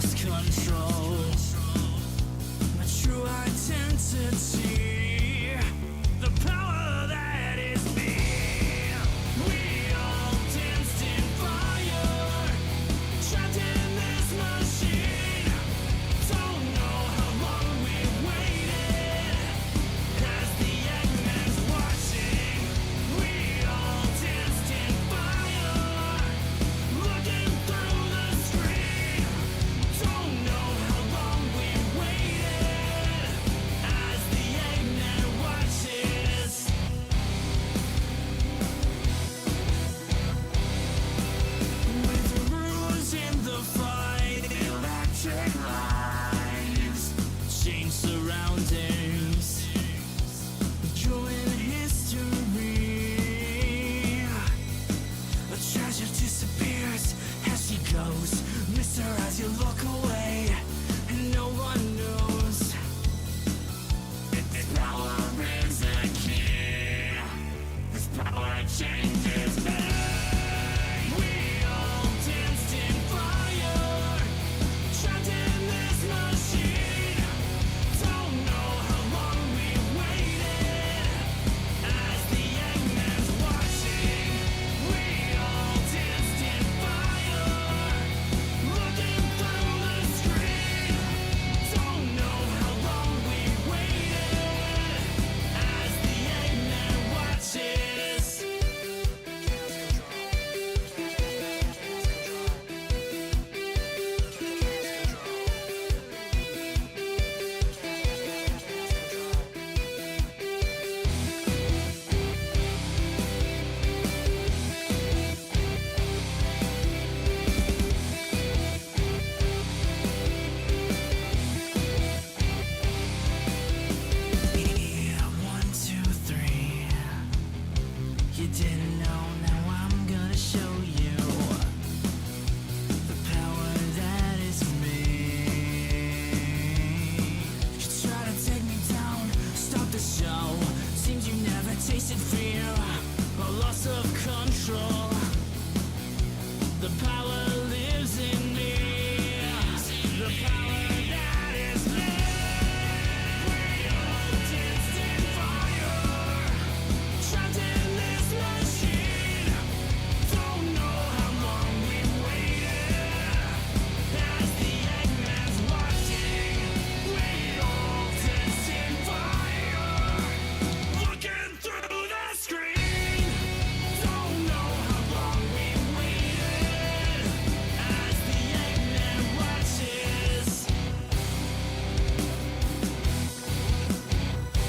lost control. My true identity, the power that is me. We all danced in fire, trapped in this machine. Don't know how long we waited, as the Eggman's watching. We all danced in fire, looking through the screen. Don't know how long we waited, as the Eggman watches. With the rules in the fight, electric lights, change surroundings, join history. A treasure disappears as she goes. Miss her as you look away, and no one knows. This power is a key. This power changes me. We all danced in fire, trapped in this machine. Don't know how long we waited, as the Eggman's watching. We all danced in fire, looking through the screen. Don't know how long we waited, as the Eggman watches. Yeah, 1, 2, 3. You didn't know, now I'm gonna show you the power that is me. You try to take me down, stop the show. Seems you never tasted fear or loss of control. The power lives in me. The power that is me. We all danced in fire, trapped in this machine. Don't know how long we waited, as the Eggman's watching. We all danced in fire, looking through the screen. Don't know how long we waited, as the Eggman watches.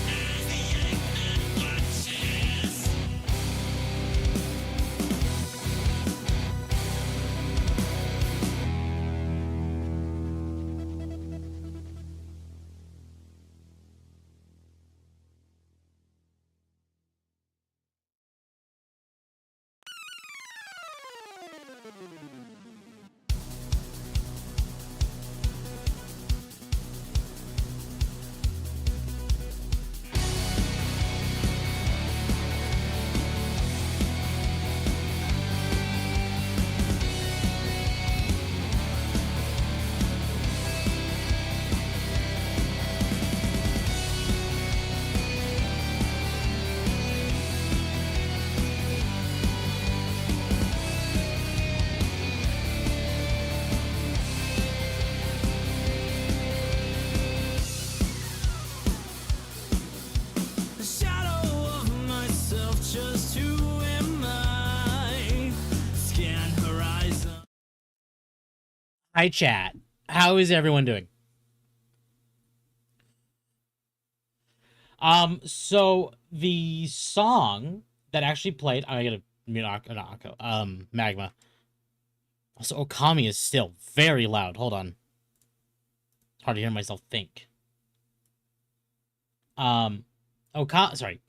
As the Eggman watches. The shadow of myself, just who am I? Scan horizon. Hi, chat. How is everyone doing? So the song that actually played, I gotta mute Magma. Also, Okami is still very loud. Hold on. It's hard to hear myself think. Sorry.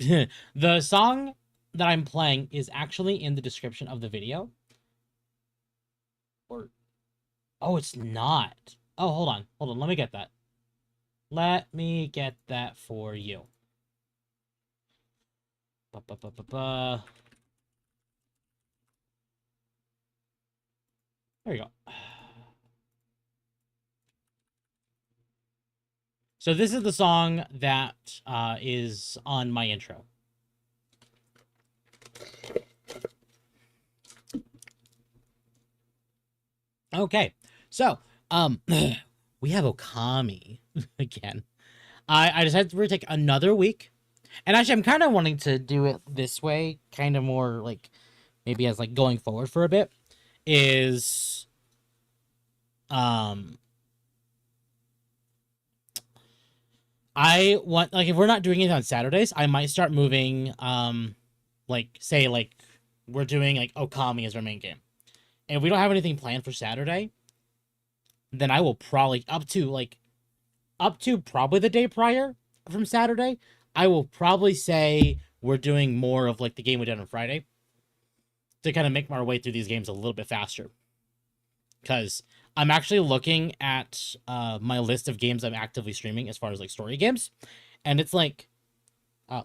The song that I'm playing is actually in the description of the video. Or, oh, it's not. Oh, hold on. Let me get that. Let me get that for you. There you go. So this is the song that is on my intro. Okay, so we have Okami again. I decided to take another week, and actually I'm kind of wanting to do it this way, kind of more like maybe as like going forward for a bit. Is I want, like, if we're not doing it on Saturdays, I might start moving like say like we're doing like Okami as our main game. And if we don't have anything planned for Saturday, then I will probably up to probably the day prior from Saturday, I will probably say we're doing more of like the game we did on Friday to kind of make our way through these games a little bit faster. Because I'm actually looking at my list of games I'm actively streaming as far as like story games, and it's like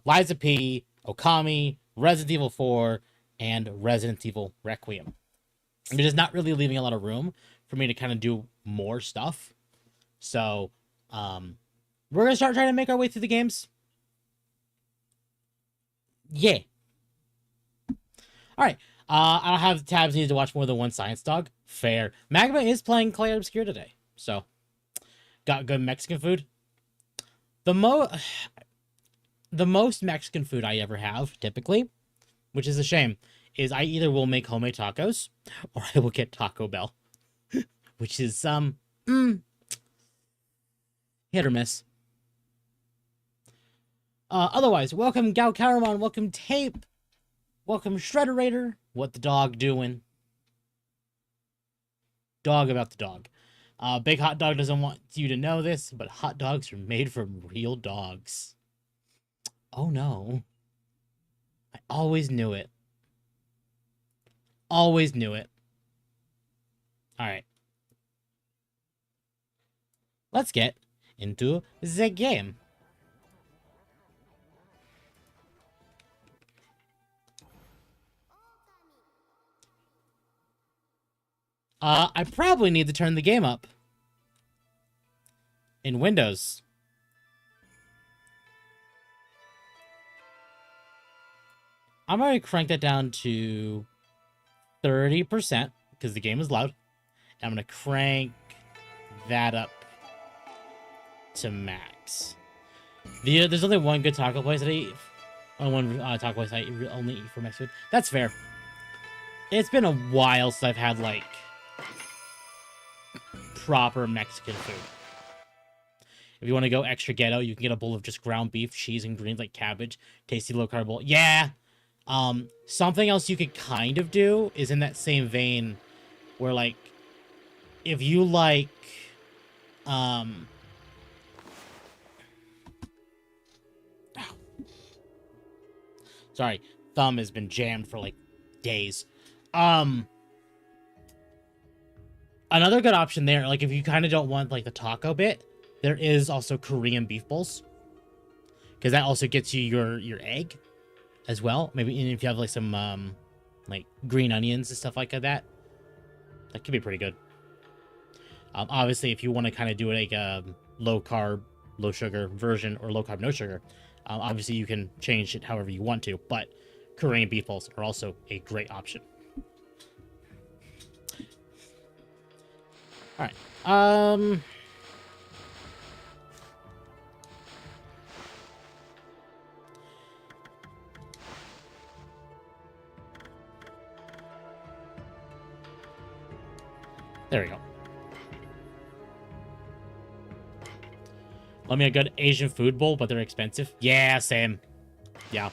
Lies of P, Okami, Resident Evil 4, and Resident Evil Requiem. I'm just not really leaving a lot of room for me to kind of do more stuff. So, we're gonna start trying to make our way through the games. Yeah. All right. I don't have tabs needed to watch more than one Science Dog. Fair. Magma is playing Clay Obscure today, so got good Mexican food. The most Mexican food I ever have, typically, which is a shame, is I either will make homemade tacos or I will get Taco Bell, which is hit or miss. Otherwise, welcome Gal Caramon, welcome Tape, welcome Shredderator. What the dog doing? Dog about the dog. Big Hot Dog doesn't want you to know this, but hot dogs are made from real dogs. Oh no. I always knew it. Always knew it. Alright. Let's get into the game. I probably need to turn the game up in Windows. I'm going to crank that down to 30% because the game is loud. And I'm going to crank that up to max. There's only one good taco place that I eat. One taco place I only eat for Mexican food. That's fair. It's been a while since I've had, like, proper Mexican food. If you want to go extra ghetto, you can get a bowl of just ground beef, cheese, and greens like cabbage. Tasty low-carb bowl. Yeah! Something else you could kind of do is in that same vein where, like, if you like, sorry, thumb has been jammed for, like, days. Another good option there, like, if you kind of don't want, like, the taco bit, there is also Korean beef bowls. Because that also gets you your egg as well. Maybe if you have, like, some, like, green onions and stuff like that, that could be pretty good. Obviously, if you want to kind of do, like, a low-carb, low-sugar version, or low-carb, no-sugar, obviously you can change it however you want to, but Korean beef bowls are also a great option. Alright, there we go. Love me a good Asian food bowl, but they're expensive. Yeah, same. Yeah.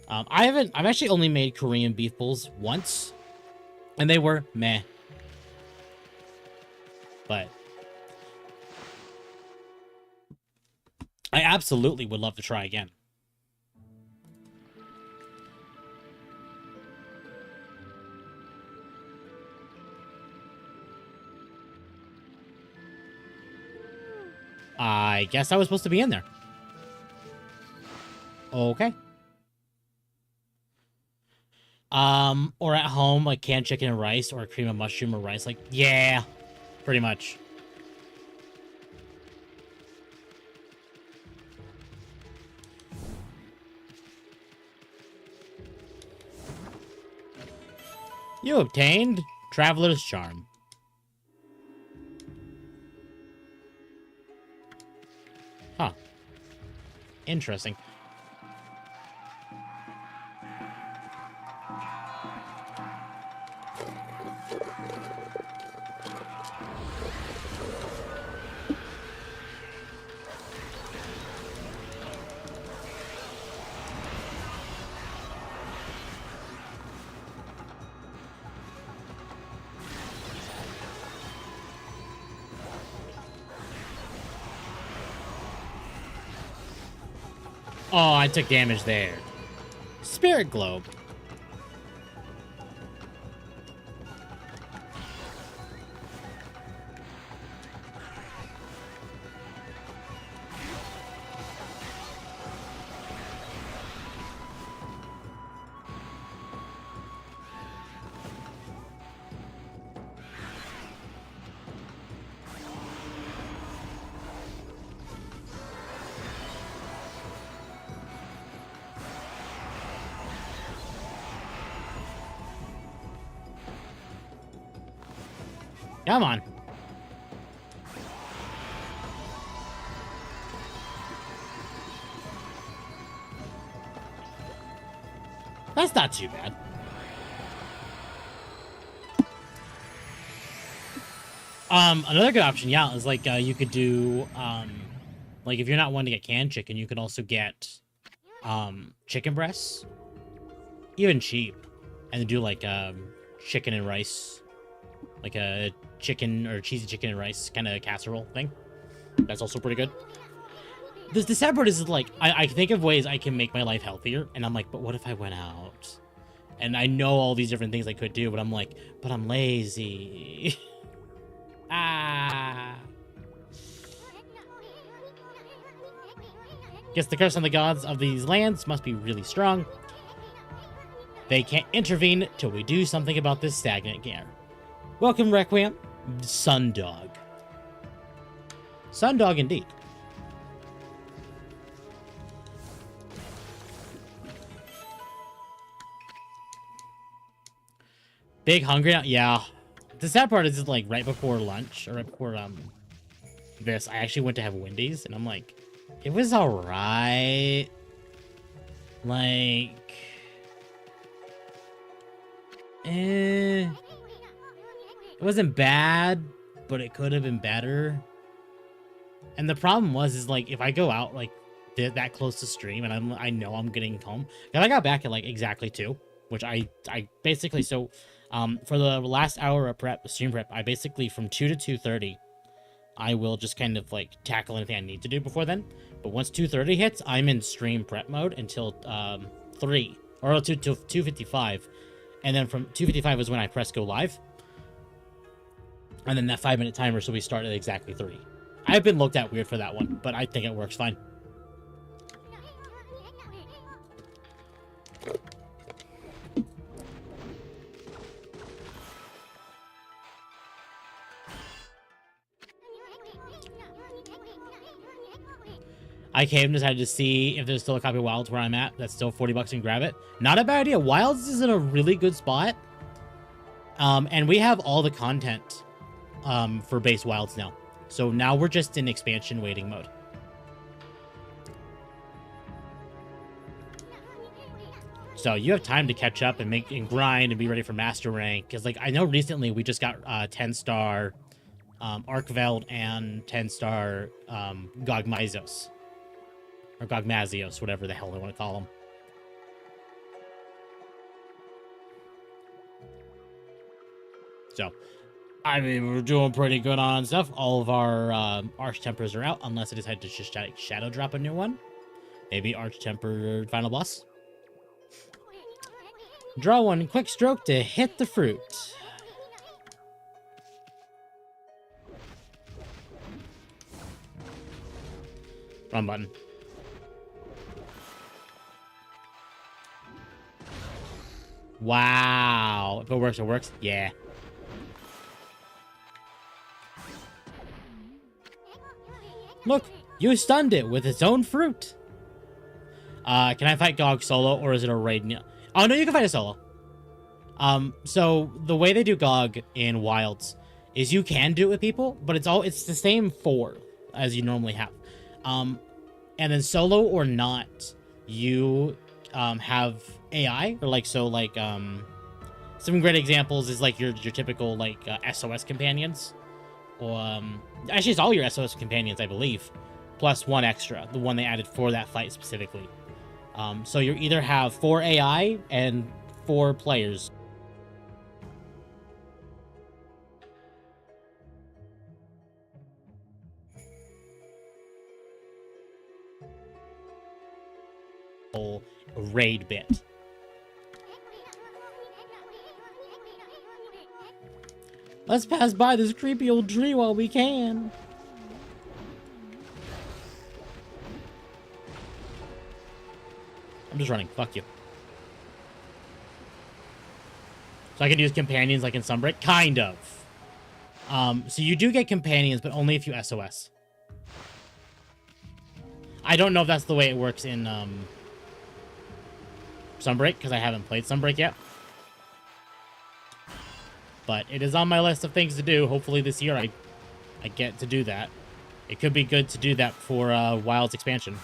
I've actually only made Korean beef bowls once, and they were meh. But I absolutely would love to try again. I guess I was supposed to be in there. Okay. Or at home, like canned chicken and rice, or cream of mushroom or rice. Like, yeah, pretty much. You obtained Traveler's Charm. Huh. Interesting. Oh, I took damage there. Spirit Globe. Come on. That's not too bad. Another good option, yeah, is like you could do like if you're not wanting to get canned chicken, you can also get chicken breasts, even cheap, and do like chicken and rice, like a chicken or cheesy chicken and rice kind of casserole thing. That's also pretty good. The sad part is like I think of ways I can make my life healthier, and I'm like, but what if I went out? And I know all these different things I could do, but I'm like, but I'm lazy. Ah. Guess the curse on the gods of these lands must be really strong. They can't intervene till we do something about this stagnant air. Welcome, Requiem. Sundog. Sundog indeed. Big hungry now? Yeah. The sad part is like right before lunch, or right before this, I actually went to have Wendy's, and I'm like, it was alright. Like, it wasn't bad, but it could have been better. And the problem is like, if I go out like that close to stream, and I know I'm getting home, and I got back at like exactly 2, which I basically, so for the last hour of stream prep, I basically from 2 to 2:30, I will just kind of like tackle anything I need to do before then. But once 2:30 hits, I'm in stream prep mode until 3 or 2 to 2:55, and then from 2:55 is when I press go live, and then that 5-minute timer, so we start at exactly 3. I've been looked at weird for that one, but I think it works fine. I came and decided to see if there's still a copy of Wilds where I'm at. That's still $40 and grab it. Not a bad idea. Wilds is in a really good spot. And we have all the content for base Wilds now. So now we're just in expansion waiting mode. So you have time to catch up and make and grind and be ready for master rank. Because like I know recently we just got 10-star Arkveld and 10-star Gogmazos. Or Gogmazios, whatever the hell they want to call them. So, I mean, we're doing pretty good on stuff. All of our Arch-Tempers are out, unless I decide to just shadow drop a new one. Maybe Arch-Temper Final Boss. Draw one quick stroke to hit the fruit. Wrong button. Wow. If it works, it works. Yeah. Look, you stunned it with its own fruit. Can I fight Gog solo, or is it a raid? Oh, no, you can fight a solo. So the way they do GOG in Wilds is you can do it with people, but it's the same 4 as you normally have. And then solo or not, you have AI, or like, so like some great examples is like your typical like SOS companions, or actually it's all your SOS companions, I believe, plus 1 extra, the one they added for that fight specifically. So you either have 4 AI and 4 players. Raid bit. Let's pass by this creepy old tree while we can. I'm just running. Fuck you. So I can use companions like in Sunbreak? Kind of. So you do get companions, but only if you SOS. I don't know if that's the way it works in Sunbreak, because I haven't played Sunbreak yet. But it is on my list of things to do. Hopefully this year I get to do that. It could be good to do that for Wilds expansion.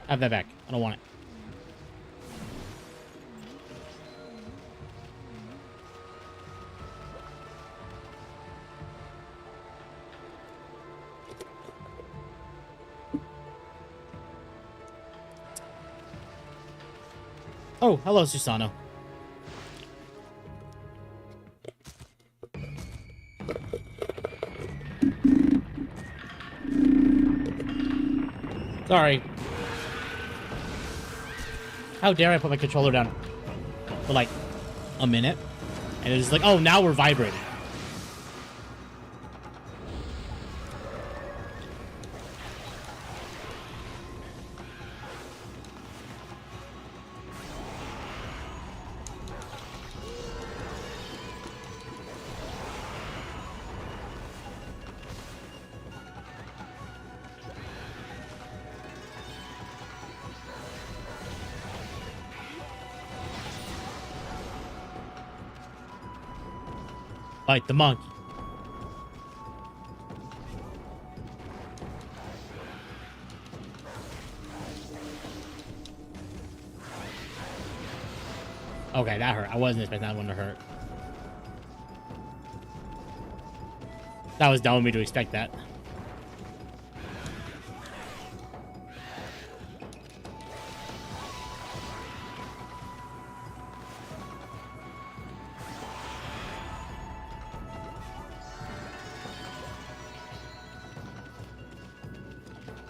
Have that back. I don't want it. Oh, hello, Susano. Sorry. How dare I put my controller down for like a minute? And it's like, oh, now we're vibrating. Fight the monkey. Okay, that hurt. I wasn't expecting that one to hurt. That was dumb of me to expect that.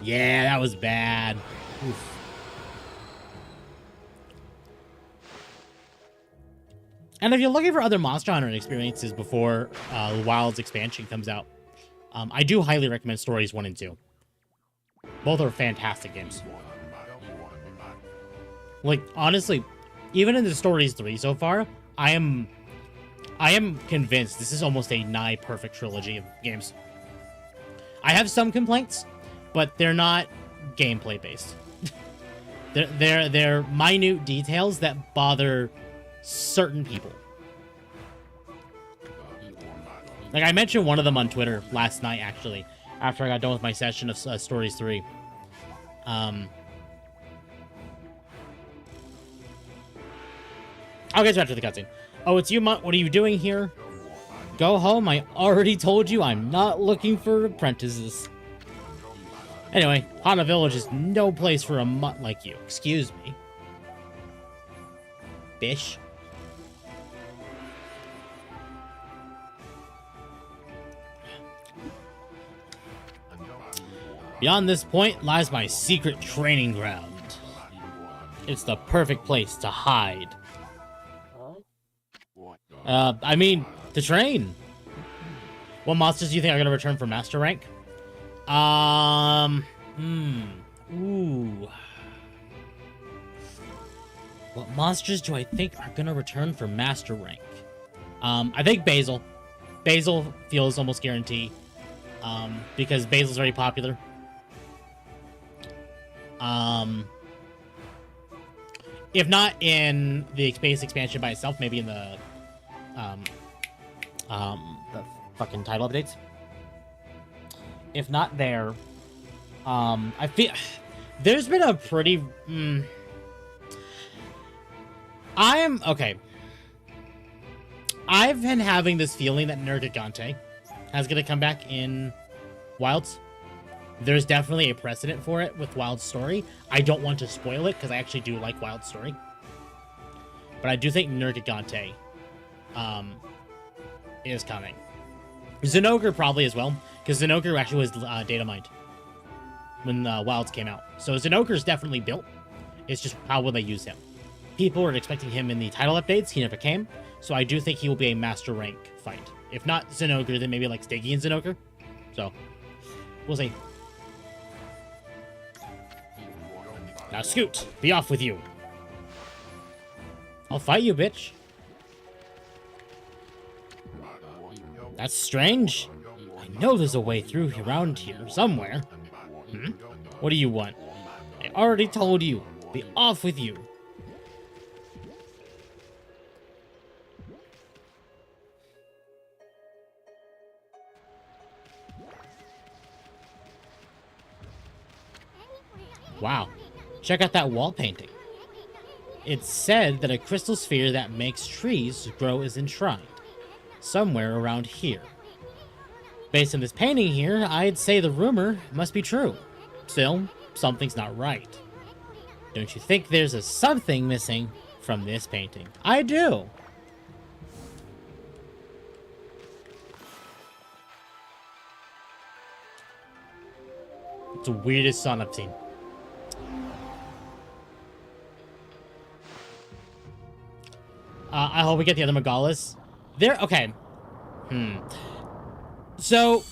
Yeah, that was bad. Oof. And if you're looking for other Monster Hunter experiences before Wilds expansion comes out, I do highly recommend Stories 1 and 2. Both are fantastic games. Like, honestly, even in the Stories 3 so far, I am convinced this is almost a nigh perfect trilogy of games. I have some complaints, but they're not gameplay based. they're minute details that bother certain people. Like, I mentioned one of them on Twitter last night, actually, after I got done with my session of Stories 3. I'll get to after the cutscene. Oh, it's you, Mutt. What are you doing here? Go home. I already told you I'm not looking for apprentices. Anyway, Hana Village is no place for a mutt like you. Excuse me. Bish. Beyond this point lies my secret training ground. It's the perfect place to hide. I mean, to train. What monsters do you think are going to return for Master Rank? Ooh. What monsters do I think are gonna return for Master Rank? I think Basil. Basil feels almost guaranteed. Because Basil's very popular. If not in the base expansion by itself, maybe in the fucking title updates. If not there, I feel there's been a pretty. Okay. I've been having this feeling that Nergigante is gonna come back in Wilds. There's definitely a precedent for it with Wild's story. I don't want to spoil it because I actually do like Wild's story, but I do think Nergigante is coming. Zinogre probably as well, because Zinogre actually was data mined when Wilds came out. So Zinogre is definitely built. It's just how will they use him? People were expecting him in the title updates. He never came. So I do think he will be a master rank fight. If not Zinogre, then maybe like Stiggy and Zinogre. So we'll see. Now Scoot, be off with you. I'll fight you, bitch. That's strange. I know there's a way through around here somewhere. What do you want? I already told you. Be off with you. Wow. Check out that wall painting. It's said that a crystal sphere that makes trees grow is enshrined somewhere around here. Based on this painting here, I'd say the rumor must be true. Still, something's not right. Don't you think there's a something missing from this painting? I do. It's the weirdest song I've seen. I hope we get the other Megalas. They're okay. So.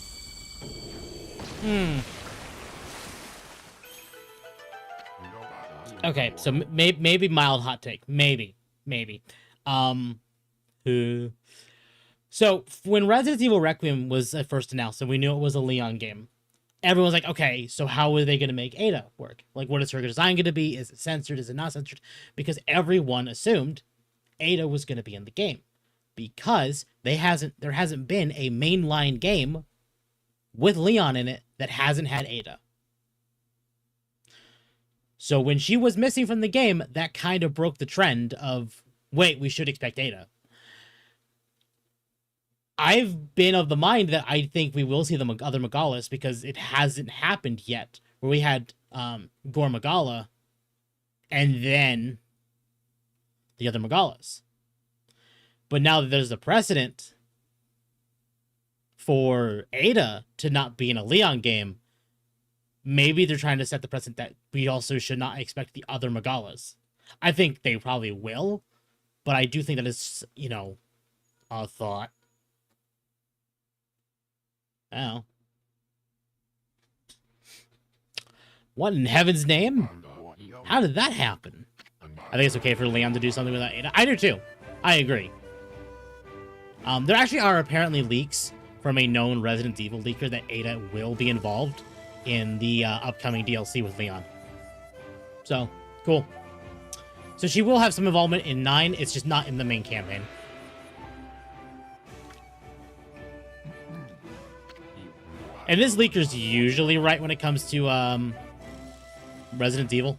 Okay, so maybe mild hot take. Maybe. So when Resident Evil Requiem was at first announced and we knew it was a Leon game, everyone was like, okay, so how are they going to make Ada work? Like, what is her design going to be? Is it censored? Is it not censored? Because everyone assumed Ada was going to be in the game because there hasn't been a mainline game with Leon in it that hasn't had Ada. So when she was missing from the game, that kind of broke the trend of, wait, we should expect Ada. I've been of the mind that I think we will see the other Megalas because it hasn't happened yet, where we had Gore Magala and then the other Megalas. But now that there's a precedent for Ada to not be in a Leon game, maybe they're trying to set the precedent that we also should not expect the other Megalas. I think they probably will, but I do think that it's, a thought. Oh. What in heaven's name? How did that happen? I think it's okay for Leon to do something without Ada. I do too. I agree. There actually are apparently leaks from a known Resident Evil leaker that Ada will be involved in the upcoming DLC with Leon. So, cool. So she will have some involvement in 9. It's just not in the main campaign. And this leaker's usually right when it comes to Resident Evil.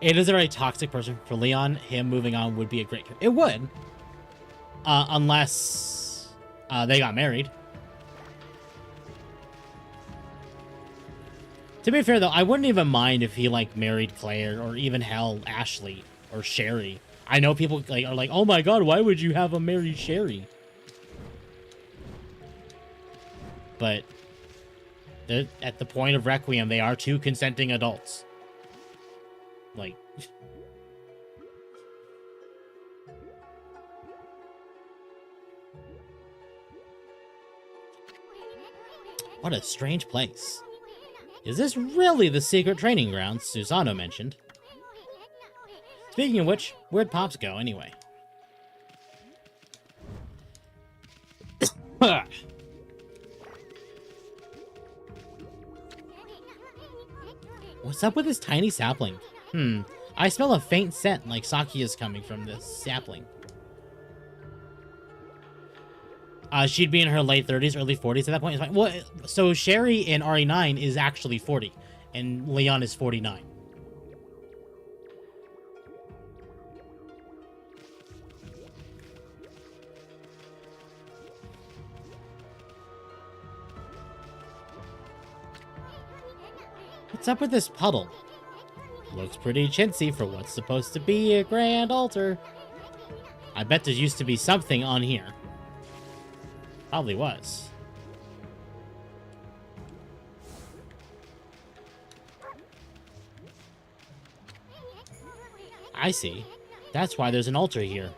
Ada's a very toxic person. For Leon, him moving on would be a great... It would. Unless they got married. To be fair, though, I wouldn't even mind if he, married Claire or even, hell, Ashley or Sherry. I know people are like, oh my god, why would you have him marry Sherry? But at the point of Requiem, they are 2 consenting adults. What a strange place. Is this really the secret training grounds Susano mentioned? Speaking of which, where'd Pops go anyway? What's up with this tiny sapling? I smell a faint scent like sake is coming from this sapling. She'd be in her late 30s, early 40s at that point. It's like, well, so Sherry in RE9 is actually 40, and Leon is 49. What's up with this puddle? Looks pretty chintzy for what's supposed to be a grand altar. I bet there used to be something on here. Probably was. I see. That's why there's an altar here.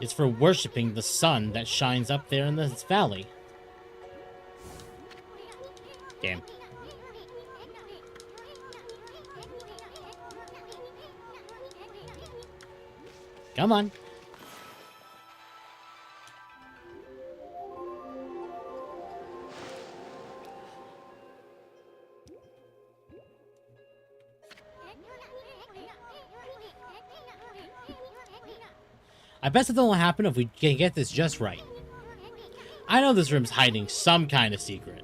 It's for worshipping the sun that shines up there in this valley. Damn. Come on. I bet something will happen if we can get this just right. I know this room's hiding some kind of secret.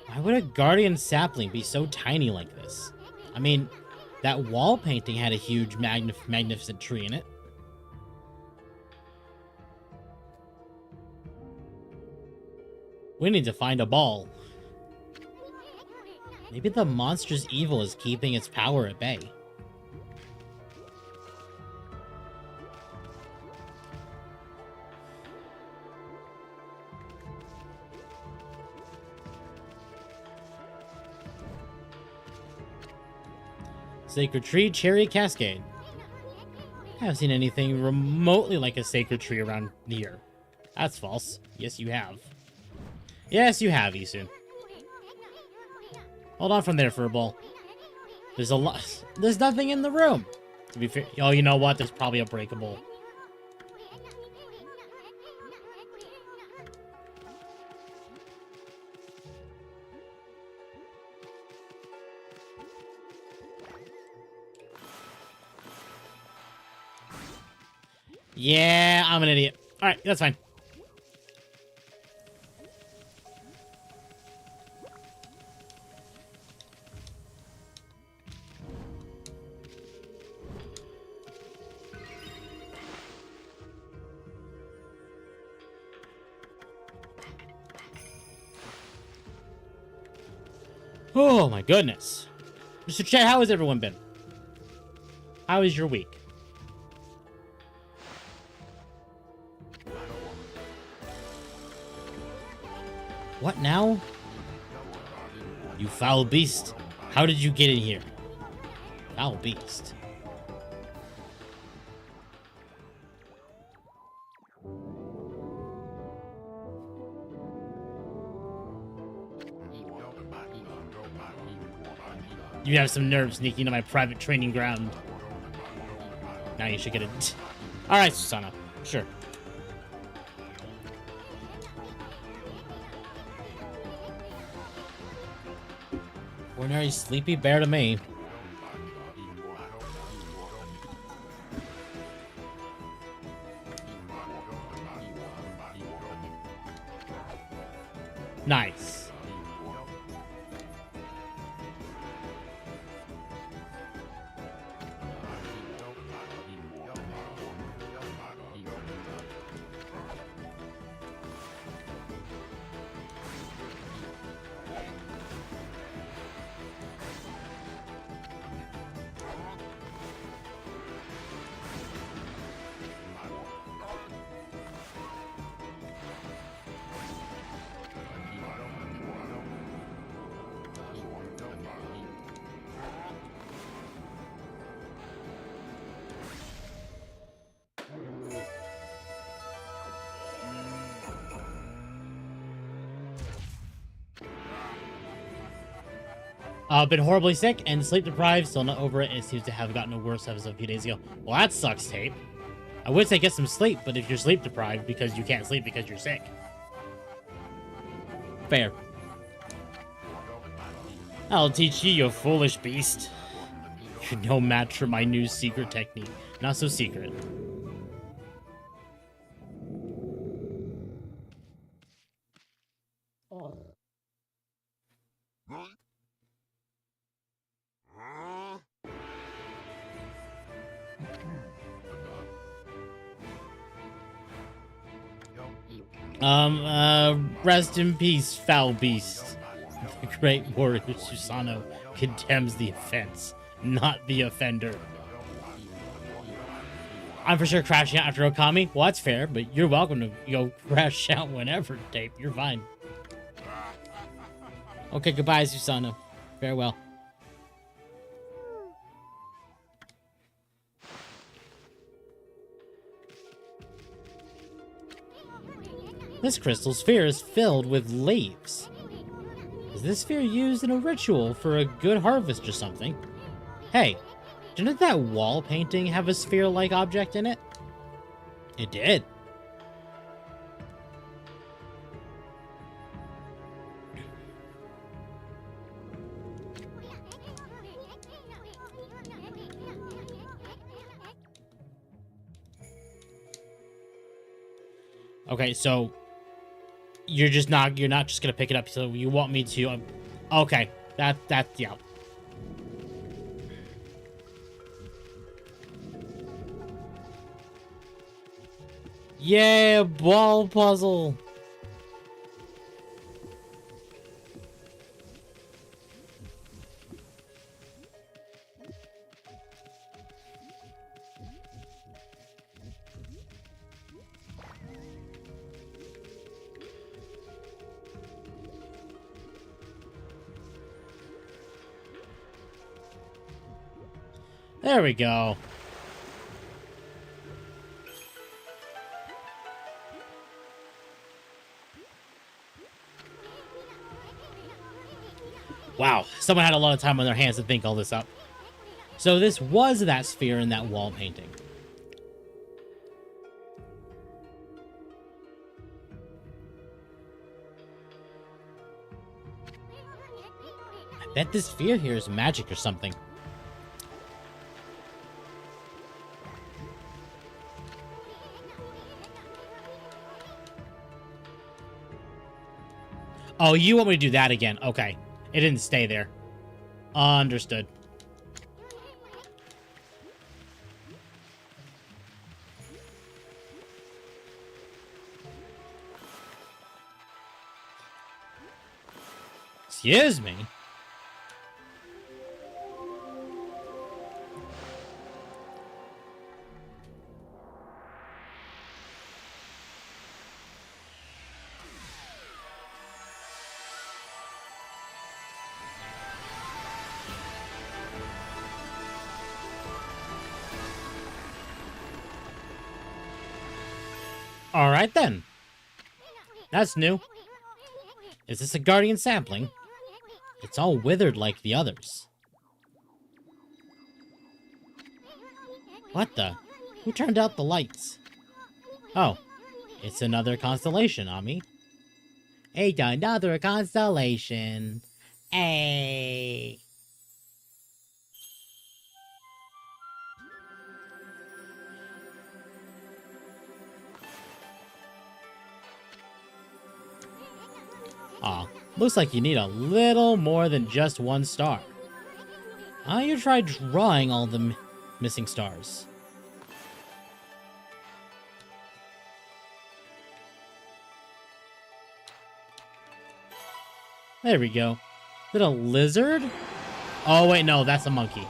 Why would a guardian sapling be so tiny like this? I mean, that wall painting had a huge magnificent tree in it. We need to find a ball. Maybe the monster's evil is keeping its power at bay. Sacred Tree, Cherry Cascade. I haven't seen anything remotely like a sacred tree around here. That's false. Yes, you have. Yes, you have, Isu. Hold on from there, Furball. There's a lot. There's nothing in the room. To be fair, oh, you know what? There's probably a breakable. Yeah, I'm an idiot. All right, that's fine. Oh my goodness. Mr. Chet, how has everyone been? How is your week? What now? You foul beast. How did you get in here? Foul beast. You have some nerve sneaking into my private training ground. Now you should get it. Alright, Susano. Sure. Ordinary sleepy bear to me. Nice. Been horribly sick and sleep deprived. Still not over it. It seems to have gotten worse as of a few days ago. Well, that sucks, Tape. I would say get some sleep, but if you're sleep deprived because you can't sleep because you're sick. Fair. I'll teach you, you foolish beast. You're no match for my new secret technique. Not so secret. Rest in peace, foul beast. The great warrior Susano condemns the offense, not the offender. I'm for sure crashing out after Okami. Well, that's fair, but you're welcome to go crash out whenever, Tape. You're fine. Okay, goodbye, Susano. Farewell. This crystal sphere is filled with leaves. Is this sphere used in a ritual for a good harvest or something? Hey, didn't that wall painting have a sphere-like object in it? It did. Okay, so you're not just gonna pick it up. So you want me to? Okay, that's yeah. Yeah, ball puzzle. There we go. Wow, someone had a lot of time on their hands to think all this up. So this was that sphere in that wall painting. I bet this sphere here is magic or something. Oh, you want me to do that again? Okay. It didn't stay there. Understood. Excuse me? Alright then. That's new. Is this a guardian sapling? It's all withered like the others. What the? Who turned out the lights? Oh, it's another constellation, Ami. It's another constellation. Hey. Aw, looks like you need a little more than just one star. Why don't you try drawing all the missing stars? There we go. Is it a lizard? Oh, wait, no, that's a monkey.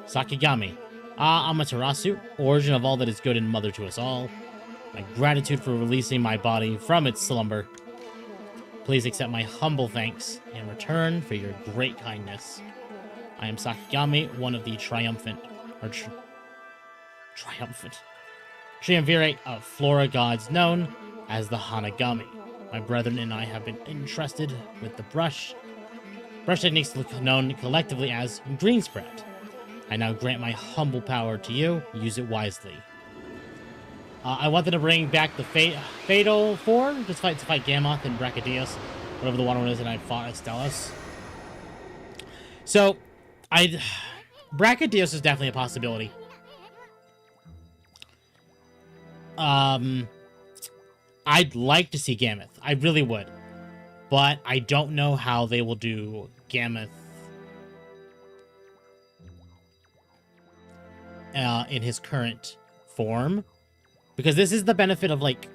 Sakigami. Amaterasu, origin of all that is good and mother to us all. My gratitude for releasing my body from its slumber. Please accept my humble thanks in return for your great kindness. I am Sakigami, one of the triumphant... triumvirate of flora gods known as the Hanagami. My brethren and I have been entrusted with the brush techniques known collectively as green spread. I now grant my humble power to you. Use it wisely. I wanted to bring back the Fatal Four to fight Gammoth and Brachydios, whatever the one is, and I fought Estelos. So, Brachydios is definitely a possibility. I'd like to see Gammoth. I really would. But I don't know how they will do Gammoth in his current form. Because this is the benefit of, like,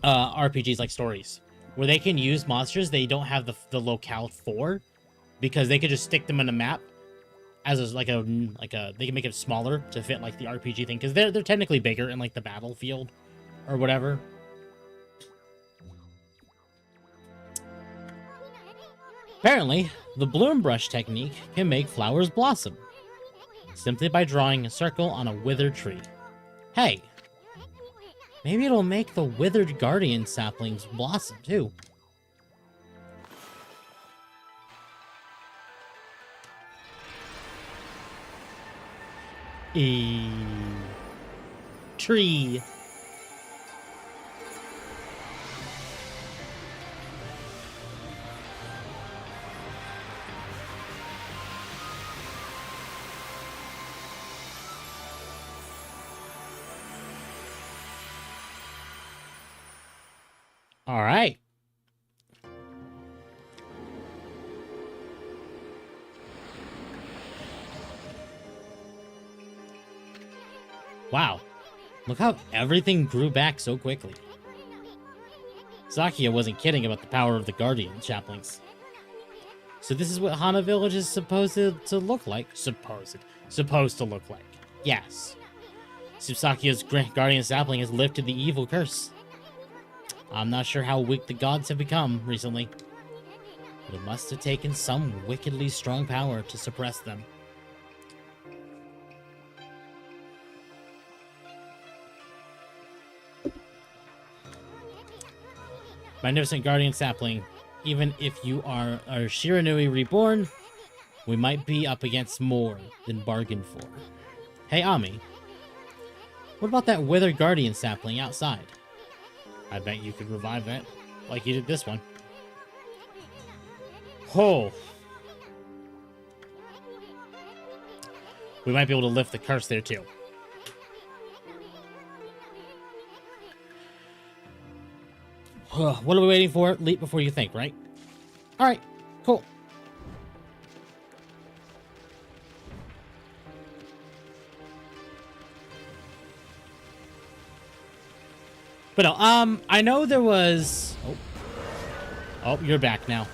RPGs like Stories, where they can use monsters they don't have the locale for, because they could just stick them in a map as they can make it smaller to fit, like, the RPG thing, because they're technically bigger in, like, the battlefield or whatever. Apparently, the bloom brush technique can make flowers blossom simply by drawing a circle on a withered tree. Hey, maybe it'll make the withered guardian saplings blossom too. Tree. All right. Wow. Look how everything grew back so quickly. Sakia wasn't kidding about the power of the guardian saplings. So this is what Hana Village is supposed to look like. Supposed to look like. Yes. Sakia's guardian sapling has lifted the evil curse. I'm not sure how weak the gods have become recently, but it must have taken some wickedly strong power to suppress them. Magnificent guardian sapling, even if you are Shiranui reborn, we might be up against more than bargained for. Hey Ami, what about that withered guardian sapling outside? I bet you could revive that, like you did this one. Oh. We might be able to lift the curse there, too. What are we waiting for? Leap before you think, right? Alright, cool. But no, I know there was... Oh, you're back now.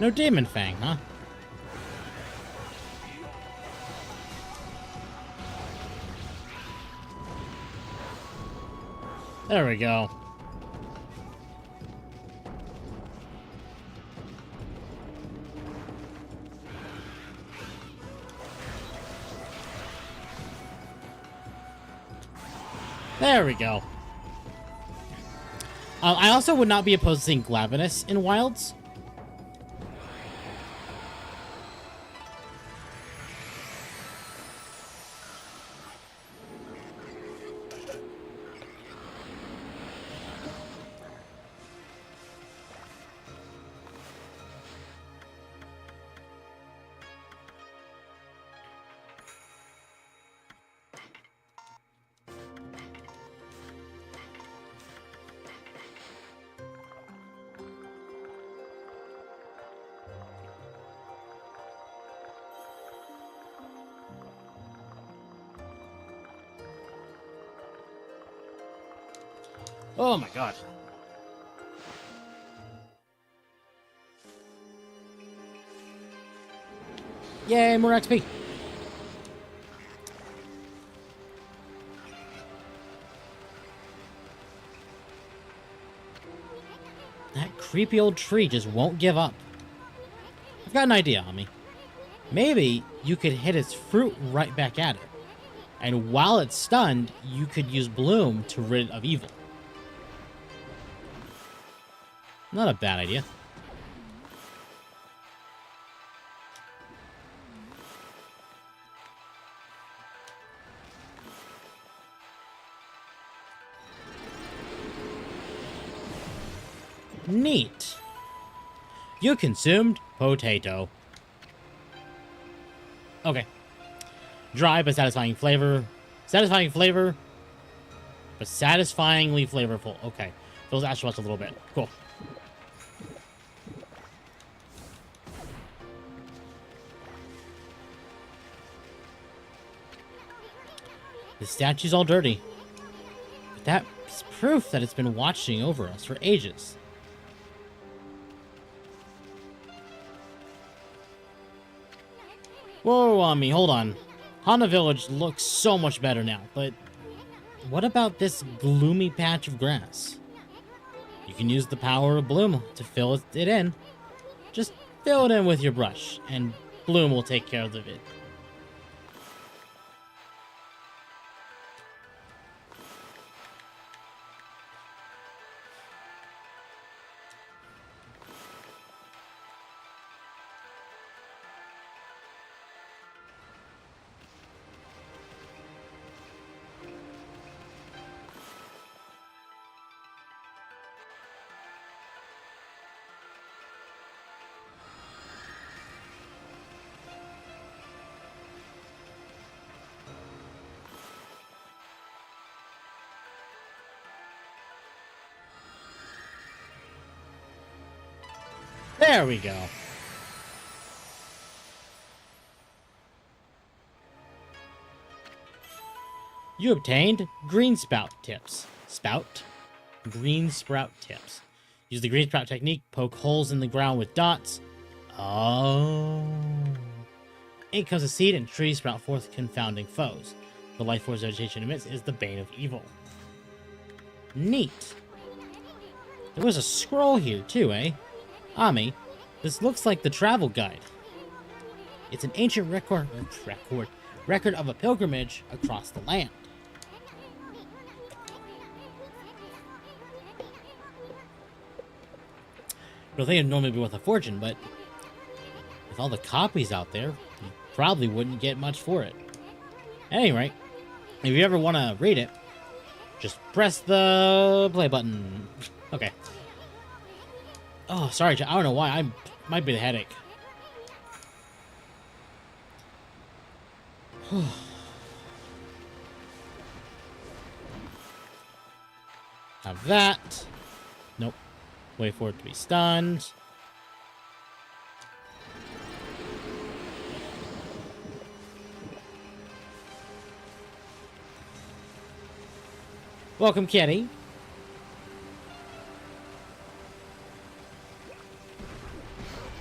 No Demon Fang, huh? There we go. There we go. I also would not be opposed to seeing Glavenus in Wilds. Oh my god. Yay, more XP. That creepy old tree just won't give up. I've got an idea, Ami. Maybe you could hit its fruit right back at it. And while it's stunned, you could use Bloom to rid it of evil. Not a bad idea. Neat. You consumed potato. Okay. Dry but satisfying flavor. Satisfying flavor, but satisfyingly flavorful. Okay. Fills astronauts a little bit. Cool. The statue's all dirty. But that's proof that it's been watching over us for ages. Whoa, Ami, hold on. Hana Village looks so much better now, but what about this gloomy patch of grass? You can use the power of Bloom to fill it in. Just fill it in with your brush, and Bloom will take care of it. There we go. You obtained green sprout tips. Green sprout tips. Use the green sprout technique, poke holes in the ground with dots. Oh. In comes a seed and trees sprout forth confounding foes. The life force vegetation emits is the bane of evil. Neat. There was a scroll here too, eh? Ami, this looks like the travel guide. It's an ancient record of a pilgrimage across the land. I think it'd normally be worth a fortune, but with all the copies out there, you probably wouldn't get much for it. At any rate, if you ever want to read it, just press the play button. Okay. Oh, sorry, I don't know why. I might be the headache. Have that. Nope. Wait for it to be stunned. Welcome, Kitty.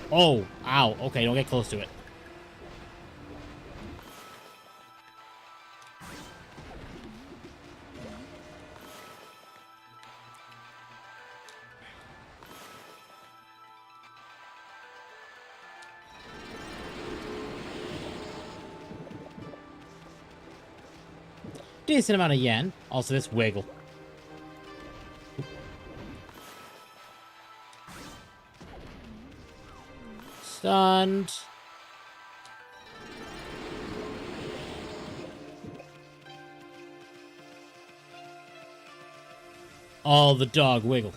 Oh, ow. Okay, don't get close to it. Decent amount of yen. Also, this wiggle. Stunned. Oh, the dog wiggle.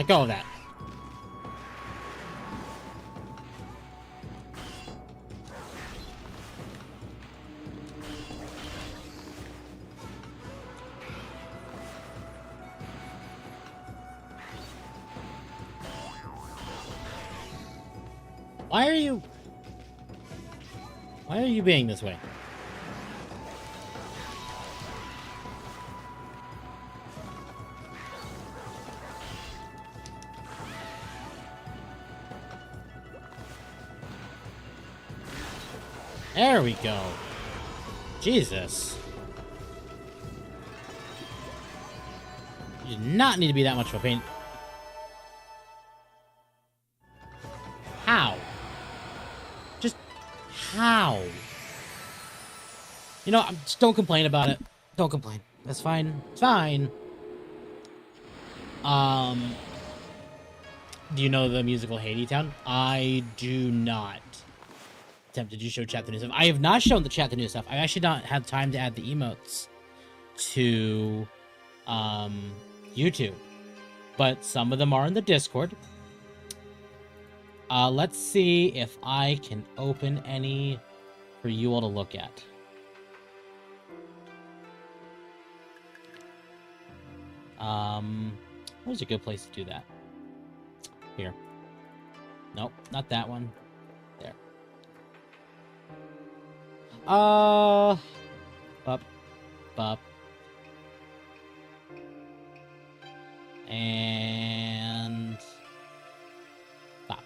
Let go of that. Why are you being this way? There we go. Jesus. You do not need to be that much of a pain. How? Just how? You know, just don't complain about it. Don't complain. That's fine. It's fine. Do you know the musical Haiti Town? I do not. Tempt, did you show chat the new stuff? I have not shown the chat the new stuff. I actually not had time to add the emotes to YouTube, but some of them are in the Discord. Let's see if I can open any for you all to look at. Where's a good place to do that? Here. Nope, not that one. There. Up. And pop.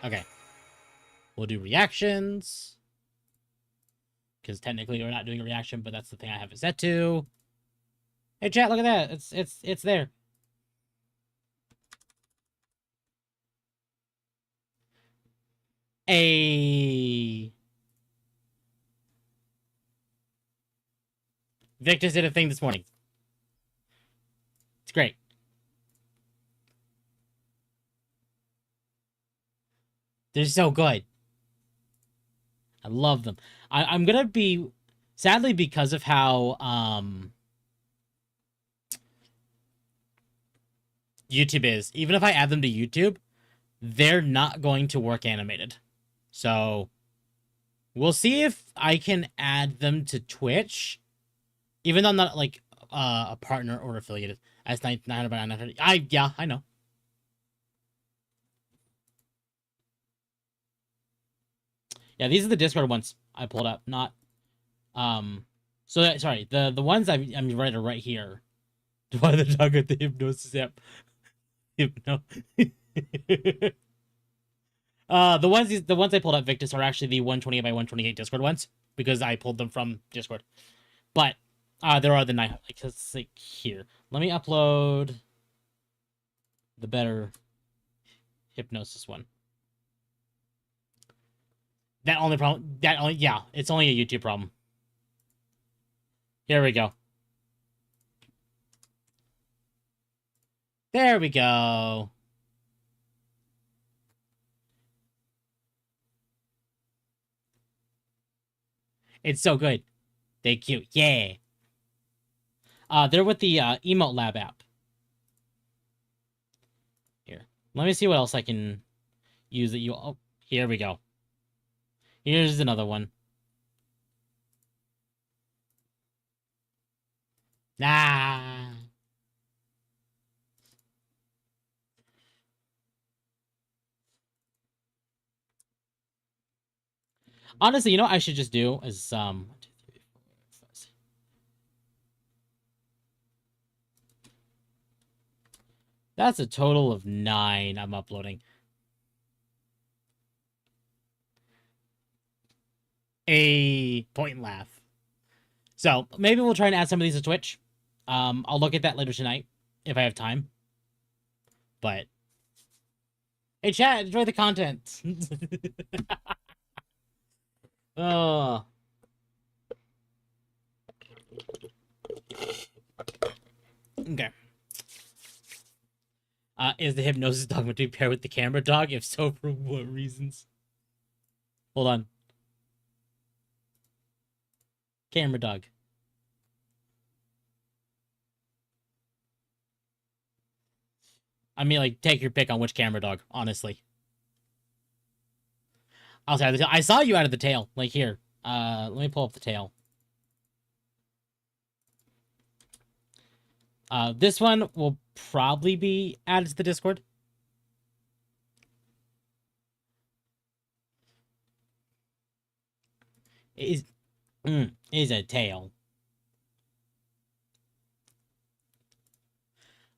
Okay. We'll do reactions. Because technically we're not doing a reaction, but that's the thing I have it set to. Hey chat, look at that. It's there. Victus did a thing this morning. It's great. They're so good. I love them. I'm gonna be, sadly, because of how YouTube is, even if I add them to YouTube, they're not going to work animated. So we'll see if I can add them to Twitch, even though I'm not like a partner or affiliated. As 900 by 900. Yeah, I know. Yeah, these are the Discord ones I pulled up, not so that, sorry, the ones I'm right here. Why the dog with the hypnosis app? Hypno. The ones I pulled up, Victus, are actually the 128 by 128 Discord ones because I pulled them from Discord. But there are the 900, like here. Let me upload the better hypnosis one. Yeah, it's only a YouTube problem. Here we go. There we go. It's so good. They cute. Yeah. They're with the Emote Lab app. Here. Let me see what else I can use that you... Oh, here we go. Here's another one. Ah. Honestly, you know what I should just do is 1, 2, 3, 4, 5, 6. That's a total of 9 I'm uploading. A point and laugh. So maybe we'll try and add some of these to Twitch. I'll look at that later tonight if I have time. But hey, chat, enjoy the content. Oh. Okay. Is the hypnosis dog meant to be paired with the camera dog? If so, for what reasons? Hold on. Camera dog. I mean, like, take your pick on which camera, dog, honestly. I'll say I saw you out of the tail. Like, here. Let me pull up the tail. This one will probably be added to the Discord. It is a tail.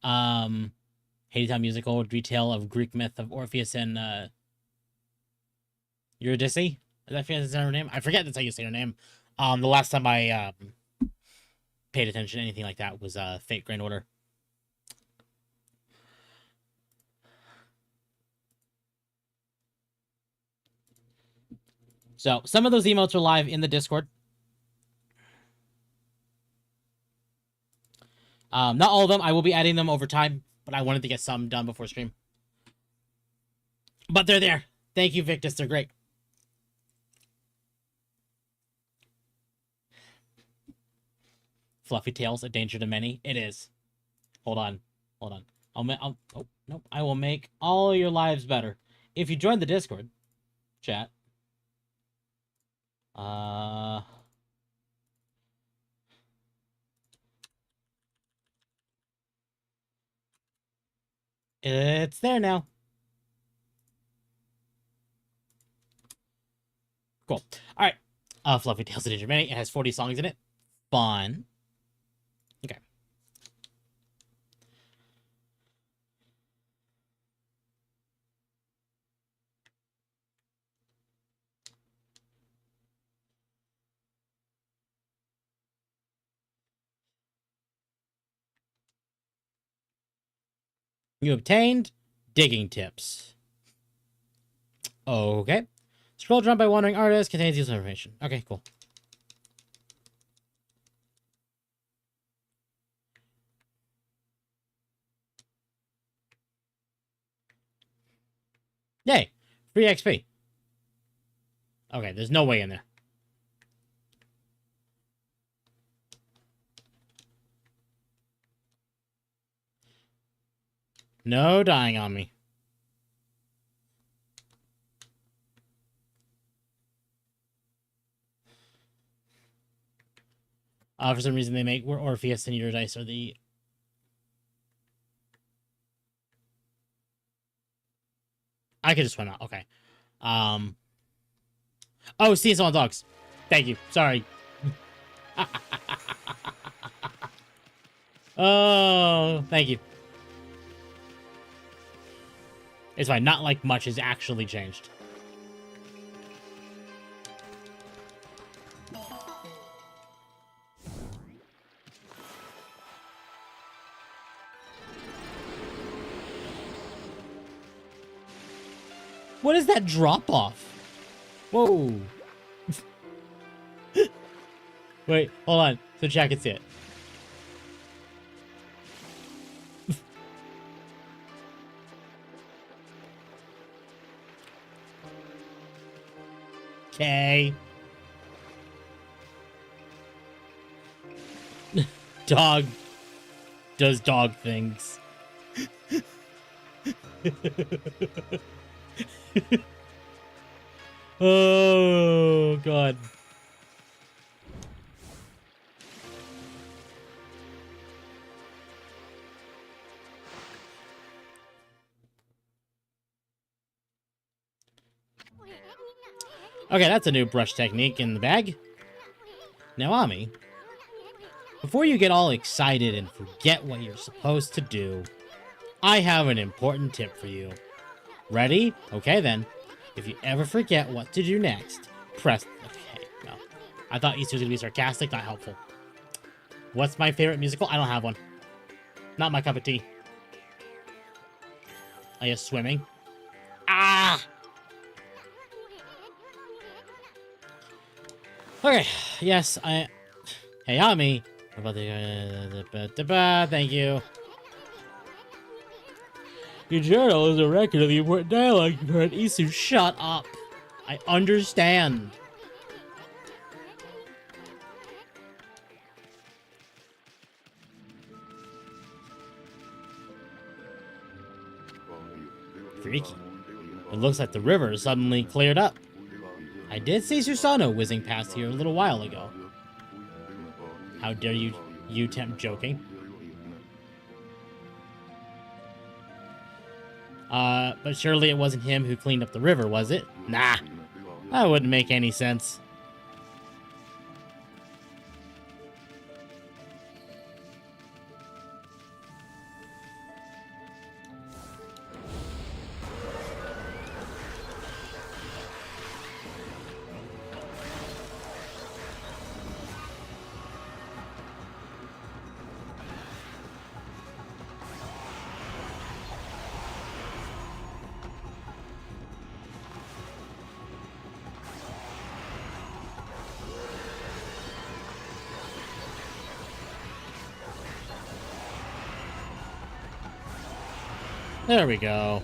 Hadestown musical retell of Greek myth of Orpheus and Eurydice. Is that her name? I forget that's how you say her name. The last time I paid attention to anything like that was Fate Grand Order. So some of those emotes are live in the Discord. Not all of them. I will be adding them over time, but I wanted to get some done before stream. But they're there. Thank you, Victus. They're great. Fluffy Tails, a danger to many. It is. Hold on. Hold on. Oh, nope. I will make all your lives better. If you join the Discord chat. It's there now. Cool. All right. Fluffy Tails of Danger Many. It has 40 songs in it. Fun. Okay. You obtained digging tips. Okay. Scroll drawn by wandering artists contains useful information. Okay, cool. Yay! Free XP. Okay, there's no way in there. No dying on me. For some reason they make where Orpheus and Eurydice are the... I could just swim out. Okay. Oh, seeing someone dogs. Thank you. Sorry. Oh, thank you. It's fine. Not like much has actually changed. What is that drop off? Whoa. Wait, hold on. So chat can see it. Okay. Dog does dog things. Oh, God. Okay, that's a new brush technique in the bag. Now, Ami, before you get all excited and forget what you're supposed to do, I have an important tip for you. Ready? Okay, then. If you ever forget what to do next, press... Okay, no. I thought Easter was going to be sarcastic, not helpful. What's my favorite musical? I don't have one. Not my cup of tea. I guess swimming. Ah! Okay, yes, I... Hey, Ami. What about the... Thank you. Your journal is a record of the important dialogue you've heard. Isu, shut up. I understand. Freaky. It looks like the river suddenly cleared up. I did see Susano whizzing past here a little while ago. How dare you tempt joking? But surely it wasn't him who cleaned up the river, was it? Nah, that wouldn't make any sense. There we go.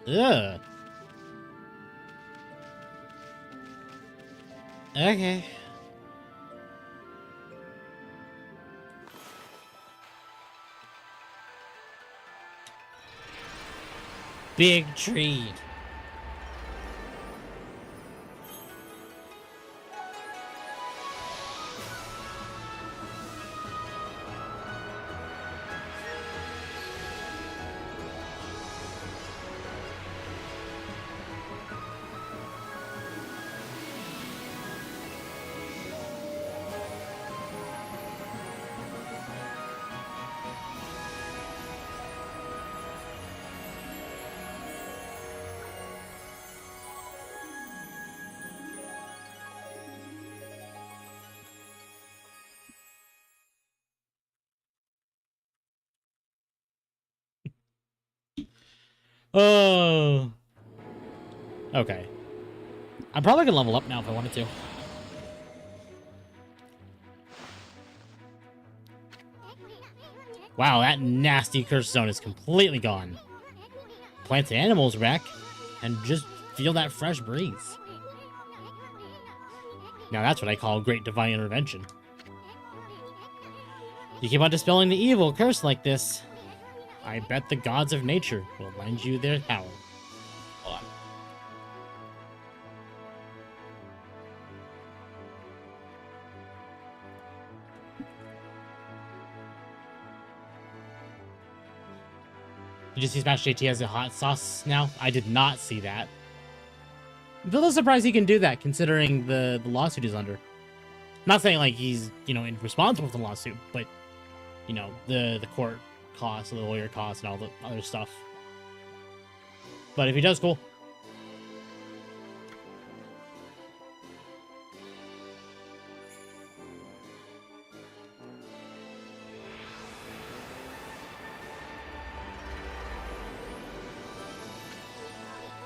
Ugh. Okay. Big tree. Oh. Okay. I'm probably gonna level up now if I wanted to. Wow, that nasty curse zone is completely gone. Plants and animals wreck, and just feel that fresh breeze. Now that's what I call great divine intervention. You keep on dispelling the evil curse like this, I bet the gods of nature will lend you their power. Hold on. Did you see Smash JT has a hot sauce now? I did not see that. I'm a little surprised he can do that, considering the lawsuit he's under. Not saying, like, he's, you know, responsible for the lawsuit, but, you know, the court costs, the lawyer costs, and all the other stuff. But if he does, cool.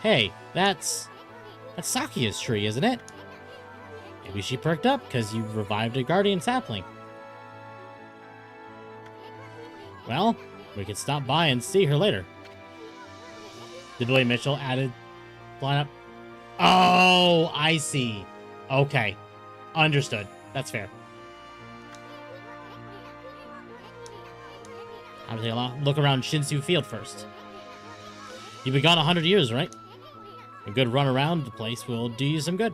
Hey, that's Sakia's tree, isn't it? Maybe she perked up because you revived a guardian sapling. Well, we could stop by and see her later. Did Billy Mitchell added lineup? Oh, I see. Okay. Understood. That's fair. I'm gonna take a long look around Shinsu Field first. You've been gone 100 years, right? A good run around the place will do you some good.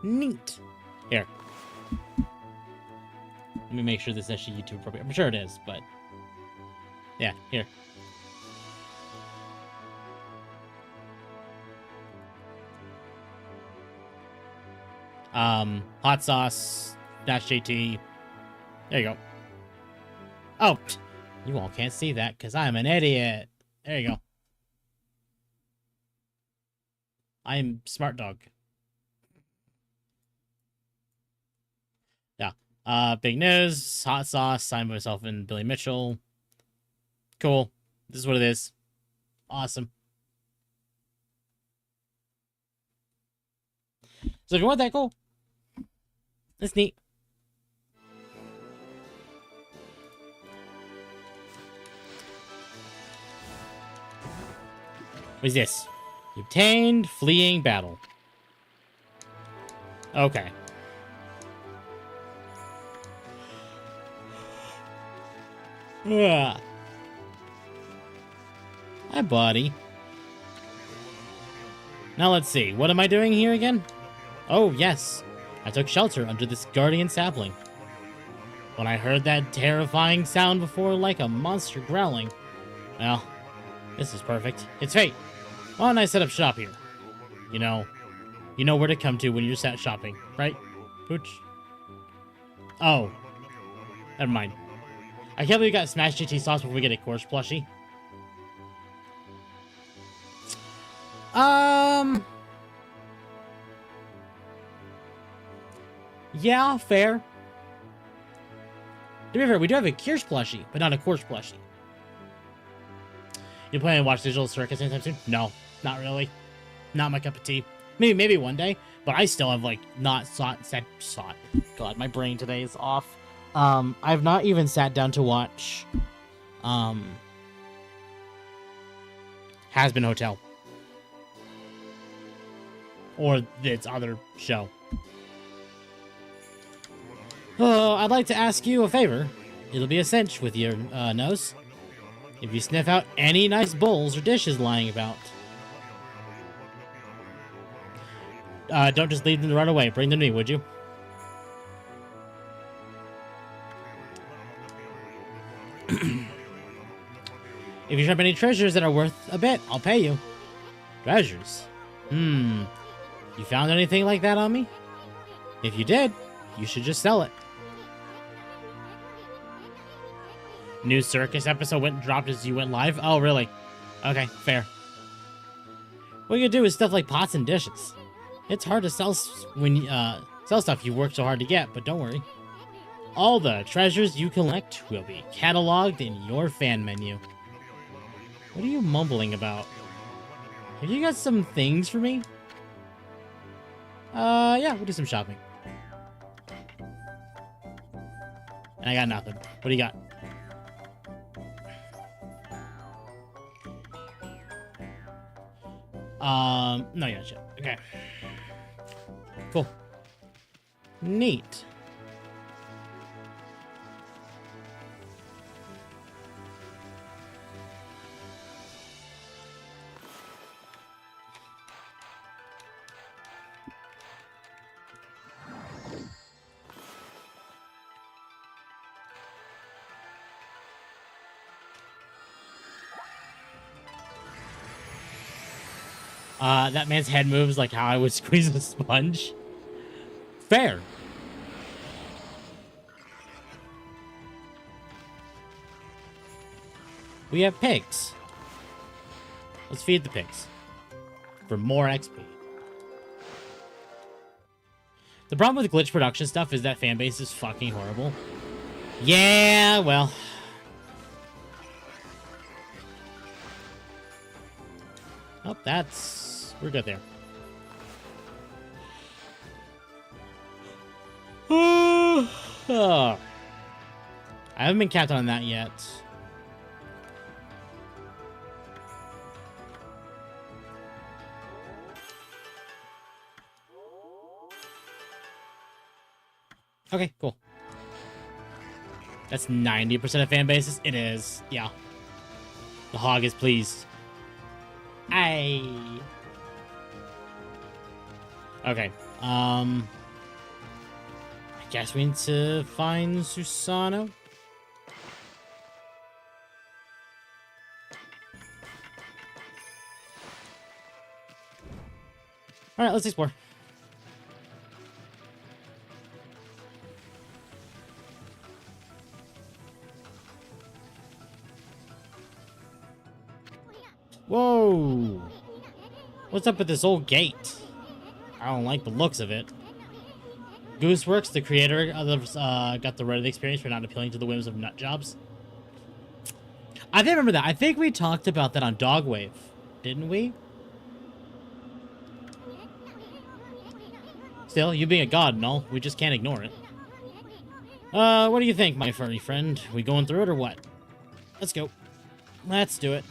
Neat. Here. Let me make sure this is actually YouTube appropriate. I'm sure it is, but... yeah, here. Hot sauce, dash JT. There you go. Oh, you all can't see that because I'm an idiot. There you go. I'm smart dog. Yeah. Big news, hot sauce, signed by myself and Billy Mitchell. Cool. This is what it is. Awesome. So if you want that, cool. That's neat. What's this? You obtained fleeing battle. Okay. Ugh. Hi, buddy. Now let's see. What am I doing here again? Oh, yes. I took shelter under this guardian sapling. When I heard that terrifying sound before, like a monster growling. Well, this is perfect. It's fate. Why don't I set up shop here? You know where to come to when you're sat shopping, right? Pooch? Oh. Never mind. I can't believe we got Smash GT sauce before we get a course plushie. Yeah, fair. To be fair, we do have a Kirsch plushie, but not a course plushie. You planning to watch Digital Circus anytime soon? No, not really. Not my cup of tea. Maybe one day, but I still have, like, not sought. God, my brain today is off. I've not even sat down to watch, Has Been Hotel. Or its other show. I'd like to ask you a favor. It'll be a cinch with your, nose. If you sniff out any nice bowls or dishes lying about. Don't just leave them to run away. Bring them to me, would you? If you shop any treasures that are worth a bit, I'll pay you. Treasures? You found anything like that on me? If you did, you should just sell it. New circus episode went and dropped as you went live? Oh, really? Okay, fair. What you do is stuff like pots and dishes. It's hard to sell when sell stuff you worked so hard to get, but don't worry. All the treasures you collect will be cataloged in your fan menu. What are you mumbling about? Have you got some things for me? Yeah, we'll do some shopping. And I got nothing. What do you got? No, yeah, shit. Okay. Cool. Neat. That man's head moves like how I would squeeze a sponge. Fair. We have pigs. Let's feed the pigs. For more XP. The problem with glitch production stuff is that fanbase is fucking horrible. Yeah, well... Oh, that's... We're good there. I haven't been capped on that yet. Okay, cool. That's 90% of fan bases? It is, yeah. The hog is pleased. Aye. Okay, I guess we need to find Susano. Alright, let's explore. Whoa! What's up with this old gate? I don't like the looks of it. Gooseworks, the creator of the, got the Reddit experience for not appealing to the whims of nut jobs. I think I remember that. I think we talked about that on Dogwave, didn't we? Still, you being a god and all, we just can't ignore it. What do you think, my furry friend? We going through it or what? Let's go. Let's do it.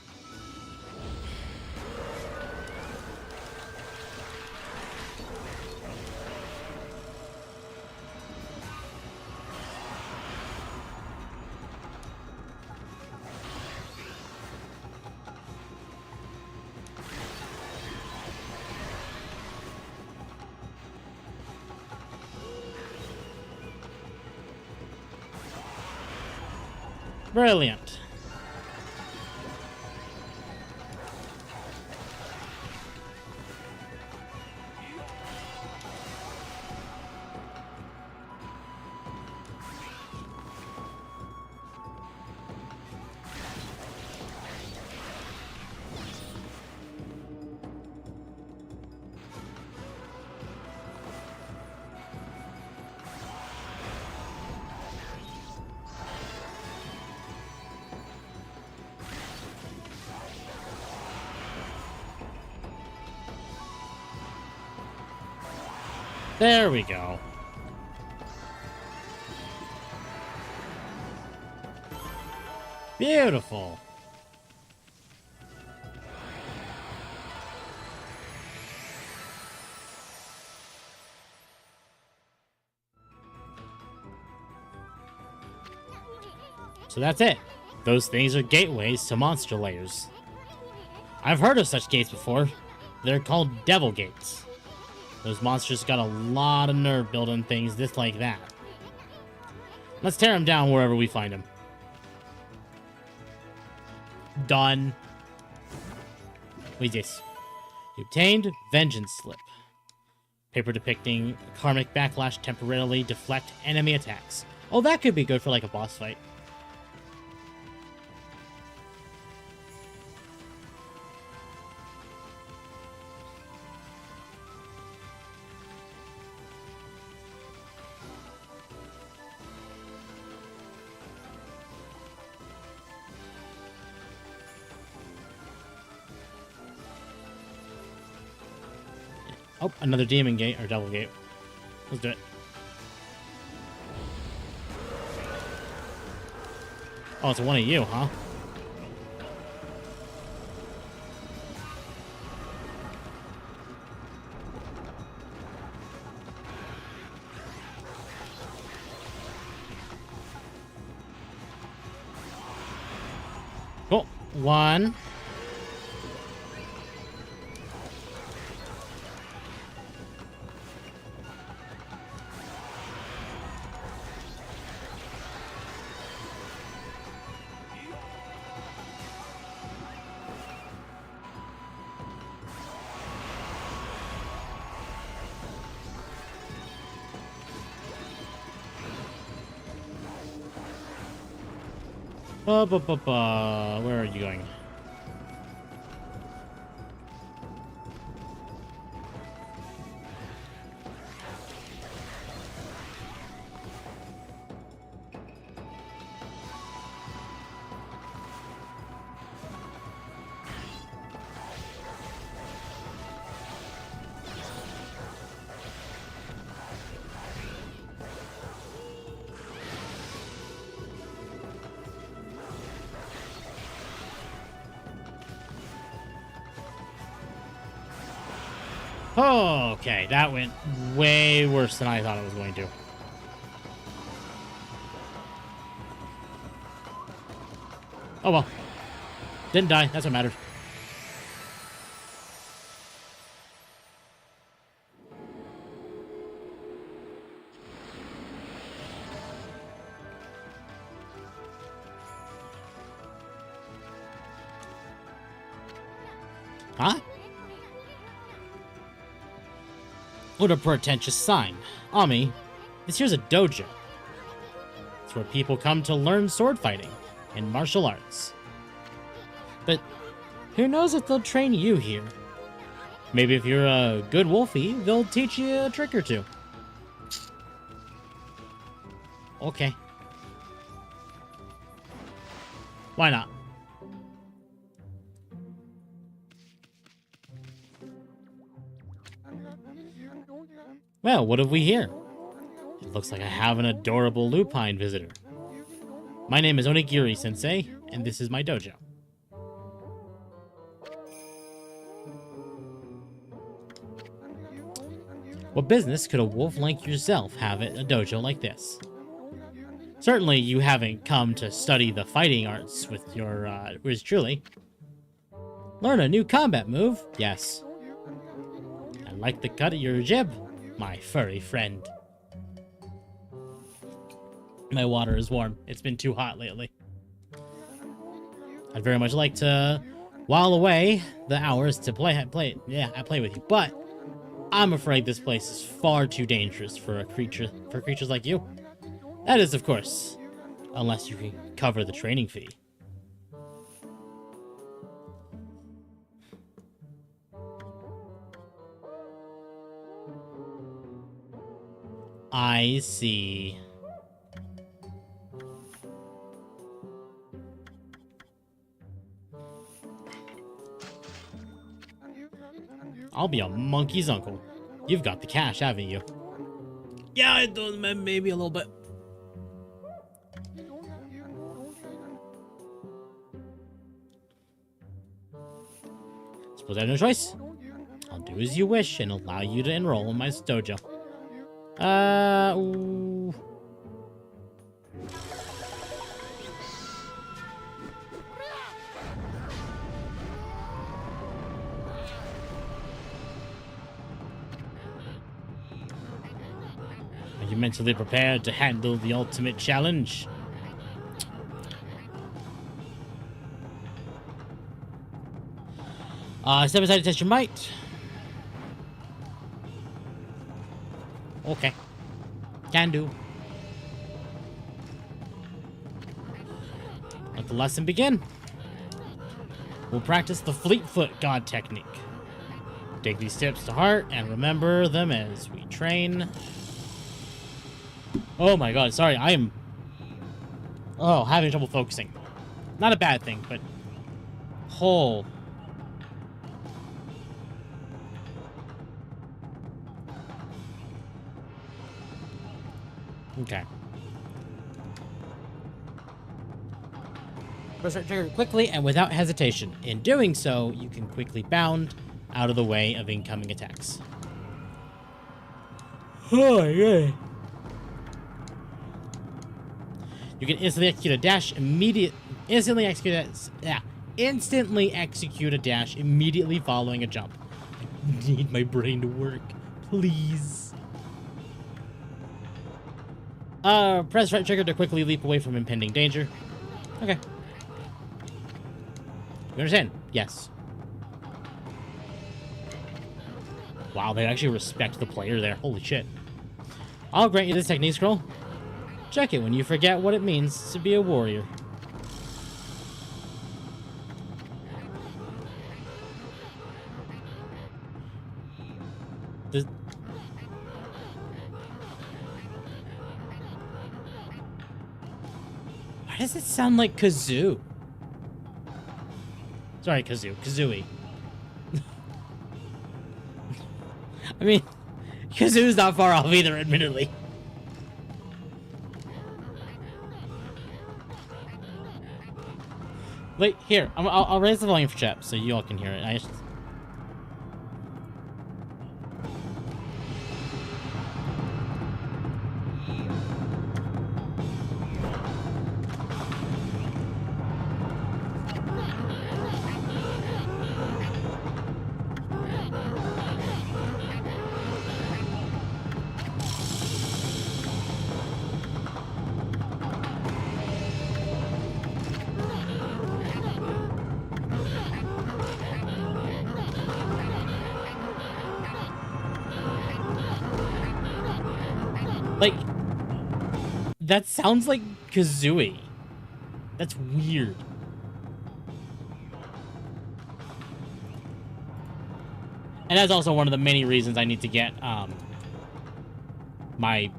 Brilliant. There we go. Beautiful. So that's it. Those things are gateways to monster layers. I've heard of such gates before. They're called devil gates. Those monsters got a lot of nerve building things just like that. Let's tear them down wherever we find them. Done. What is this? You obtained Vengeance Slip. Paper depicting karmic backlash temporarily deflect enemy attacks. Oh, that could be good for like a boss fight. Oh, another demon gate, or devil gate. Let's do it. Oh, it's one of you, huh? Cool. One. Where are you going? Oh, okay, that went way worse than I thought it was going to. Oh well. Didn't die, that's what matters. Huh? What a pretentious sign. Ami, this here's a dojo. It's where people come to learn sword fighting and martial arts. But who knows if they'll train you here? Maybe if you're a good wolfie, they'll teach you a trick or two. Okay. Why not? Well, what have we here? It looks like I have an adorable lupine visitor. My name is Onigiri-sensei, and this is my dojo. What business could a wolf like yourself have at a dojo like this? Certainly you haven't come to study the fighting arts with your, yours truly. Learn a new combat move? Yes. I like the cut of your jib, my furry friend. My water is warm. It's been too hot lately. I'd very much like to while away the hours to play with you, but I'm afraid this place is far too dangerous for creatures like you. That is, of course, unless you can cover the training fee. I see. I'll be a monkey's uncle. You've got the cash, haven't you? Yeah, it does, maybe a little bit. Suppose I have no choice. I'll do as you wish and allow you to enroll in my dojo. Ooh. Are you mentally prepared to handle the ultimate challenge? Step aside to test your might. Okay. Can do. Let the lesson begin. We'll practice the Fleetfoot God technique. Take these tips to heart and remember them as we train. Oh my god, sorry, I am... Oh, having trouble focusing. Not a bad thing, but... Oh... Okay. Press right trigger quickly and without hesitation. In doing so, you can quickly bound out of the way of incoming attacks. Oh, yeah. You can instantly execute a dash instantly execute a dash immediately following a jump. I need my brain to work, please. Press right trigger to quickly leap away from impending danger. Okay. You understand? Yes. Wow, they actually respect the player there. Holy shit. I'll grant you this technique scroll. Check it when you forget what it means to be a warrior. Why does it sound like Kazoo? Sorry, Kazooie. I mean, Kazoo's not far off either, admittedly. Wait, here. I'll raise the volume for chat so you all can hear it. Like, that sounds like Kazooie. That's weird. And that's also one of the many reasons I need to get my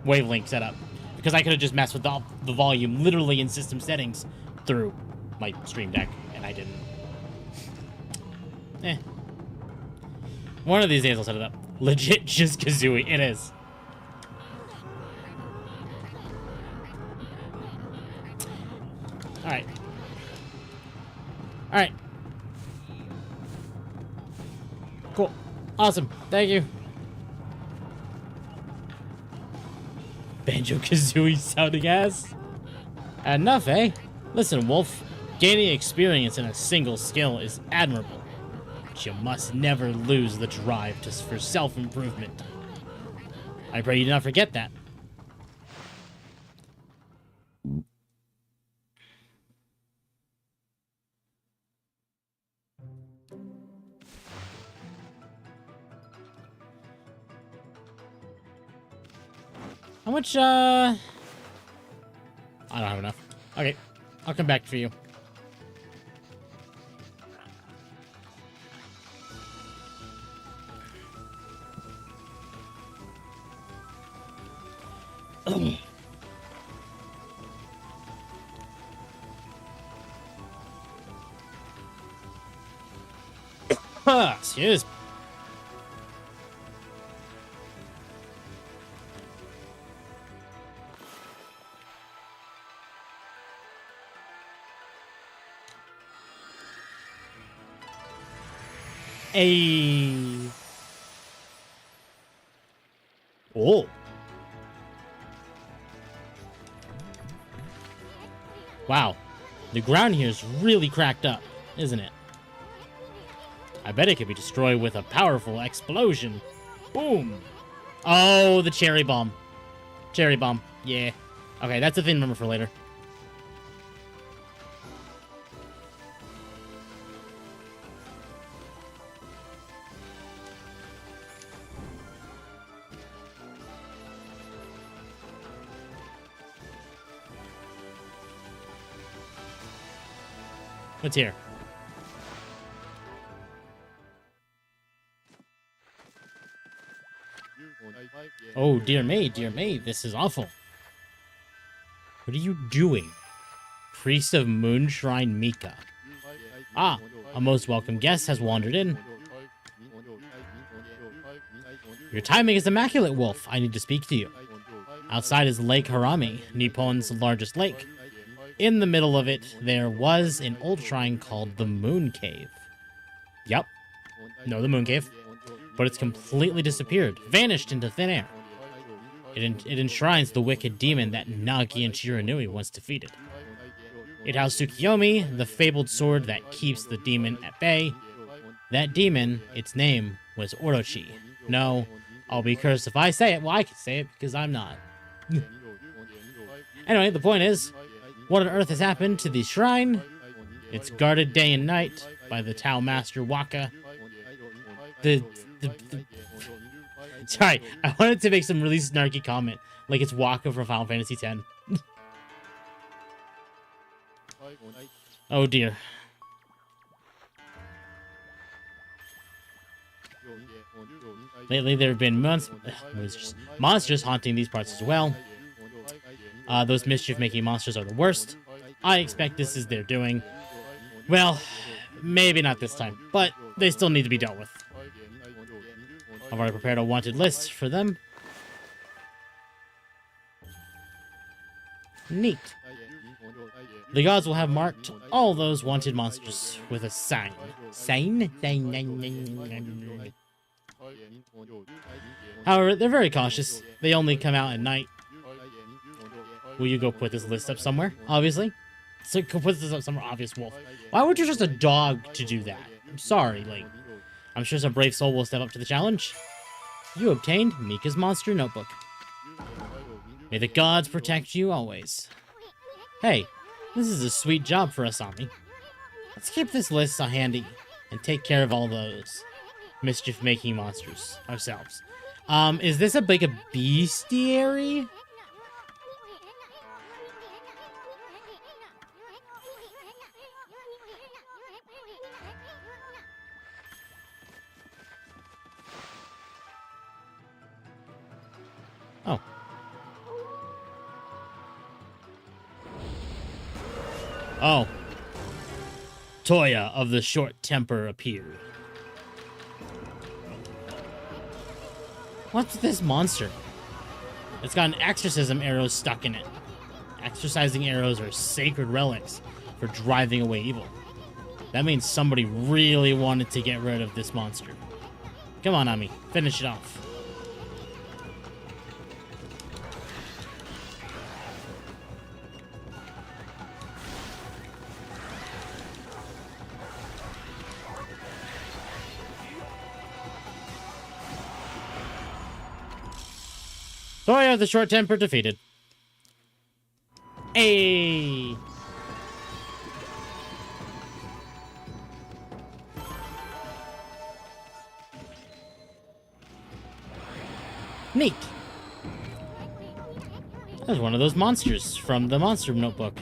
wavelength set up. Because I could have just messed with the volume literally in system settings through my Stream Deck, and I didn't. One of these days I'll set it up. Legit just Kazooie. It is. Alright. Alright. Cool. Awesome. Thank you. Banjo-Kazooie sounding ass. Enough, eh? Listen, Wolf. Gaining experience in a single skill is admirable. But you must never lose the drive for self-improvement. I pray you do not forget that. How much, I don't have enough. Okay, I'll come back for you. Excuse me. Hey. Oh. Wow. The ground here is really cracked up, isn't it? I bet it could be destroyed with a powerful explosion. Boom. Oh, the cherry bomb. Cherry bomb. Yeah. Okay, that's a thing to remember for later. What's here? Oh, dear me, this is awful. What are you doing? Priest of Moonshrine Mika. Ah, a most welcome guest has wandered in. Your timing is immaculate, Wolf. I need to speak to you. Outside is Lake Harami, Nippon's largest lake. In the middle of it, there was an old shrine called the Moon Cave. Yup. No, the Moon Cave. But it's completely disappeared, vanished into thin air. It enshrines the wicked demon that Nagi and Shiranui once defeated. It housed Tsukiyomi, the fabled sword that keeps the demon at bay. That demon, its name was Orochi. No, I'll be cursed if I say it. Well, I can say it because I'm not. Anyway, the point is, what on earth has happened to the shrine? It's guarded day and night by the Tao Master Waka. Sorry, I wanted to make some really snarky comment, like it's Waka from Final Fantasy X. Oh dear. Lately, there have been monsters haunting these parts as well. Those mischief-making monsters are the worst. I expect this is their doing. Well, maybe not this time, but they still need to be dealt with. I've already prepared a wanted list for them. Neat. The gods will have marked all those wanted monsters with a sign. Sign? However, they're very cautious. They only come out at night. Will you go put this list up somewhere? Obviously. So go put this up somewhere, obvious wolf. Why would you trust a dog to do that? I'm sorry, like, I'm sure some brave soul will step up to the challenge. You obtained Mika's monster notebook. May the gods protect you always. Hey, this is a sweet job for Asami. Let's keep this list handy and take care of all those mischief-making monsters ourselves. Is this a bestiary? Oh. Oh. Toya of the short temper appeared. What's this monster? It's got an exorcism arrow stuck in it. Exorcising arrows are sacred relics for driving away evil. That means somebody really wanted to get rid of this monster. Come on, Ami. Finish it off. Toya, the short temper, defeated. Hey! Neat. That's one of those monsters from the monster notebook.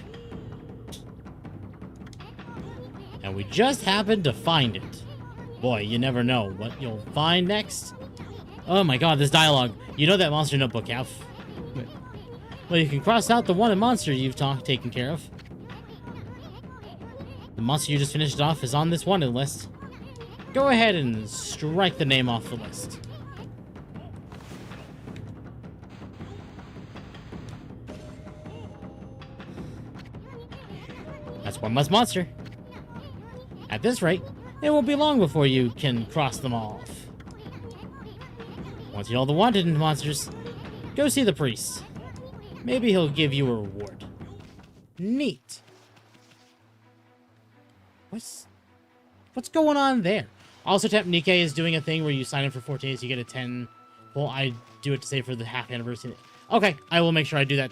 And we just happened to find it. Boy, you never know what you'll find next. Oh my god, this dialogue. You know that monster notebook, Alf. Well, you can cross out the one monster you've taken care of. The monster you just finished off is on this wanted list. Go ahead and strike the name off the list. That's one less monster. At this rate, it won't be long before you can cross them all off. Once you know the wanted monsters, go see the priest. Maybe he'll give you a reward. Neat. What's going on there? Also, TempKitsempt is doing a thing where you sign up for 14 days, you get a 10. Well, I do it to save for the half anniversary. Okay, I will make sure I do that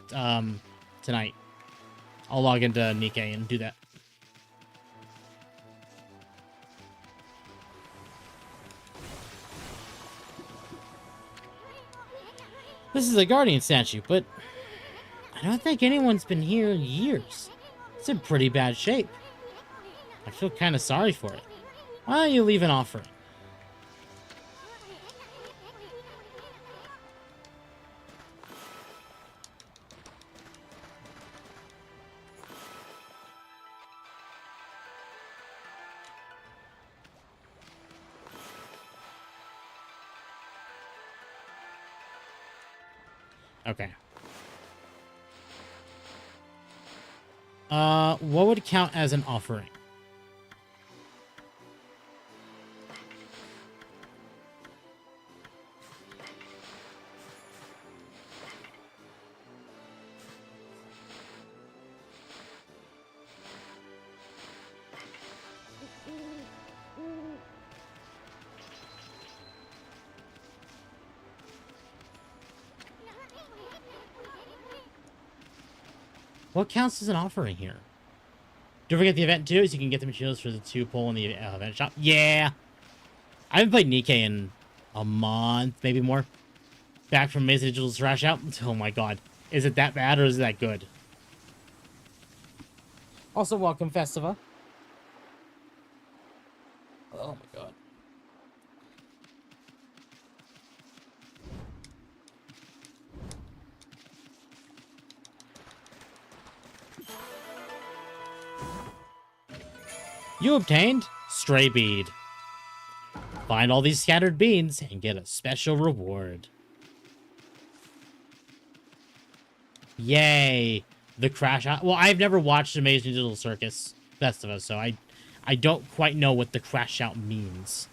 tonight. I'll log into Nikkei and do that. This is a guardian statue, but I don't think anyone's been here in years. It's in pretty bad shape. I feel kind of sorry for it. Why don't you leave an offering? Okay. What would count as an offering? What counts as an offering here? Don't forget the event too, so you can get the materials for the 2 pull in the event shop. Yeah! I haven't played Nikkei in a month, maybe more. Back from Maze Digital's Thrash Out. Oh my god. Is it that bad or is it that good? Also, welcome, Festiva. Oh my god. You obtained Stray Bead. Find all these scattered beans and get a special reward. Yay! The crash out. Well, I've never watched Amazing Digital Circus Festival, so I don't quite know what the crash out means.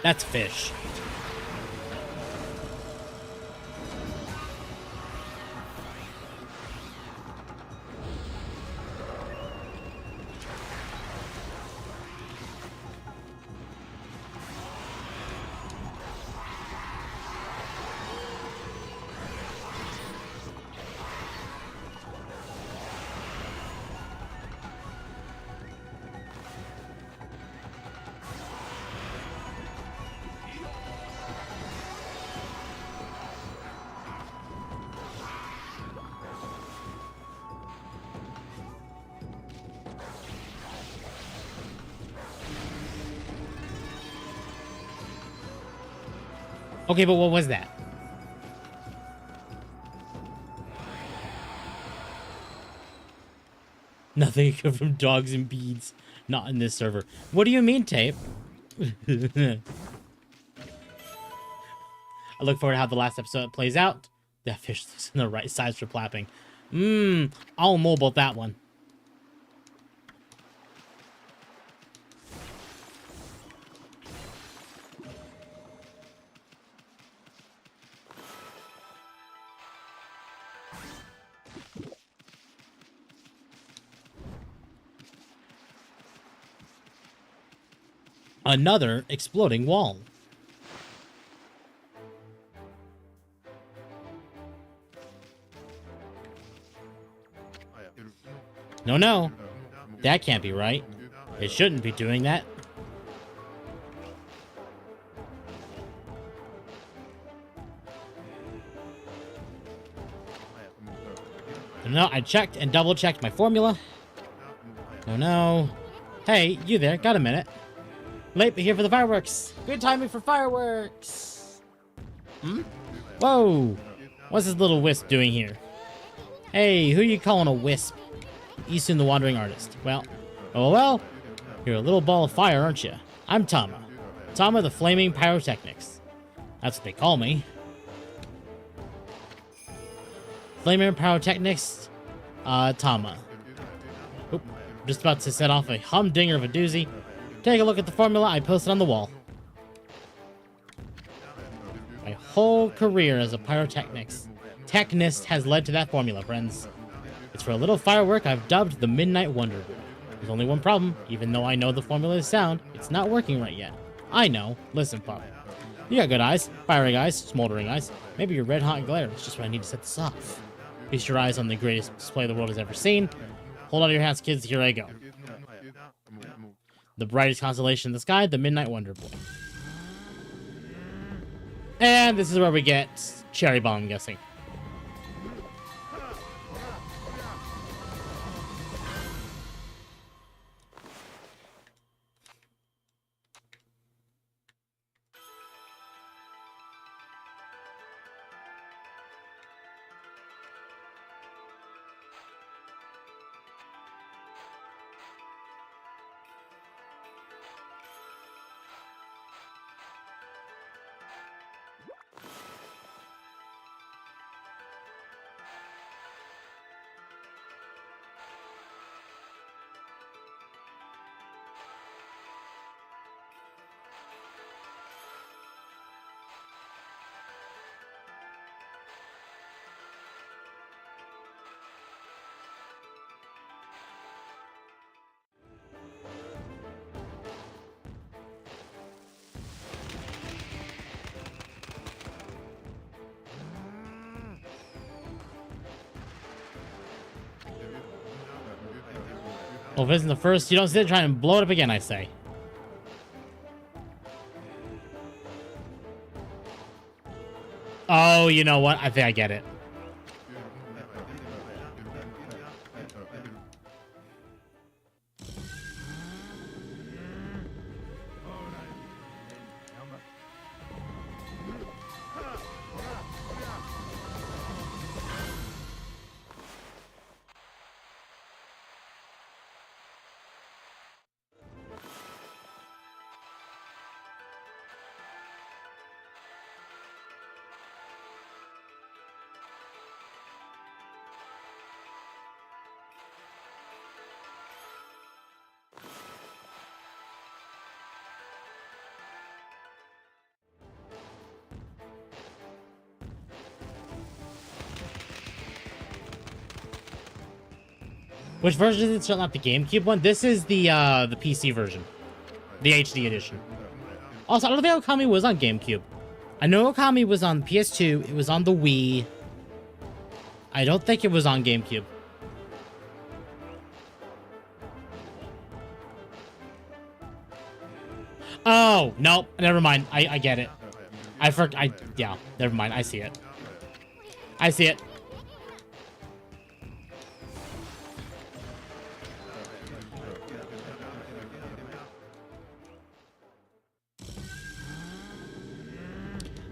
That's fish. Okay, but what was that? Nothing except from dogs and beads. Not in this server. What do you mean, Tape? I look forward to how the last episode plays out. That fish looks in the right size for plapping. I'll know about that one. Another exploding wall. No, no. That can't be right. It shouldn't be doing that. No, I checked and double-checked my formula. No, no. Hey, you there. Got a minute. Late, but here for the fireworks. Good timing for fireworks. Hmm? Whoa. What's this little wisp doing here? Hey, who you calling a wisp? Easton the Wandering Artist. Well, you're a little ball of fire, aren't you? I'm Tama. Tama the Flaming Pyrotechnics. That's what they call me. Flaming Pyrotechnics, Tama. Oop, just about to set off a humdinger of a doozy. Take a look at the formula I posted on the wall. My whole career as a pyrotechnist has led to that formula, friends. It's for a little firework I've dubbed the Midnight Wonder Ball. There's only one problem. Even though I know the formula is sound, it's not working right yet. I know. Listen, pup. You got good eyes. Firing eyes. Smoldering eyes. Maybe your red-hot glare. It's just what I need to set this off. Feast your eyes on the greatest display the world has ever seen. Hold on to your hats, kids. Here I go. The brightest constellation in the sky, the Midnight Wonder Ball. And this is where we get Cherry Bomb, I'm guessing. Well, if it isn't the first, you don't sit trying and blow it up again, I say. Oh, you know what? I think I get it. Which version is it? Still not the GameCube one? This is the PC version. The HD edition. Also, I don't think Okami was on GameCube. I know Okami was on PS2. It was on the Wii. I don't think it was on GameCube. Oh, nope. Never mind. I get it. Yeah, never mind. I see it. I see it.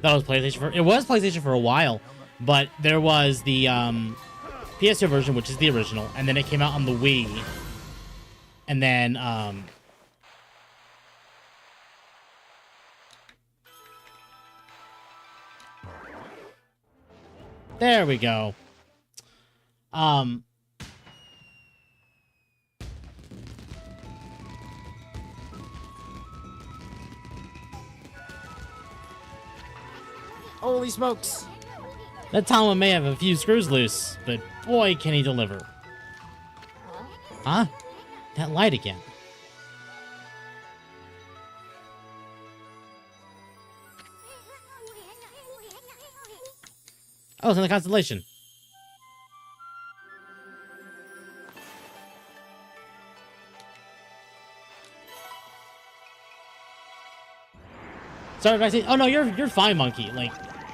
That was PlayStation. It was PlayStation for a while, but there was the PS2 version, which is the original, and then it came out on the Wii, and then there we go. Holy smokes! That Tama may have a few screws loose, but boy, can he deliver. Huh? That light again. Oh, it's in the constellation. Sorry if I say. Oh no, you're fine, monkey. Like,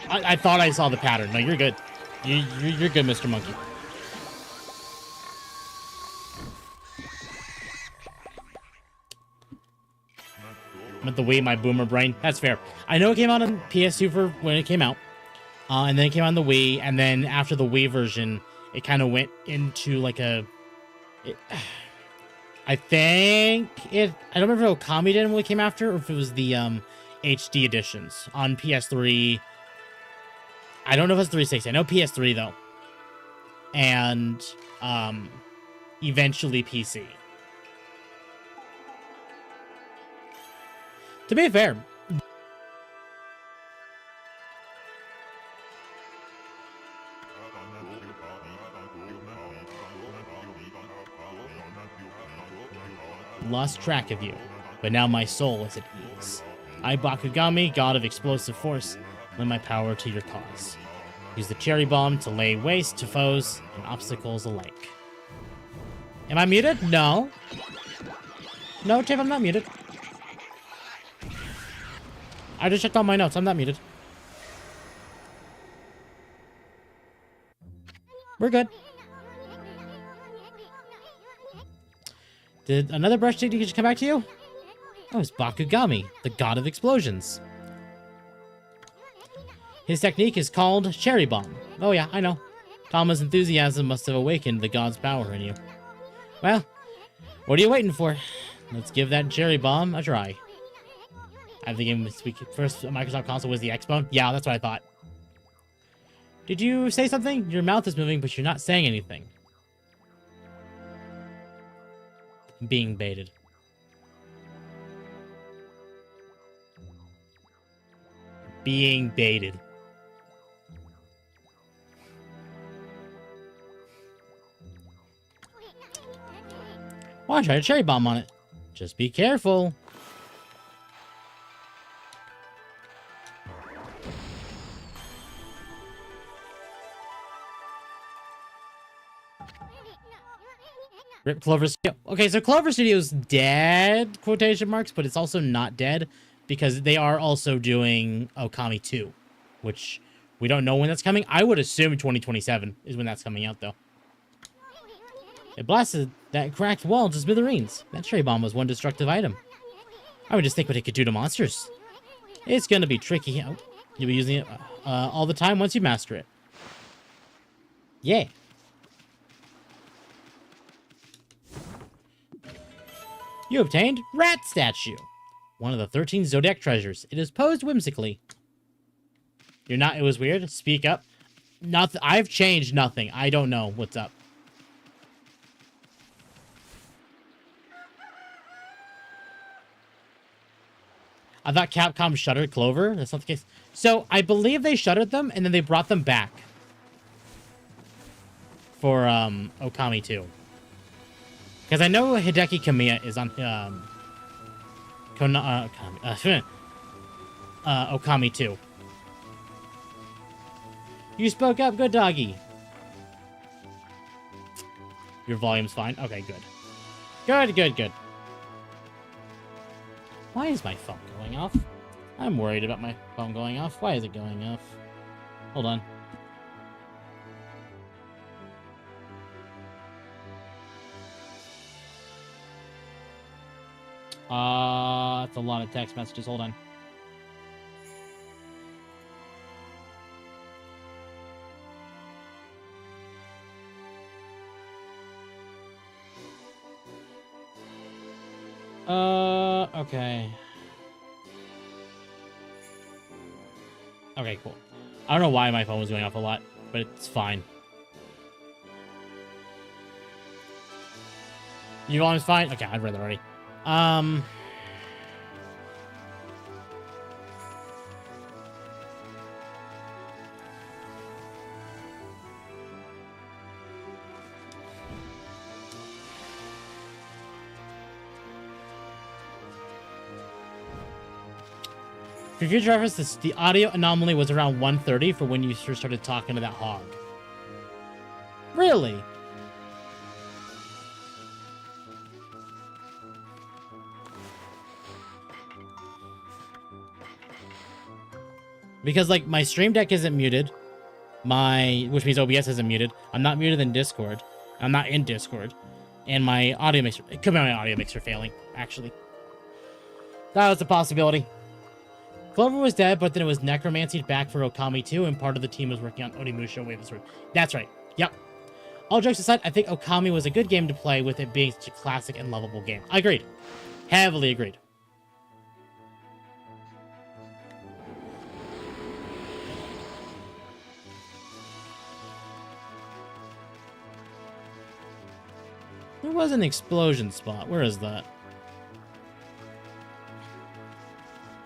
I thought I saw the pattern. No, you're good. You're good, Mr. Monkey. Meant the Wii, my boomer brain. That's fair. I know it came out on PS2 for when it came out, and then it came out on the Wii, and then after the Wii version, it kind of went into like a. I think it. I don't remember if Okami did when it came after, or if it was the HD editions on PS3. I don't know if it's 360. I know PS3 though, and eventually PC. To be fair, lost track of you, but now my soul is at ease. I, Bakugami, god of explosive force, lend my power to your cause. Use the cherry bomb to lay waste to foes and obstacles alike. Am I muted? No. No, Tiff, I'm not muted. I just checked all my notes. I'm not muted. We're good. Did another brush technique just come back to you? Oh, it's Bakugami, the god of explosions. His technique is called Cherry Bomb. Oh yeah, I know. Tama's enthusiasm must have awakened the god's power in you. Well, what are you waiting for? Let's give that Cherry Bomb a try. I have the game this week. First Microsoft console was the Xbox. Yeah, that's what I thought. Did you say something? Your mouth is moving, but you're not saying anything. Being baited. Being baited. Why try a cherry bomb on it? Just be careful. Rip Clover Studio. Okay, so Clover Studio's dead, quotation marks, but it's also not dead because they are also doing Okami 2, which we don't know when that's coming. I would assume 2027 is when that's coming out, though. It blasted that cracked wall to smithereens. That cherry bomb was one destructive item. I would just think what it could do to monsters. It's gonna be tricky. You'll be using it all the time once you master it. Yeah. You obtained Rat Statue, one of the 13 Zodiac treasures. It is posed whimsically. You're not. It was weird. Speak up. Nothing. I've changed nothing. I don't know what's up. I thought Capcom shuttered Clover. That's not the case. So I believe they shuttered them and then they brought them back for Okami 2. Because I know Hideki Kamiya is on Okami 2. You spoke up, good doggy. Your volume's fine. Okay, good. Good, good, good. Why is my phone going off? I'm worried about my phone going off. Why is it going off? Hold on. That's a lot of text messages. Hold on. Okay. Okay, cool. I don't know why my phone was going off a lot, but it's fine. Your volume's fine? Okay, I've read that already. For future reference, the audio anomaly was around 130 for when you first started talking to that hog. Really? Because, like, my stream deck isn't muted. Which means OBS isn't muted. I'm not muted in Discord. I'm not in Discord. And my audio mixer, it could be my audio mixer failing, actually. That was a possibility. Clover was dead, but then it was necromancied back for Okami too, and part of the team was working on Onimusha Wave of Sword. That's right. Yep. All jokes aside, I think Okami was a good game to play with it being such a classic and lovable game. I agreed. Heavily agreed. There was an explosion spot. Where is that?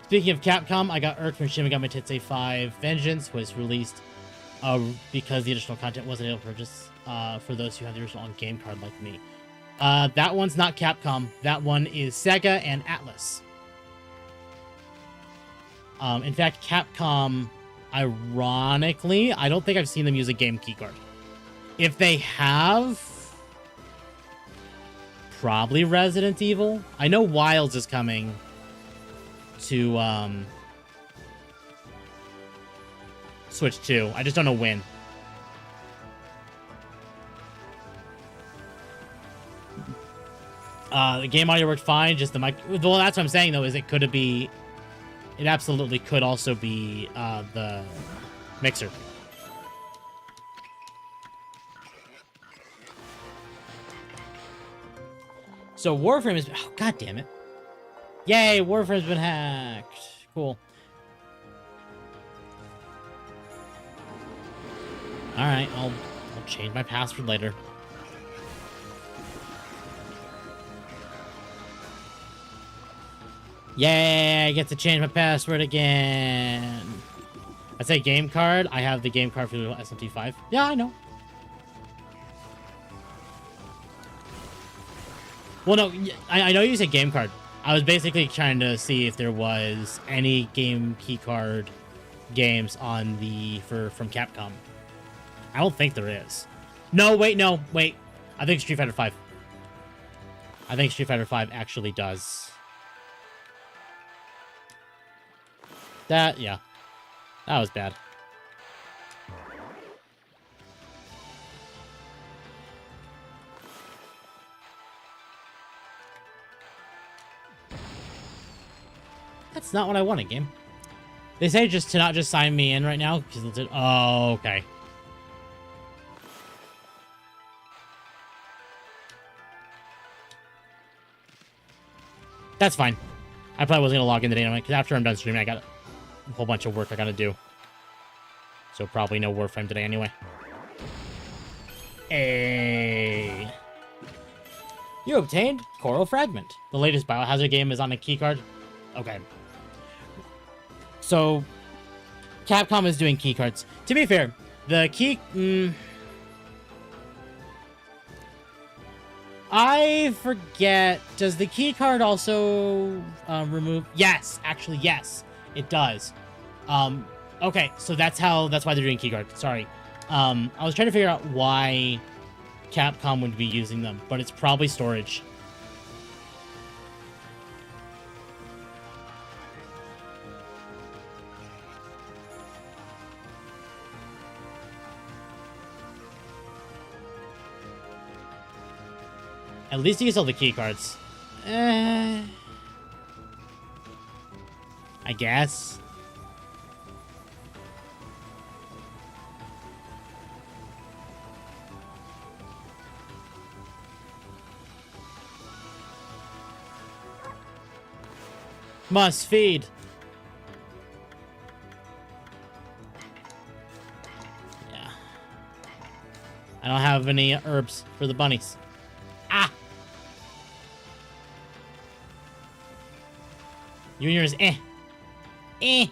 Speaking of Capcom, I got irked when Shin Megami Tensei 5 Vengeance was released because the additional content wasn't able to purchase for those who have the original on game card like me. That one's not Capcom. That one is Sega and Atlas. In fact, Capcom, ironically, I don't think I've seen them use a game keycard. If they have, probably Resident Evil. I know Wilds is coming to Switch 2. I just don't know when. The game audio worked fine, just the mic. Well, that's what I'm saying though, is it could be, it absolutely could also be the mixer. So Warframe is, oh god damn it. Yay, Warframe's been hacked. Cool. Alright, I'll change my password later. Yay, I get to change my password again. I say game card. I have the game card for the SMT5. Yeah, I know. Well, no, I know you said game card. I was basically trying to see if there was any game keycard games on the from Capcom. I don't think there is. No, wait. I think Street Fighter 5. I think Street Fighter 5 actually does. Yeah. That was bad. That's not what I wanted, game. They say just to not just sign me in right now. Because oh, okay. That's fine. I probably wasn't going to log in today anyway, because after I'm done streaming, I got a whole bunch of work I got to do. So probably no Warframe today anyway. Hey. You obtained Coral Fragment. The latest Biohazard game is on a keycard. Okay. So, Capcom is doing keycards. To be fair, the key... I forget. Does the keycard also remove... Yes, actually, yes. It does. Okay, so that's why they're doing keycard. Sorry. I was trying to figure out why Capcom would be using them, but it's probably storage. At least you can sell the keycards. I guess. Must feed. Yeah. I don't have any herbs for the bunnies. Ah! You and yours, eh. Eh.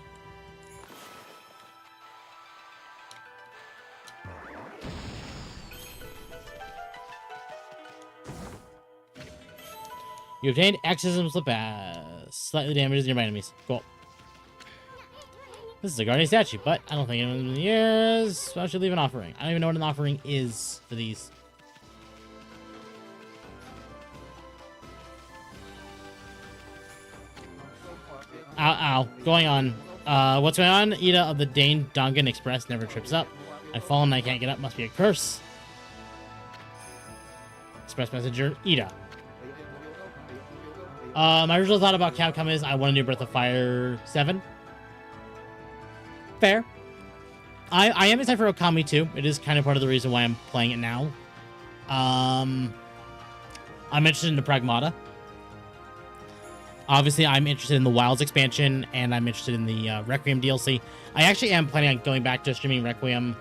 You obtained exorcism slip as slightly damages nearby enemies. Cool. This is a guardian statue, but I don't think anyone in the years. So I should leave an offering. I don't even know what an offering is for these. Ow, ow. Going on. What's going on? Ida of the Dane Dongan Express never trips up. I've fallen, I can't get up. Must be a curse. Express messenger, Ida. My original thought about Capcom is I want a new Breath of Fire 7. Fair. I am excited for Okami too. It is kind of part of the reason why I'm playing it now. I'm interested in the Pragmata. Obviously, I'm interested in the Wilds expansion, and I'm interested in the Requiem DLC. I actually am planning on going back to streaming Requiem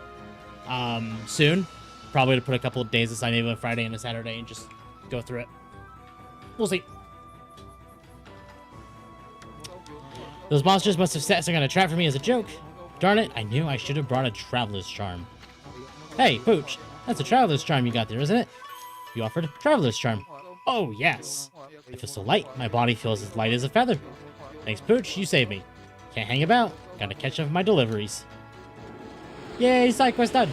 soon. Probably to put a couple of days aside, maybe a Friday and a Saturday, and just go through it. We'll see. Those monsters must have set some kind of trap for me as a joke. Darn it, I knew I should have brought a Traveler's Charm. Hey, Pooch, that's a Traveler's Charm you got there, isn't it? You offered Traveler's Charm. Oh, yes. I feel so light, my body feels as light as a feather. Thanks, Pooch, you saved me. Can't hang about, gotta catch up with my deliveries. Yay, side quest done.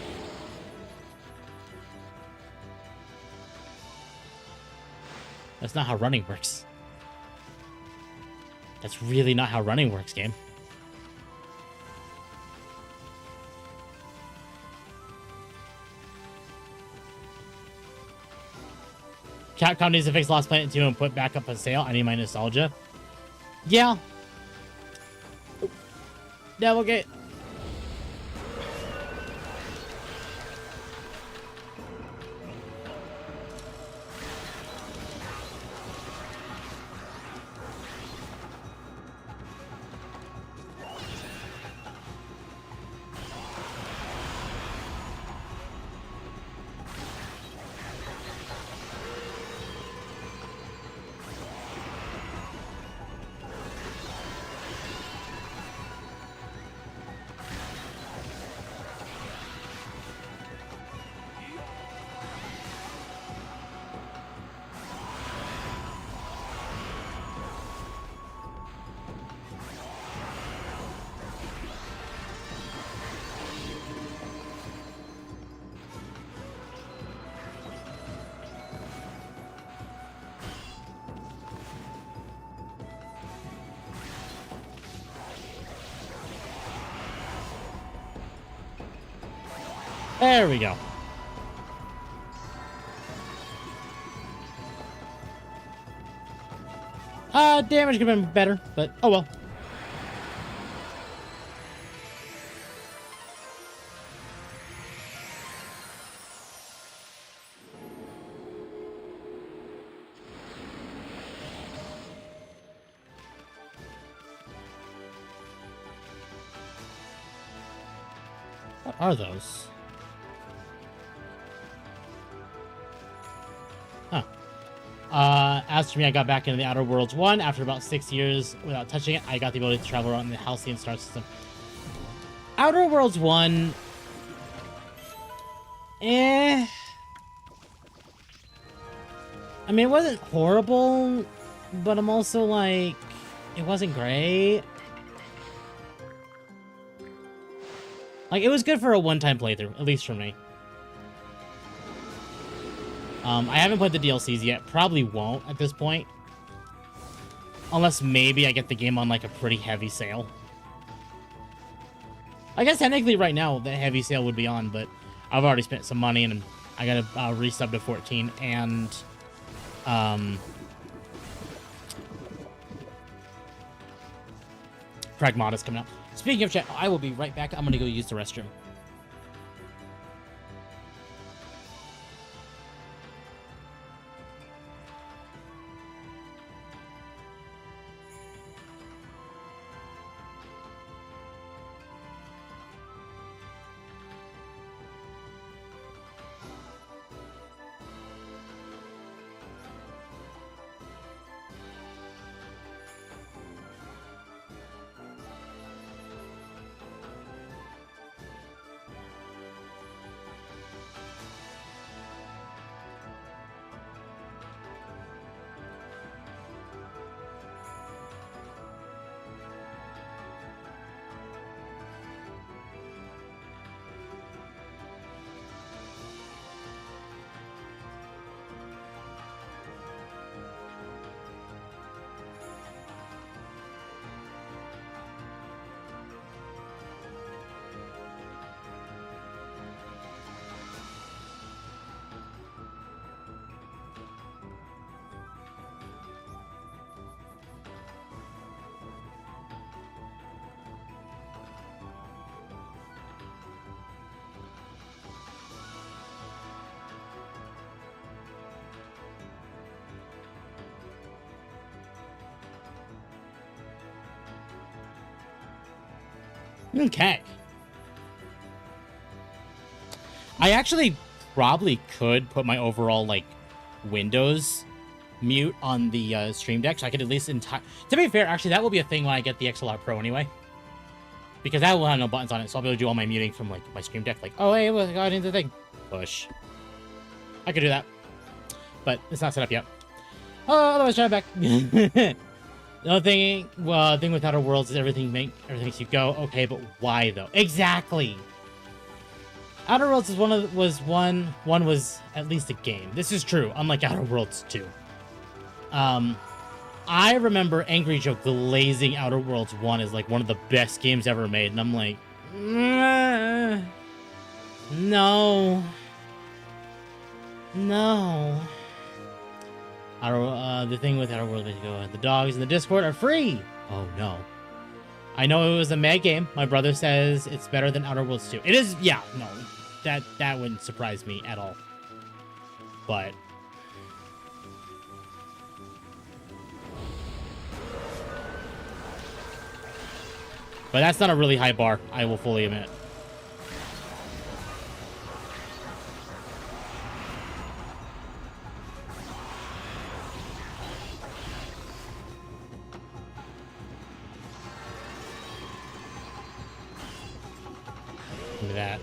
That's not how running works. That's really not how running works, game. Capcom needs to fix Lost Planet 2 and put back up on sale. I need my nostalgia. Yeah. Delegate. There we go. Damage could have been better, but oh well. What are those? Huh. As for me, I got back into the Outer Worlds 1 after about 6 years without touching it. I got the ability to travel around the Halcyon star system. Outer Worlds 1... I mean, it wasn't horrible, but I'm also like... It wasn't great. Like, it was good for a one-time playthrough, at least for me. I haven't played the DLCs yet. Probably won't at this point. Unless maybe I get the game on, like, a pretty heavy sale. I guess technically right now the heavy sale would be on, but I've already spent some money and I gotta resub to 14 and... Pragmata's coming out. Speaking of chat, I will be right back. I'm gonna go use the restroom. Okay. I actually probably could put my overall, like, Windows mute on the Stream Deck, so I could at least to be fair, actually, that will be a thing when I get the XLR Pro anyway. Because that will have no buttons on it, so I'll be able to do all my muting from, like, my Stream Deck. Like, oh, hey, I got into the thing. Push. I could do that. But it's not set up yet. Oh, otherwise, try it back. The other thing, thing with Outer Worlds is everything makes you go, okay, but why, though? Exactly! Outer Worlds is one was at least a game. This is true, unlike Outer Worlds 2. I remember Angry Joe glazing Outer Worlds 1 as like one of the best games ever made, and I'm like, no. The thing with Outer Worlds is the dogs in the Discord are free. Oh no. I know it was a Meg game. My brother says it's better than Outer Worlds 2. It is, yeah, no. That wouldn't surprise me at all. But that's not a really high bar, I will fully admit. Look at that.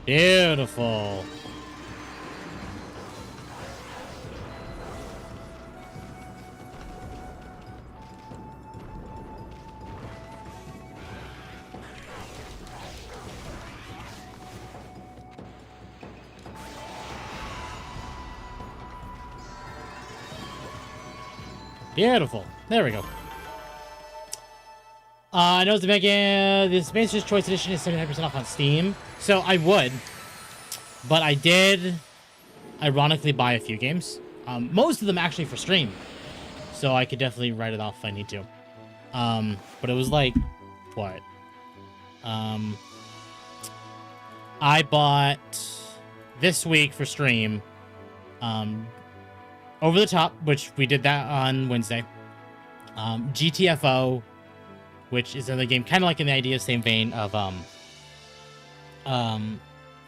Beautiful. Beautiful. There we go. I know the Spacer's Choice Edition is 75% off on Steam, so I would. But I did, ironically, buy a few games. Most of them actually for stream, so I could definitely write it off if I need to. But it was like, what? I bought this week for stream, Over the Top, which we did that on Wednesday. GTFO, which is another game kind of like in the idea, same vein of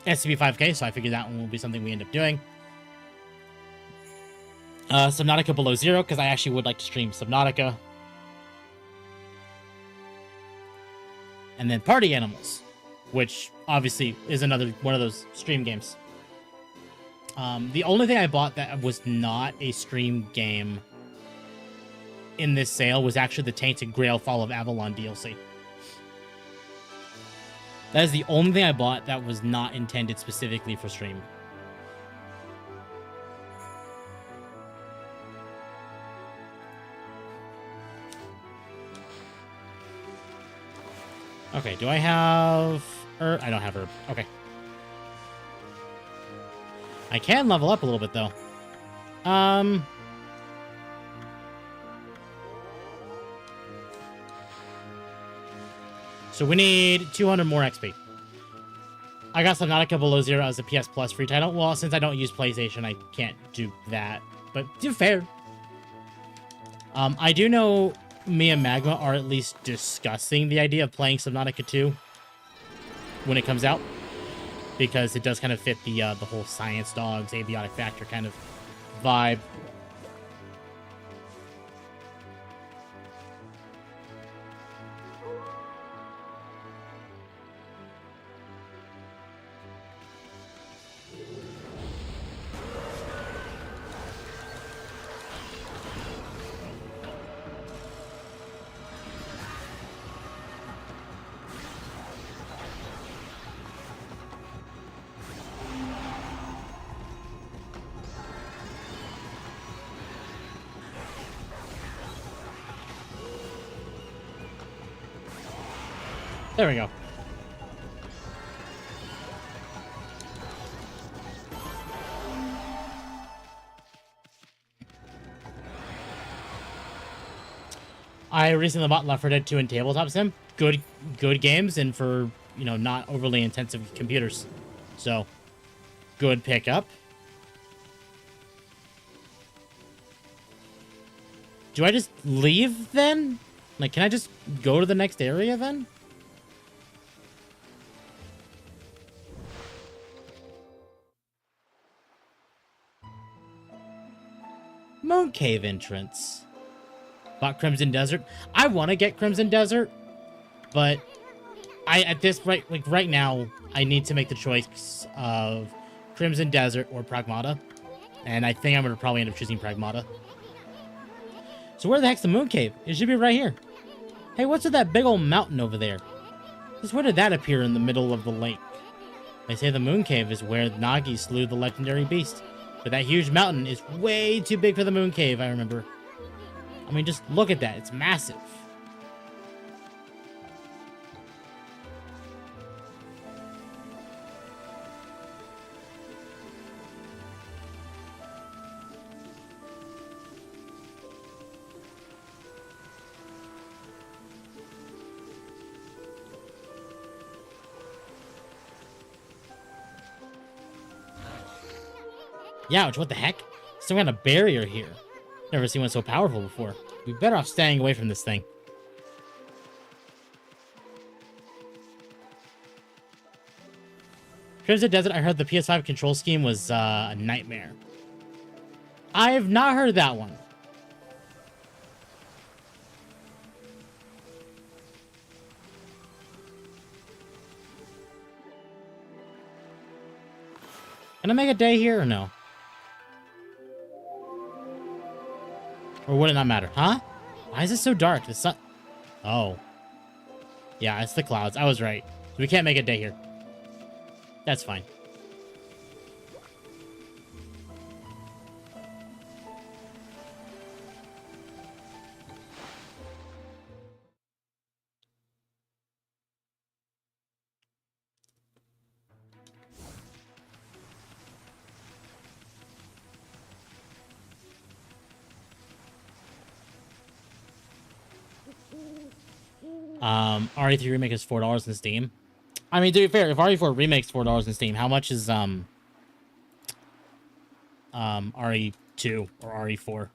SCP 5K, so I figured that one will be something we end up doing. Subnautica Below Zero, because I actually would like to stream Subnautica. And then Party Animals, which obviously is another one of those stream games. The only thing I bought that was not a stream game in this sale was actually the Tainted Grail Fall of Avalon DLC. That is the only thing I bought that was not intended specifically for stream. Okay, do I have herb? I don't have herb. Okay. I can level up a little bit, though. So we need 200 more XP. I got Subnautica Below Zero as a PS Plus free title. Well, since I don't use PlayStation, I can't do that. But, to be fair. I do know me and Magma are at least discussing the idea of playing Subnautica 2 when it comes out. Because it does kind of fit the whole science dogs, abiotic factor kind of vibe. There we go. I recently bought Left 4 Dead 2 and Tabletop Sim. Good games, and for, you know, not overly intensive computers. So, good pickup. Do I just leave then? Like, can I just go to the next area then? Moon Cave entrance. Bought Crimson Desert. I want to get Crimson Desert, but at this right now, I need to make the choice of Crimson Desert or Pragmata, and I think I'm gonna probably end up choosing Pragmata. So where the heck's the Moon Cave? It should be right here. Hey, what's with that big old mountain over there? Just where did that appear in the middle of the lake? They say the Moon Cave is where Nagi slew the legendary beast. But that huge mountain is way too big for the Moon Cave, I remember. I mean, just look at that. It's massive. Youch, what the heck? Some kind of barrier here. Never seen one so powerful before. We'd be better off staying away from this thing. Crimson Desert, I heard the PS5 control scheme was a nightmare. I have not heard that one. Can I make a day here or no? Or would it not matter? Huh? Why is it so dark? The sun... Oh. Yeah, it's the clouds. I was right. So we can't make a day here. That's fine. RE3 Remake is $4 in Steam. I mean, to be fair, if RE4 Remake's $4 in Steam, how much is RE2 or RE4?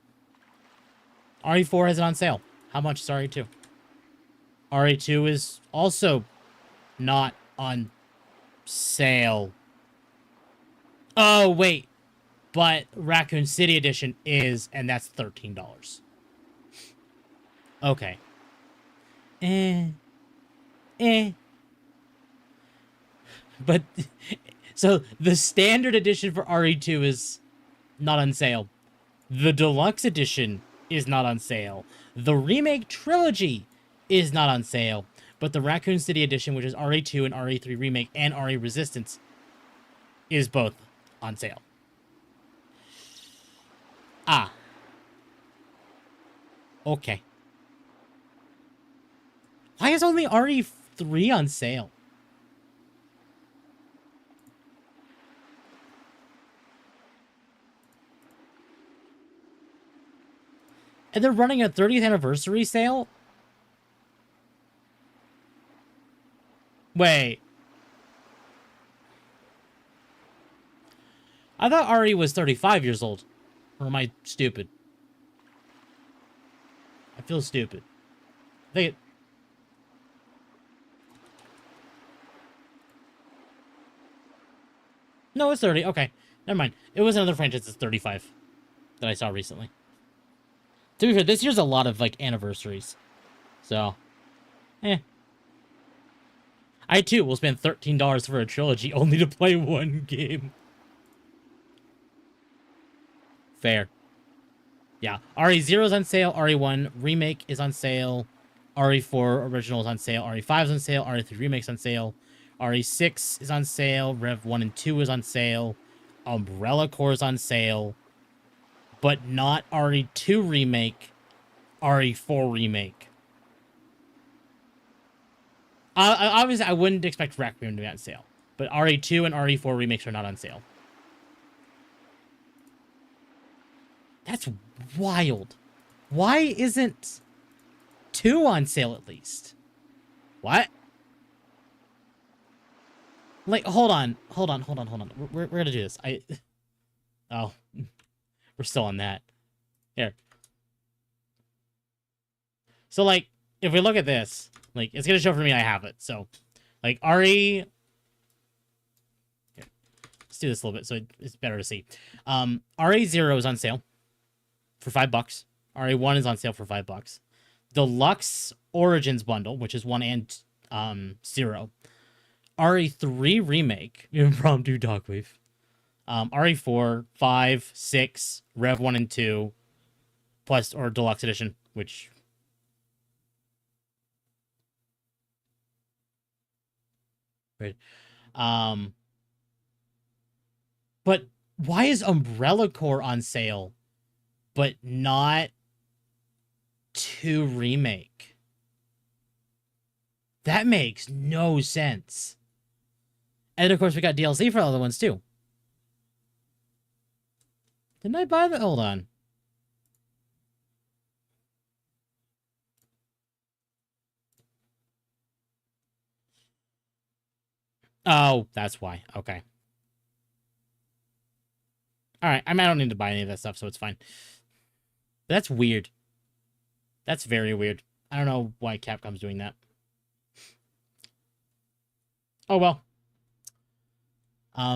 RE4 has it on sale. How much is RE2? RE2 is also not on sale. Oh, wait. But Raccoon City Edition is, and that's $13. Okay. But, so, the standard edition for RE2 is not on sale. The deluxe edition is not on sale. The remake trilogy is not on sale. But the Raccoon City edition, which is RE2 and RE3 Remake and RE Resistance, is both on sale. Ah. Okay. Why is only RE3 on sale? And they're running a 30th anniversary sale? Wait. I thought RE was 35 years old. Or am I stupid? I feel stupid. I think it... No, it's 30. Okay. Never mind. It was another franchise that's 35 that I saw recently. To be fair, this year's a lot of, like, anniversaries. So, I, too, will spend $13 for a trilogy only to play one game. Fair. Yeah. RE0 is on sale. RE1 Remake is on sale. RE4 Original is on sale. RE5 is on sale. RE3 Remake's on sale. RE6 is on sale. Rev 1 and 2 is on sale. Umbrella Corps is on sale. But not RE2 Remake. RE4 Remake. Obviously, I wouldn't expect Requiem to be on sale. But RE2 and RE4 Remakes are not on sale. That's wild. Why isn't 2 on sale at least. What? Like, hold on. We're gonna do this. Oh, we're still on that. Here. So, like, if we look at this, like, it's gonna show for me I have it. So, like, RE... Here. Let's do this a little bit so it's better to see. RE0 is on sale for $5. RE1 is on sale for $5. Deluxe Origins bundle, which is 1 and 0. RE3 remake, impromptu Dockwave. RE4, 5, 6, Rev 1 and 2, plus or deluxe edition, which... Right. But why is Umbrella Corps on sale, but not 2 remake? That makes no sense. And of course, we got DLC for the other ones too. Didn't I buy the? Hold on. Oh, that's why. Okay. Alright, I mean, I don't need to buy any of that stuff, so it's fine. But that's weird. That's very weird. I don't know why Capcom's doing that. Oh, well. There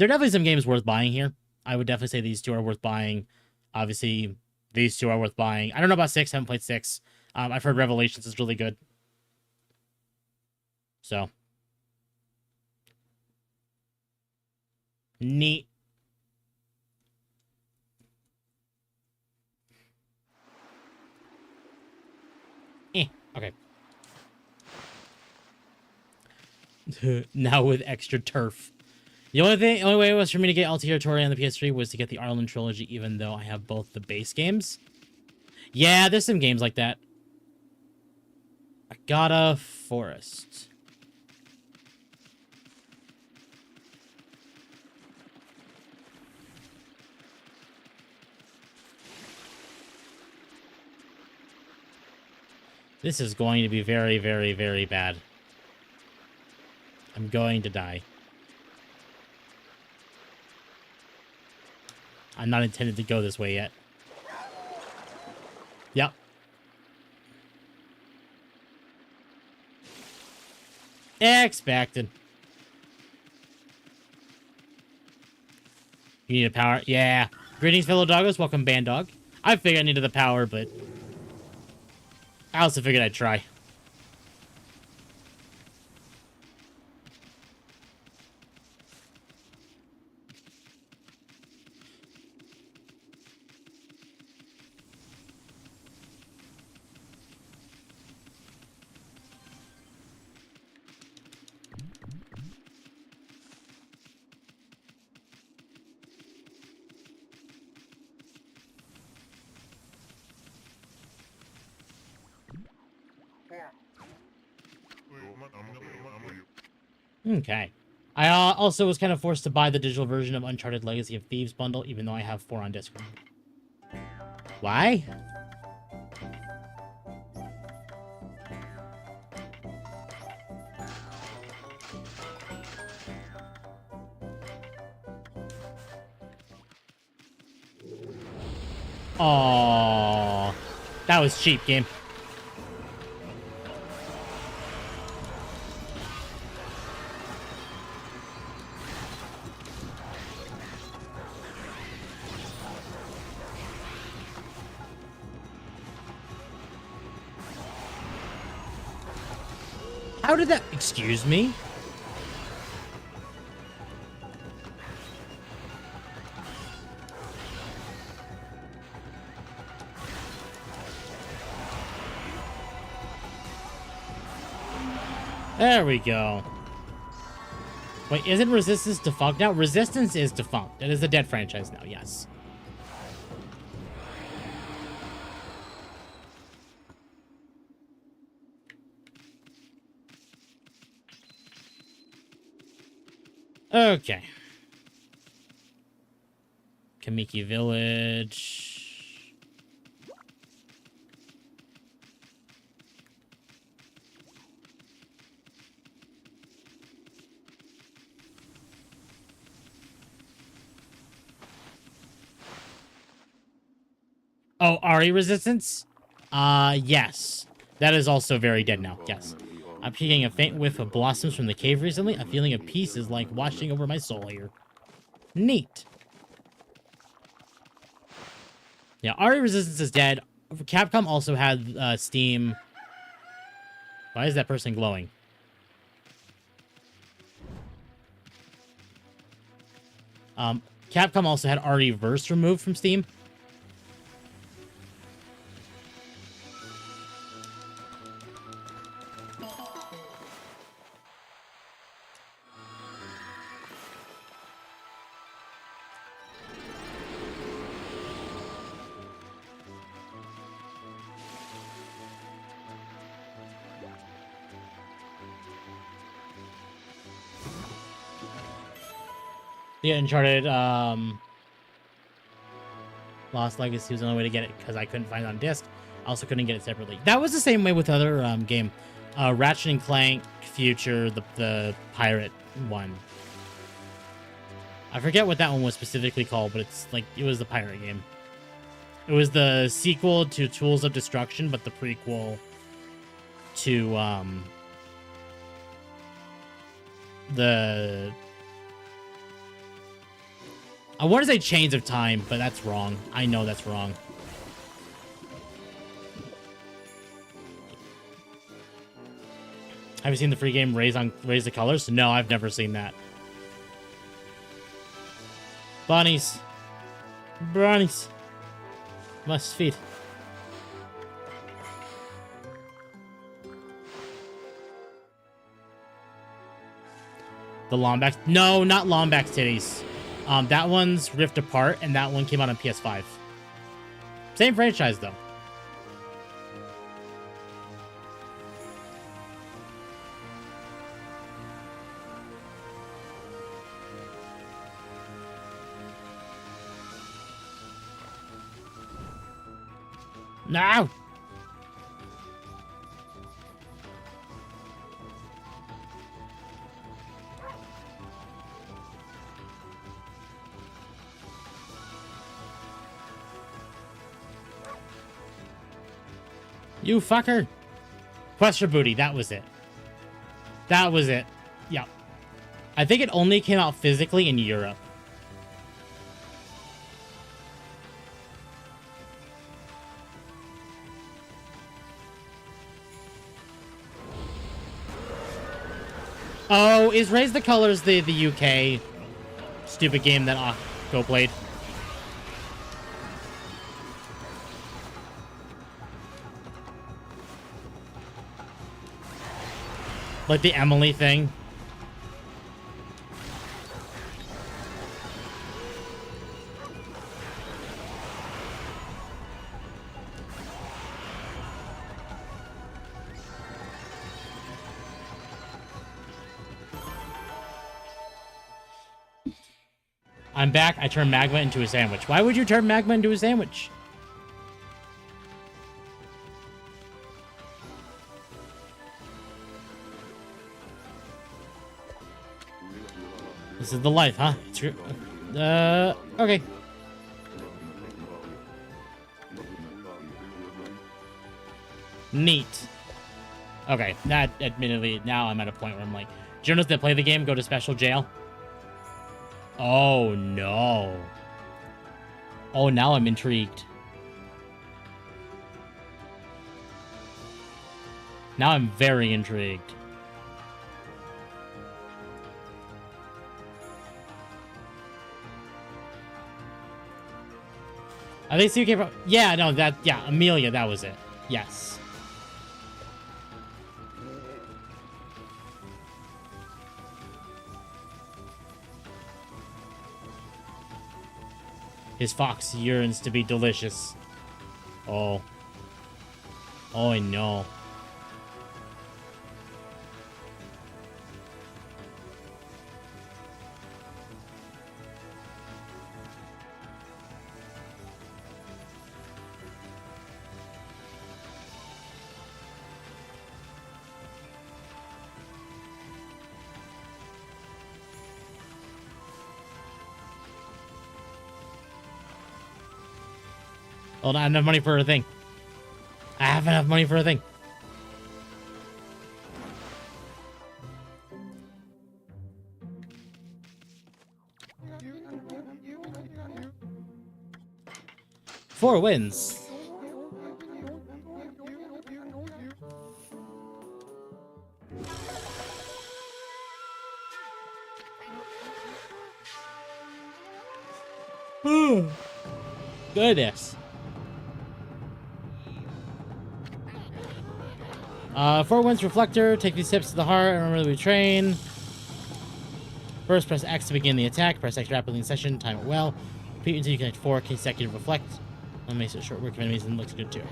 are definitely some games worth buying here. I would definitely say these 2 are worth buying. Obviously, these 2 are worth buying. I don't know about 6. Haven't played 6. I've heard Revelations is really good. So. Neat. Okay. Now with extra turf. The only way was for me to get Altair Tori on the PS3 was to get the Ireland trilogy, even though I have both the base games. Yeah, there's some games like that. Agata Forest. This is going to be very, very, very bad. I'm going to die. I'm not intended to go this way yet. Yep. Expected. You need a power? Yeah. Greetings, fellow doggos. Welcome, Bandog. I figured I needed the power, but I also figured I'd try. Okay. I also was kind of forced to buy the digital version of Uncharted Legacy of Thieves bundle, even though I have 4 on disc. Why? Oh, that was cheap, game. How did that... Excuse me? There we go. Wait, isn't Resistance defunct now? Resistance is defunct. It is a dead franchise now, yes. Okay. Kamiki Village. Ari resistance? Yes. That is also very dead now, yes. I'm getting a faint whiff of blossoms from the cave recently. A feeling of peace is like washing over my soul here. Neat. Yeah, Ari resistance is dead. Capcom also had Steam. Why is that person glowing? Capcom also had Ari Verse removed from Steam. Yeah, Uncharted, Lost Legacy was the only way to get it because I couldn't find it on disc. I also couldn't get it separately. That was the same way with other game. Ratchet and Clank Future, the pirate one. I forget what that one was specifically called, but it's like, it was the pirate game. It was the sequel to Tools of Destruction, but the prequel to, I want to say Chains of Time, but that's wrong. I know that's wrong. Have you seen the free game Raise the Colors? No, I've never seen that. Bunnies. Bunnies. Must feed. The Lombax. No, not Lombax titties. That one's Rift Apart, and that one came out on PS5. Same franchise, though. No! You fucker! Question Booty, that was it. That was it. Yep. I think it only came out physically in Europe. Oh, is Raise the Colors the UK stupid game that Akko played? Like the Emily thing? I'm back. I turned magma into a sandwich. Why would you turn magma into a sandwich? This is the life, huh? It's true. Okay. Neat. Okay, that admittedly, now I'm at a point where I'm like, journalists that play the game go to special jail. Oh, no. Oh, now I'm intrigued. Now I'm very intrigued. I think CK from... Yeah, no, that... Yeah, Amelia, that was it. Yes. His fox yearns to be delicious. Oh. Oh, I know. Hold on, I have enough money for a thing. I have enough money for a thing. Four wins. Goodness. 4 wins reflector. Take these steps to the heart. Remember that we train. First, press X to begin the attack. Press X rapidly in session. Time it well. Repeat until you connect 4 consecutive reflect. That makes it short work of enemies and looks good too.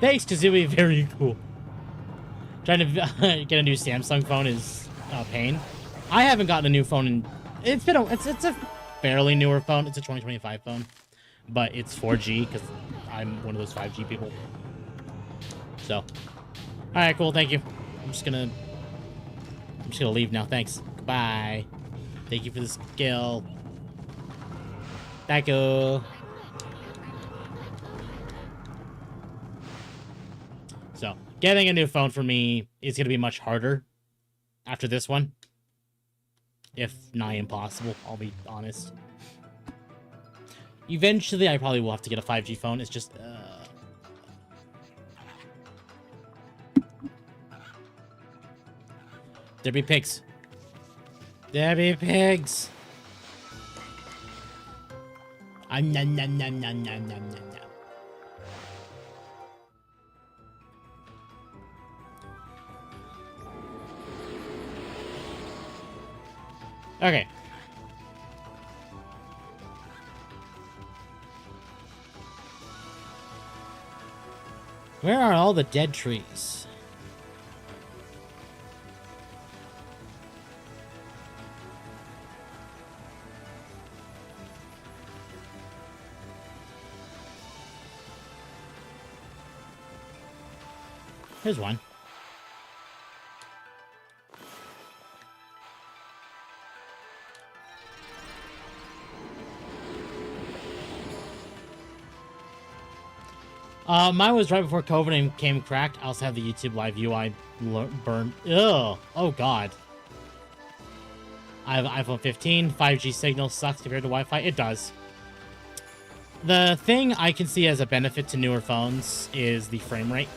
Thanks, Kazooie. Very cool. Trying to get a new Samsung phone is a pain. I haven't gotten a new phone in... It's a fairly newer phone. It's a 2025 phone. But it's 4G because I'm one of those 5G people. So. Alright, cool. Thank you. I'm just gonna leave now. Thanks. Goodbye. Thank you for the skill. Thank you. So, getting a new phone for me is going to be much harder after this one. If not impossible, I'll be honest. Eventually, I probably will have to get a 5G phone. It's just... There be pigs. There be pigs. Nom nom nom nom nom nom nom nom. Okay. Where are all the dead trees? Here's one. Mine was right before COVID and came cracked. I also have the YouTube Live UI burned. Ugh. Oh, God. I have an iPhone 15. 5G signal sucks compared to Wi-Fi. It does. The thing I can see as a benefit to newer phones is the frame rate.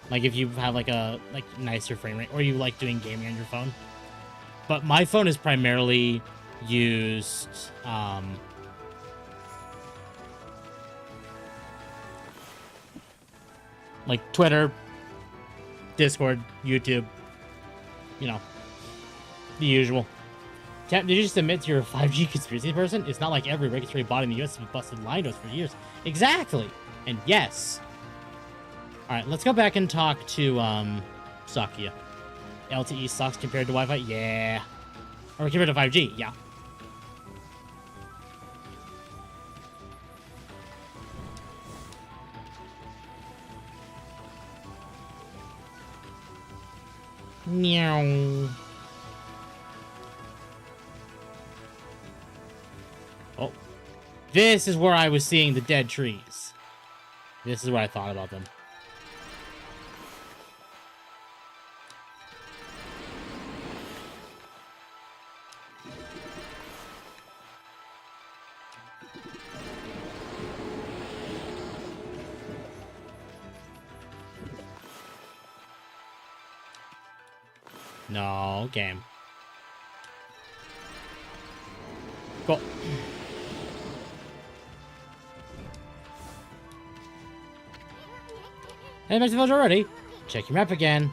Like, if you have, like, a nicer frame rate, or you like doing gaming on your phone. But my phone is primarily used, like Twitter, Discord, YouTube, you know, the usual. Did you just admit you're a 5G conspiracy person? It's not like every regulatory body in the US has busted lying to us for years. Exactly. And yes. Alright, let's go back and talk to, Sakia. LTE sucks compared to Wi-Fi? Yeah. Or compared to 5G? Yeah. Meow. Oh. This is where I was seeing the dead trees. This is what I thought about them. No, game. Go. Hey, back to the village already. Check your map again.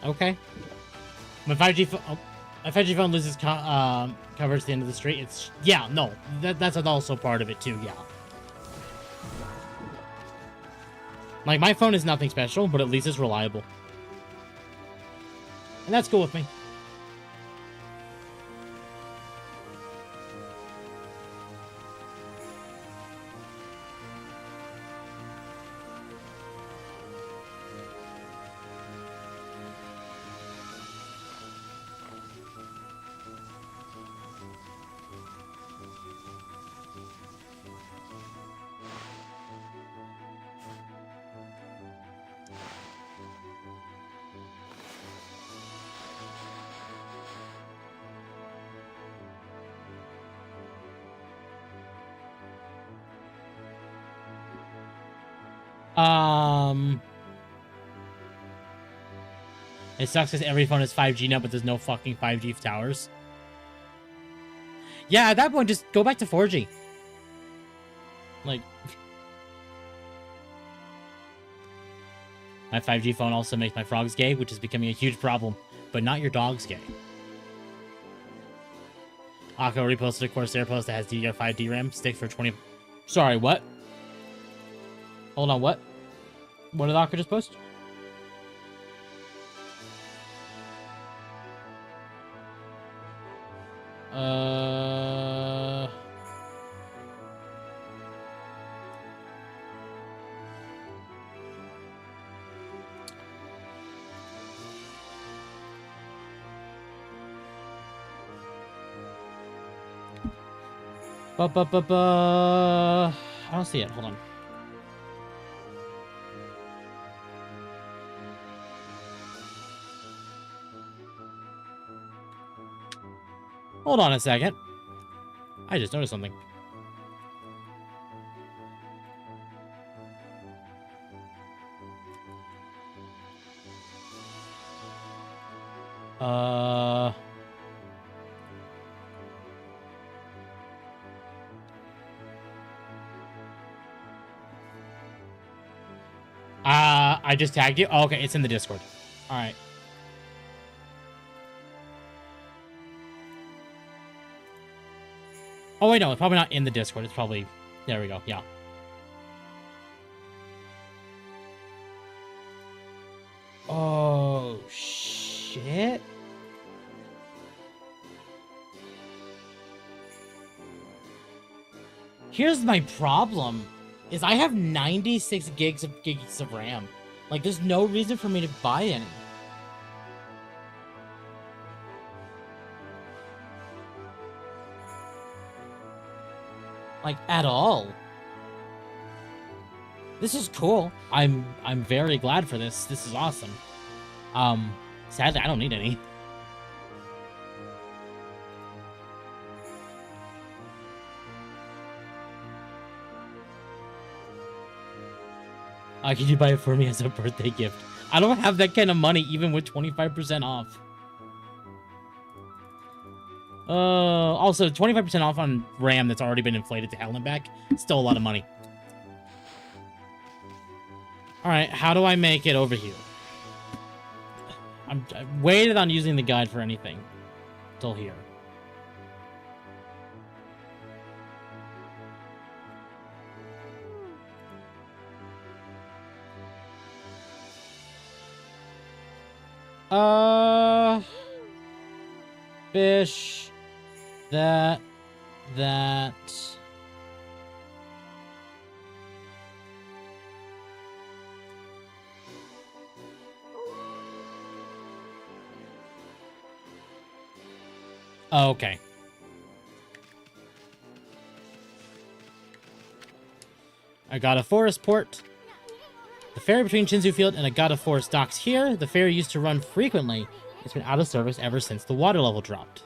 Okay. My 5G phone... Oh, my 5G phone loses coverage at the end of the street. It's... Yeah, no. That's also part of it, too, yeah. Like, my phone is nothing special, but at least it's reliable. And that's cool with me. It sucks because every phone is 5G now, but there's no fucking 5G towers. Yeah, at that point, just go back to 4G. Like... My 5G phone also makes my frogs gay, which is becoming a huge problem. But not your dog's gay. Akko reposted a Corsair post that has DDR5 DRAM. Stick for 20... Sorry, what? Hold on, what? What did Akko just post? I don't see it. Hold on. Hold on a second. I just noticed something. I just tagged you? Oh, okay, it's in the Discord. Alright. Oh, wait, no, it's probably not in the Discord. It's probably... There we go, yeah. Oh, shit. Here's my problem. Is I have 96 gigs of RAM. Like, there's no reason for me to buy any. Like, at all. This is cool. I'm very glad for this. This is awesome. Sadly, I don't need any. Could you buy it for me as a birthday gift? I don't have that kind of money, even with 25% off. Also, 25% off on RAM that's already been inflated to hell and back. Still a lot of money. Alright, how do I make it over here? I waited on using the guide for anything. Till here. Fish. That. Okay. I got a forest port. The ferry between Shinzu Field and Agata Forest docks here. The ferry used to run frequently. It's been out of service ever since the water level dropped.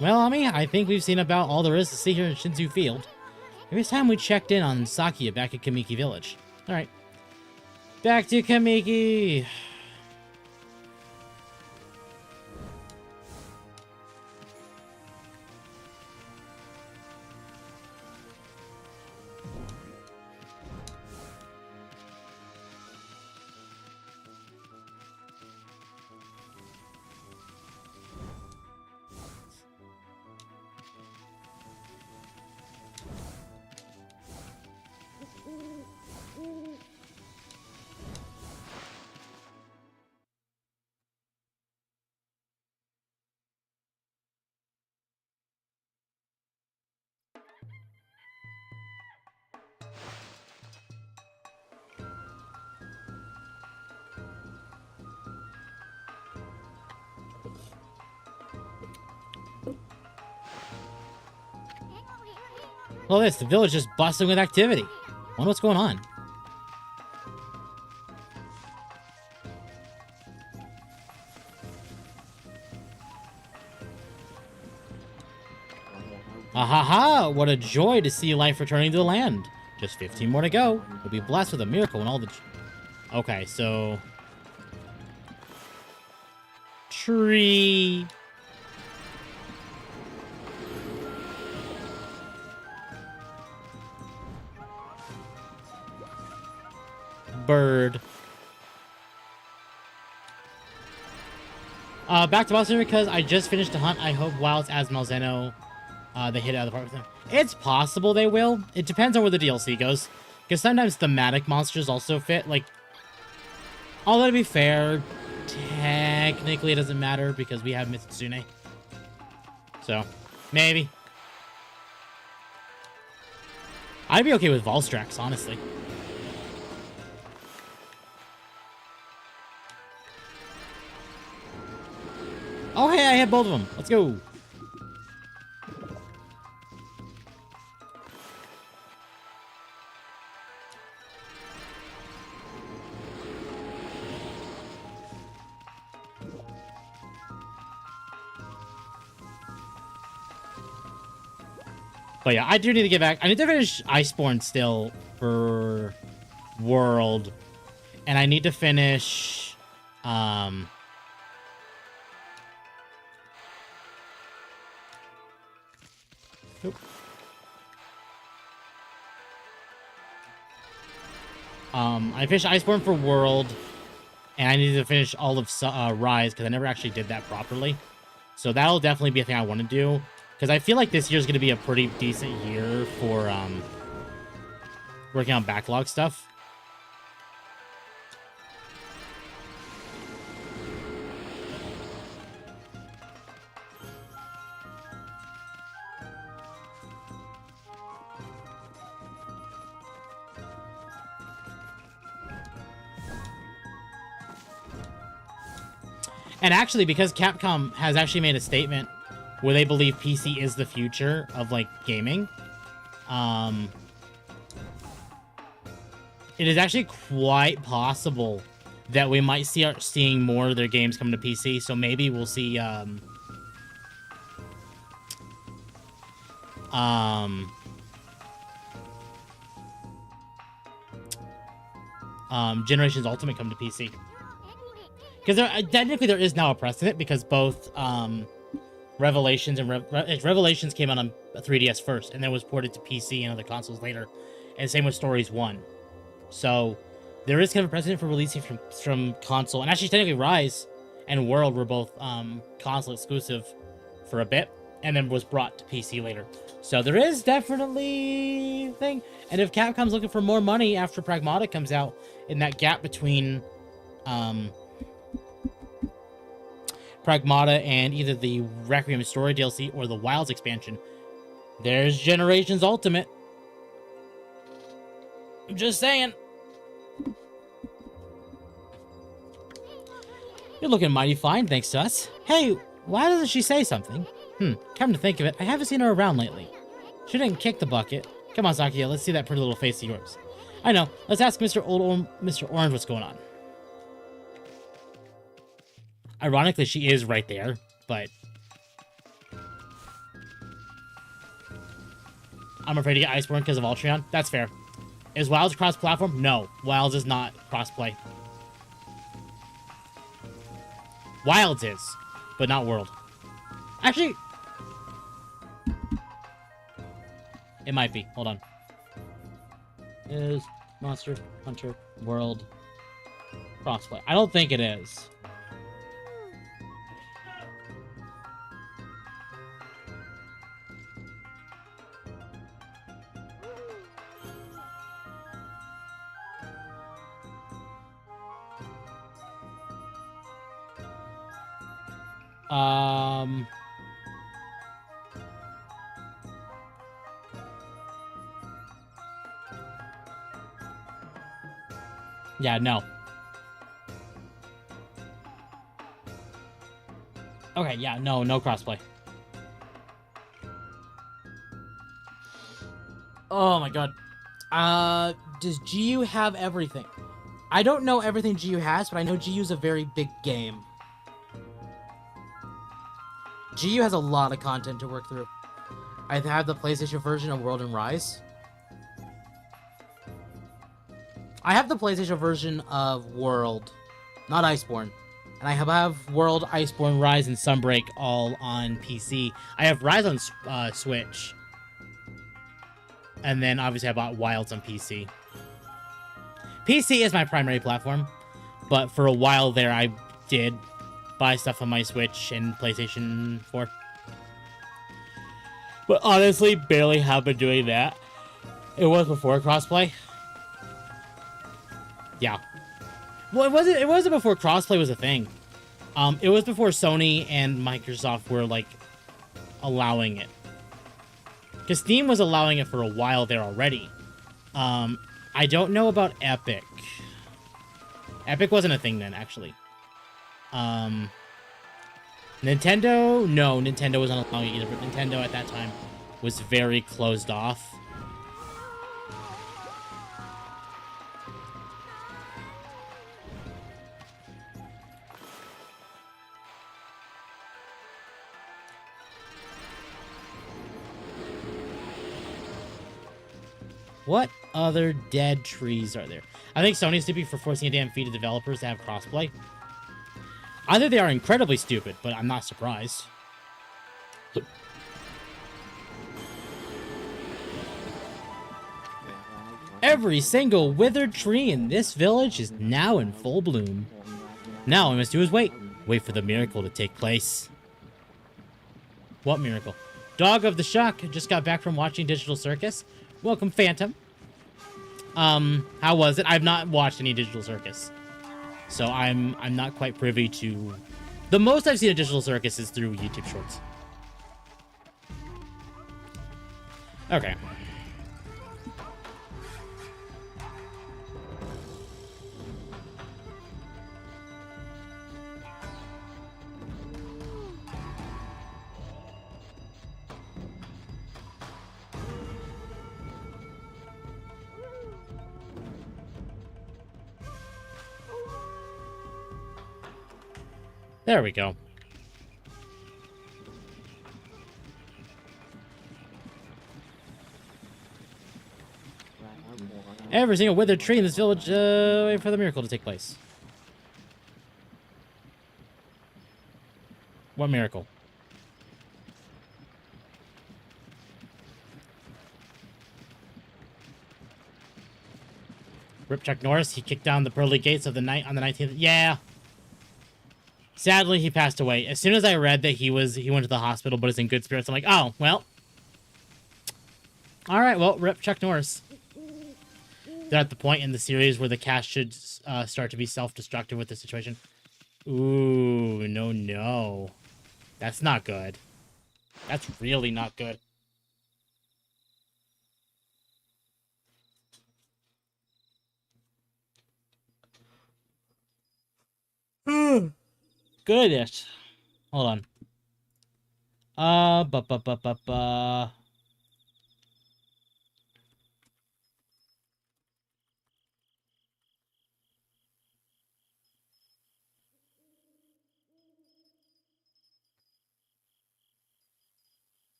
Well, Ami, I think we've seen about all there is to see here in Shinzu Field. Maybe it's time we checked in on Sakia back at Kamiki Village. Alright. Back to Kamiki! Look at this, the village is bustling with activity. Wonder what's going on. Ahaha! What a joy to see life returning to the land. Just 15 more to go. We'll be blessed with a miracle and all the... Okay, so... Tree... Bird. Back to Boston because I just finished the hunt. I hope Wilds as Malzeno, they hit it out of the park with them. It's possible they will. It depends on where the DLC goes. Because sometimes thematic monsters also fit. Like, although to be fair, technically it doesn't matter because we have Mitsune. So, maybe. I'd be okay with Volstrax, honestly. Oh, hey, I had both of them. Let's go. But yeah, I do need to get back. I need to finish Iceborne still for World. And I need to finish... Oop. I finished Iceborne for World, and I need to finish all of Rise, because I never actually did that properly. So that'll definitely be a thing I want to do, because I feel like this year's going to be a pretty decent year for working on backlog stuff. And actually, because Capcom has actually made a statement where they believe PC is the future of, like, gaming, it is actually quite possible that we might start seeing more of their games come to PC. So maybe we'll see, Generations Ultimate come to PC. Because technically there is now a precedent, because both Revelations and Revelations came out on 3DS first, and then was ported to PC and other consoles later, and same with Stories 1. So there is kind of a precedent for releasing from console, and actually technically Rise and World were both console exclusive for a bit, and then was brought to PC later. So there is definitely a thing. And if Capcom's looking for more money after Pragmata comes out, in that gap between Pragmata and either the Requiem Story DLC or the Wilds expansion, there's Generations Ultimate. I'm just saying. You're looking mighty fine, thanks to us. Hey, why doesn't she say something? Come to think of it, I haven't seen her around lately. She didn't kick the bucket. Come on, Sakia, let's see that pretty little face of yours. I know, let's ask Mr. Orange what's going on. Ironically, she is right there, but... I'm afraid to get Iceborne because of Ultron. That's fair. Is Wilds cross-platform? No. Wilds is not cross-play. Wilds is, but not World. Actually... It might be. Hold on. Is Monster Hunter World cross-play? I don't think it is. Yeah, no. Okay, yeah, no crossplay. Oh my god. Does GU have everything? I don't know everything GU has, but I know GU's a very big game. GU has a lot of content to work through. I have the PlayStation version of World and Rise. I have the PlayStation version of World, not Iceborne. And I have World, Iceborne, Rise, and Sunbreak all on PC. I have Rise on Switch. And then, obviously, I bought Wilds on PC. PC is my primary platform. But for a while there, I did buy stuff on my Switch and PlayStation 4. But honestly, barely have been doing that. It was before crossplay. Yeah. Well, it wasn't before crossplay was a thing. It was before Sony and Microsoft were, like, allowing it. Because Steam was allowing it for a while there already. I don't know about Epic. Epic wasn't a thing then, actually. Nintendo? No, Nintendo wasn't allowing it either, but Nintendo at that time was very closed off. What other dead trees are there? I think Sony's stupid for forcing a damn feed of developers to have crossplay. Either they are incredibly stupid, but I'm not surprised. Every single withered tree in this village is now in full bloom. Now all we must do is wait. Wait for the miracle to take place. What miracle? Dog of the Shock just got back from watching Digital Circus. Welcome, Phantom. How was it? I've not watched any Digital Circus. So I'm not quite privy to... The most I've seen of Digital Circus is through YouTube Shorts. Okay. There we go. Every single withered tree in this village, wait for the miracle to take place. What miracle? Rip Chuck Norris, he kicked down the pearly gates of the night on the 19th. Yeah. Sadly, he passed away. As soon as I read that he went to the hospital but is in good spirits, I'm like, oh, well. Alright, well, rip Chuck Norris. They're at the point in the series where the cast should start to be self-destructive with the situation. Ooh, no. That's not good. That's really not good. Goodness. Hold on.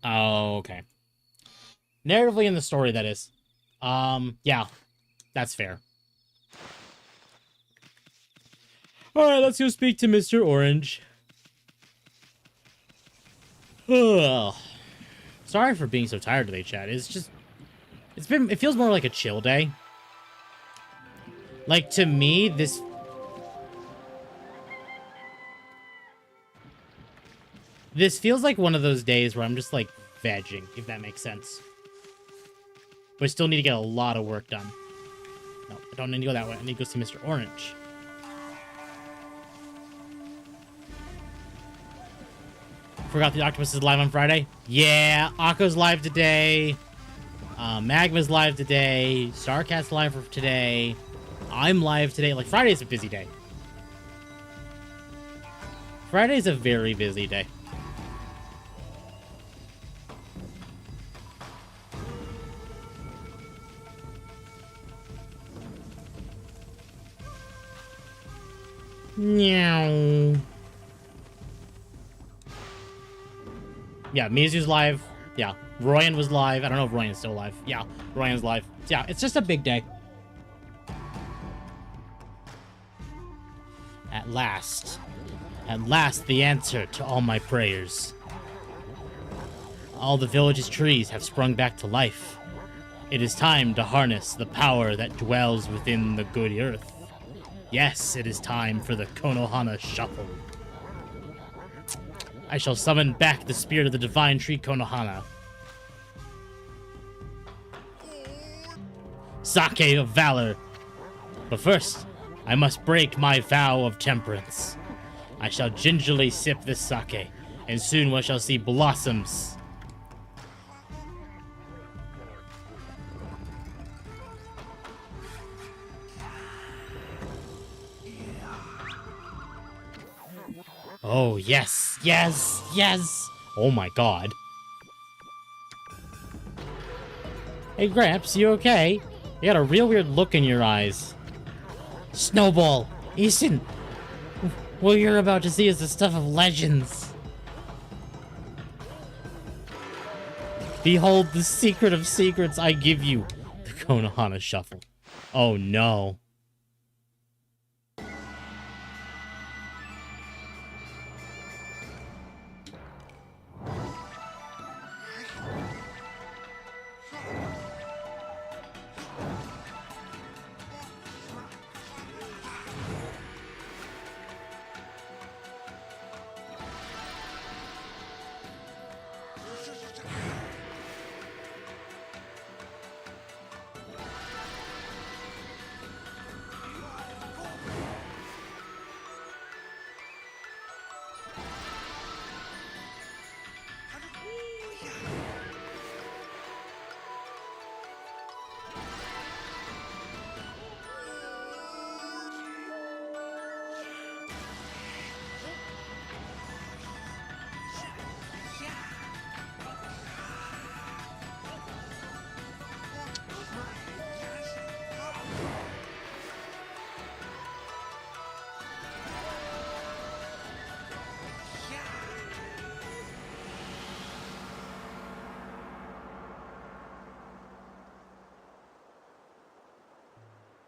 Oh, okay. Narratively in the story, that is. Yeah. That's fair. Alright, let's go speak to Mr. Orange. Ugh. Sorry for being so tired today, chat. It's just... It feels more like a chill day. Like, to me, this... This feels like one of those days where I'm just, like, vegging, if that makes sense. But I still need to get a lot of work done. No, I don't need to go that way. I need to go see Mr. Orange. Forgot the Octopus is live on Friday? Yeah, Akko's live today. Magma's live today. Starcat's live for today. I'm live today. Like, Friday's a busy day. Friday's a very busy day. Meow. Yeah, Mizu's live. Yeah, Royan was live. I don't know if Royan's still live. Yeah, Royan's live. Yeah, it's just a big day. At last, the answer to all my prayers. All the village's trees have sprung back to life. It is time to harness the power that dwells within the good earth. Yes, it is time for the Konohana Shuffle. I shall summon back the spirit of the divine tree Konohana. Sake of valor. But first, I must break my vow of temperance. I shall gingerly sip this sake, and soon we shall see blossoms. Oh, yes, yes, yes. Oh my god. Hey, Gramps, you okay? You got a real weird look in your eyes. Snowball, Easton, what you're about to see is the stuff of legends. Behold the secret of secrets I give you, the Konohana Shuffle. Oh no.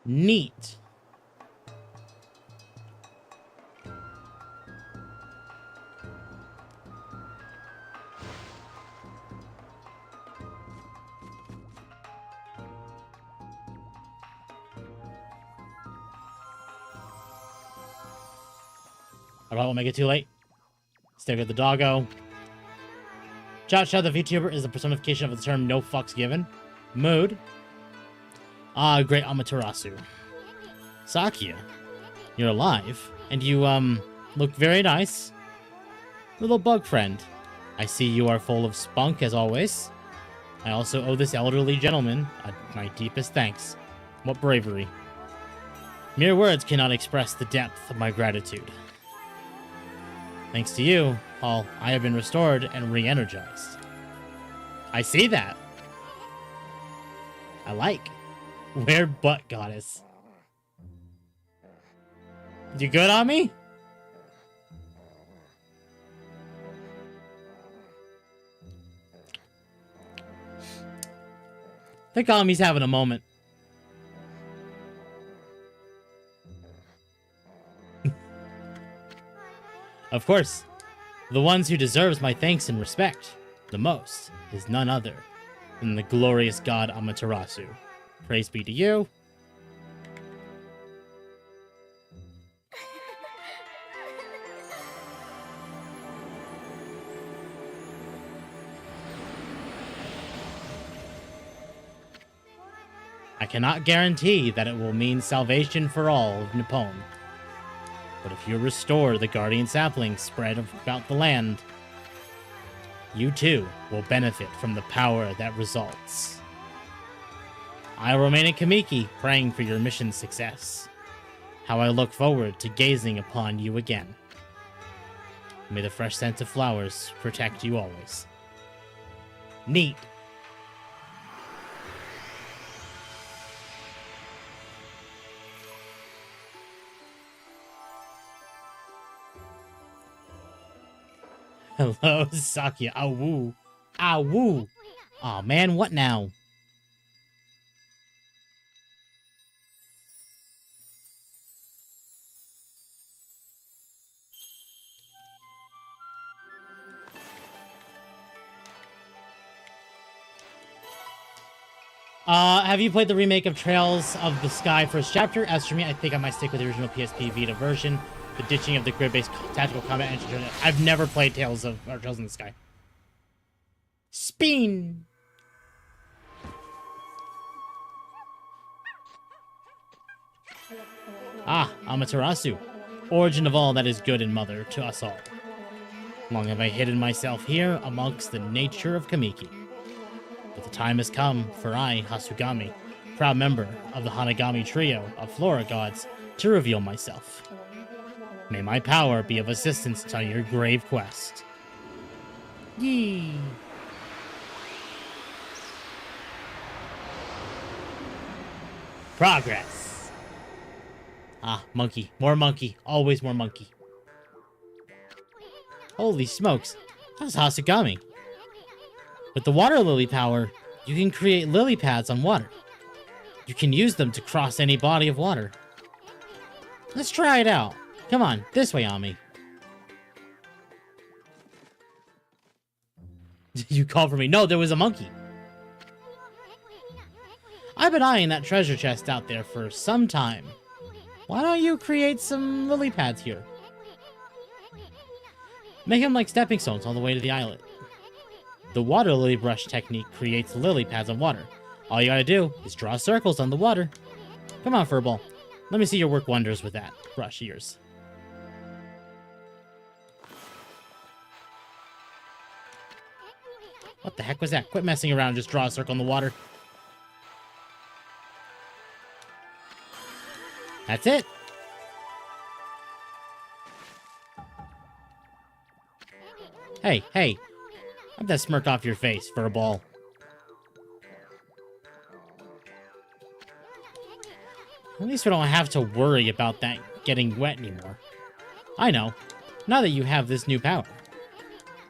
Neat. I won't make it too late. Stick with the doggo. Cha-Cha, the VTuber, is the personification of the term no fucks given. Mood. Ah, great Amaterasu. Sakia, you're alive, and you, look very nice. Little bug friend, I see you are full of spunk, as always. I also owe this elderly gentleman my deepest thanks. What bravery. Mere words cannot express the depth of my gratitude. Thanks to you, Paul, I have been restored and re-energized. I see that. I like. Where butt goddess? You good on me? I think Okami's having a moment. Of course, the ones who deserves my thanks and respect the most is none other than the glorious god Amaterasu. Praise be to you. I cannot guarantee that it will mean salvation for all of Nippon. But if you restore the guardian sapling spread about the land, you too will benefit from the power that results. I'll remain in Kamiki, praying for your mission's success. How I look forward to gazing upon you again. May the fresh scent of flowers protect you always. Neat. Hello, Sakia. Ah, woo. Ah, woo. Aw, man, what now? Have you played the remake of Trails of the Sky first chapter? As for me, I think I might stick with the original PSP Vita version. The ditching of the grid-based tactical combat engine. I've never played Trails in the Sky. Spin! Ah, Amaterasu. Origin of all that is good and mother to us all. Long have I hidden myself here amongst the nature of Kamiki. But the time has come for I, Hasugami, proud member of the Hanagami trio of Flora gods, to reveal myself. May my power be of assistance on your grave quest. Yee. Progress. Ah, monkey. More monkey. Always more monkey. Holy smokes. How's Hasugami? With the water lily power, you can create lily pads on water. You can use them to cross any body of water. Let's try it out. Come on, this way, Ami. You called for me. No, there was a monkey. I've been eyeing that treasure chest out there for some time. Why don't you create some lily pads here? Make them like stepping stones on the way to the islet. The water lily brush technique creates lily pads on water. All you gotta do is draw circles on the water. Come on, Furball. Let me see your work wonders with that brush of yours. What the heck was that? Quit messing around, just draw a circle in the water. That's it. Hey, hey. Wipe that smirk off your face, Furball. At least we don't have to worry about that getting wet anymore. I know. Now that you have this new power.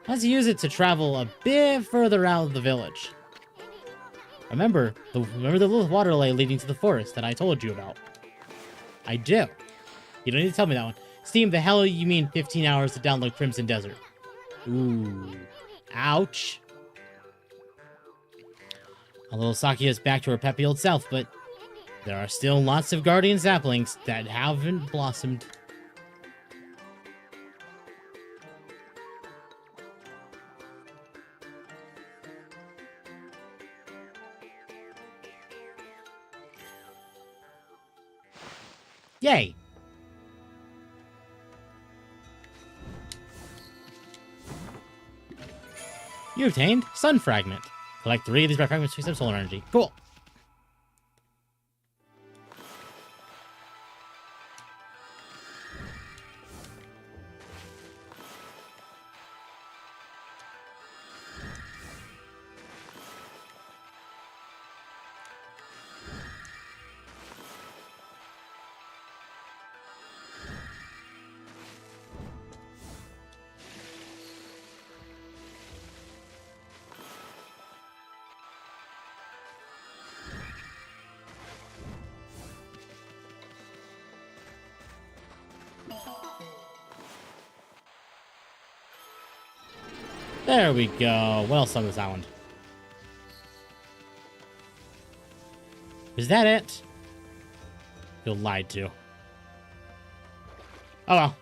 Let's use it to travel a bit further out of the village. Remember the little waterway leading to the forest that I told you about? I do. You don't need to tell me that one. Steam, the hell you mean 15 hours to download Crimson Desert? Ooh. Ouch. A little Sakia is back to her peppy old self, but there are still lots of guardian saplings that haven't blossomed. Yay! You obtained Sun Fragment. Collect 3 of these red fragments to accept solar energy. Cool. There we go. What else on this island? Is that it? Feel lied to. Oh well.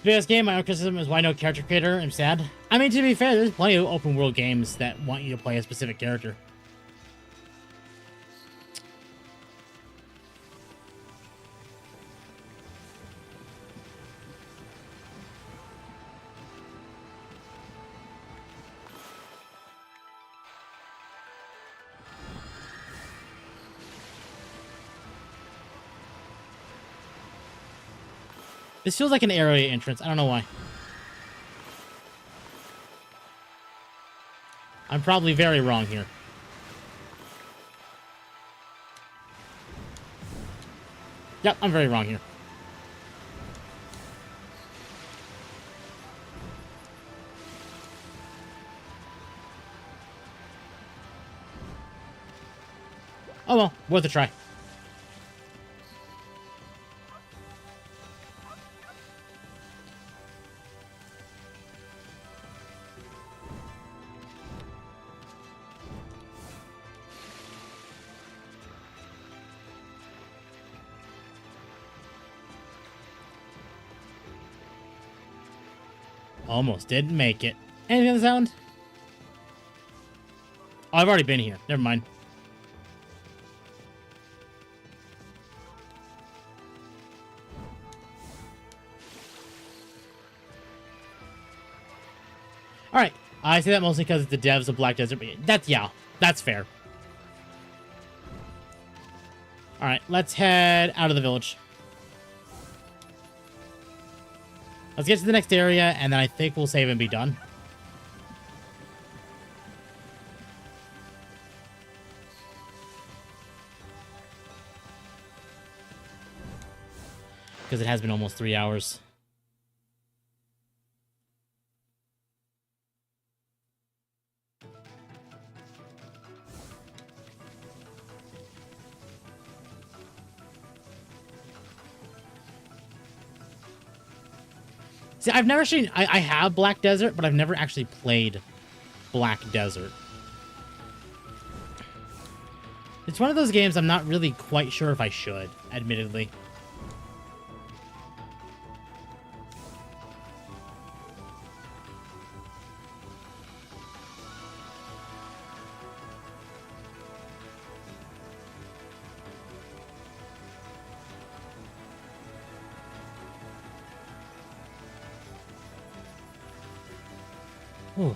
Biggest game, my own criticism is why no character creator. I'm sad. I mean, to be fair, there's plenty of open world games that want you to play a specific character. This feels like an area entrance. I don't know why. I'm probably very wrong here. Yep, I'm very wrong here. Oh well, worth a try. Almost didn't make it. Anything on the sound? Oh, I've already been here. Never mind. Alright. I say that mostly because it's the devs of Black Desert. That's fair. Alright, let's head out of the village. Let's get to the next area, and then I think we'll save and be done. Because it has been almost 3 hours. See, I've never seen... I have Black Desert, but I've never actually played Black Desert. It's one of those games I'm not really quite sure if I should, admittedly. Ooh.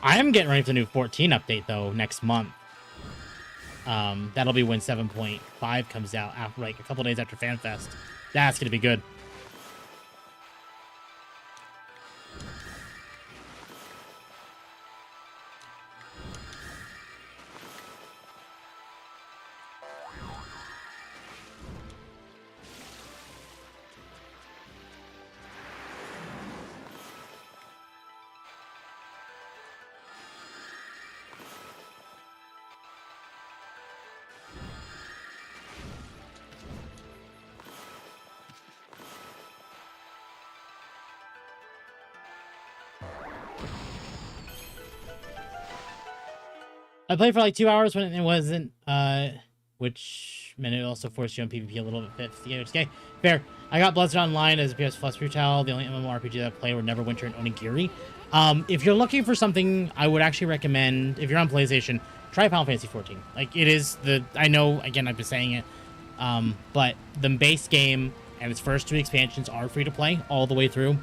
I am getting ready for the new 14 update, though, next month. That'll be when 7.5 comes out, after, like, a couple days after FanFest. That's going to be good. I played for like 2 hours when it wasn't, which meant it also forced you on PvP a little bit. Okay, fair. I got Blizzard Online as a PS Plus Brutal, the only MMORPG that I play were Neverwinter and Onigiri. If you're looking for something, I would actually recommend, if you're on PlayStation, try Final Fantasy 14. Like, it is the, I know, again, I've been saying it, but the base game and its first 3 expansions are free to play all the way through.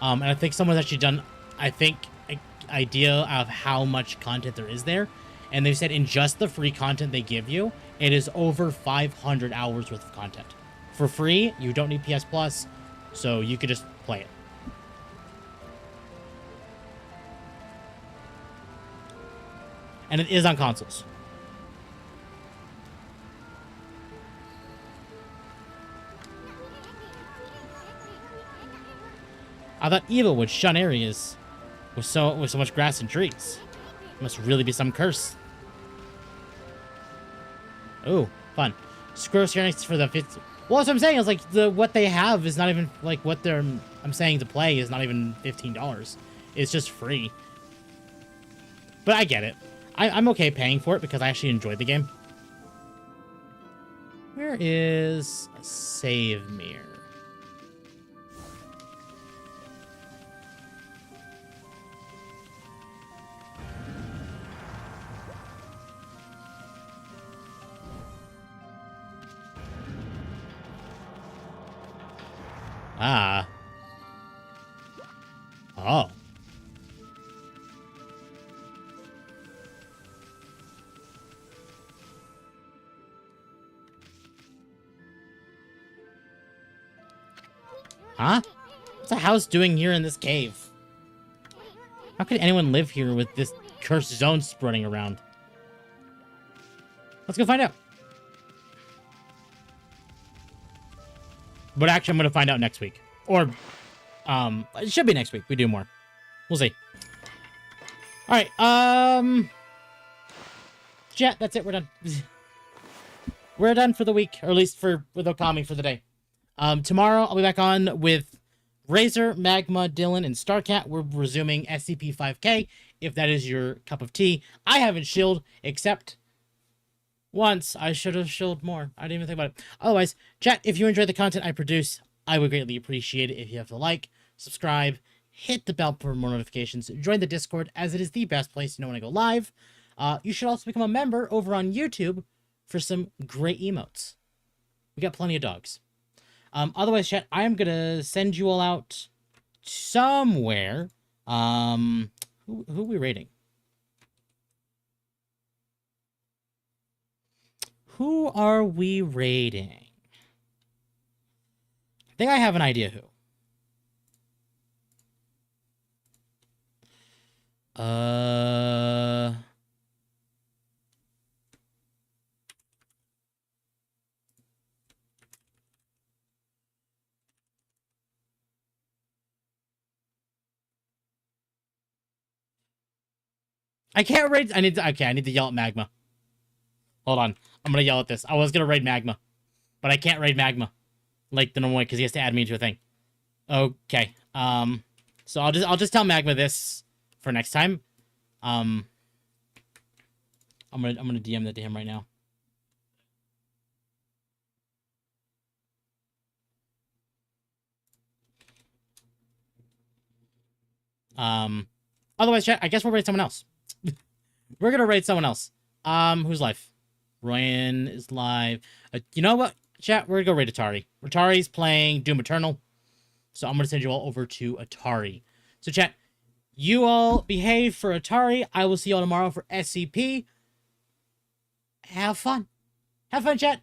And I think someone's actually done, I think, idea of how much content there is there, and they've said in just the free content they give you, it is over 500 hours worth of content for free. You don't need PS Plus, so you could just play it. And it is on consoles. I thought evil would shun areas with so much grass and trees. Must really be some curse. Oh, fun. Scroll here next for the 50. Well, that's what I'm saying. It's like what they have is not even like what they're I'm saying to play is not even $15. It's just free. But I get it. I'm okay paying for it because I actually enjoyed the game. Where is a save mirror? Ah. Oh. Huh? What's a house doing here in this cave? How could anyone live here with this cursed zone spreading around? Let's go find out. But actually, I'm going to find out next week. Or, it should be next week. We do more. We'll see. All right, chat, that's it. We're done. We're done for the week, or at least with Okami for the day. Tomorrow, I'll be back on with Razor, Magma, Dylan, and Starcat. We're resuming SCP-5K, if that is your cup of tea. I haven't shilled, except once. I should have shilled more. I didn't even think about it. Otherwise, chat, if you enjoy the content I produce, I would greatly appreciate it if you have to like, subscribe, hit the bell for more notifications, join the Discord, as it is the best place to know when I go live. You should also become a member over on YouTube for some great emotes. We got plenty of dogs. Otherwise, chat, I am going to send you all out somewhere. Who are we rating? Who are we rating? I think I have an idea who. I can't raid. I need to yell at Magma. Hold on. I'm gonna yell at this. I was gonna raid Magma, but I can't raid Magma like the normal way because he has to add me to a thing. Okay. So I'll just tell Magma this for next time. I'm gonna DM that to him right now. Otherwise, chat, I guess we'll raid someone else. We're gonna raid someone else. Who's live? Ryan is live. You know what, chat? We're gonna go raid Atari. Atari's playing Doom Eternal, so I'm gonna send you all over to Atari. So, chat, you all behave for Atari. I will see you all tomorrow for SCP. Have fun. Have fun, chat.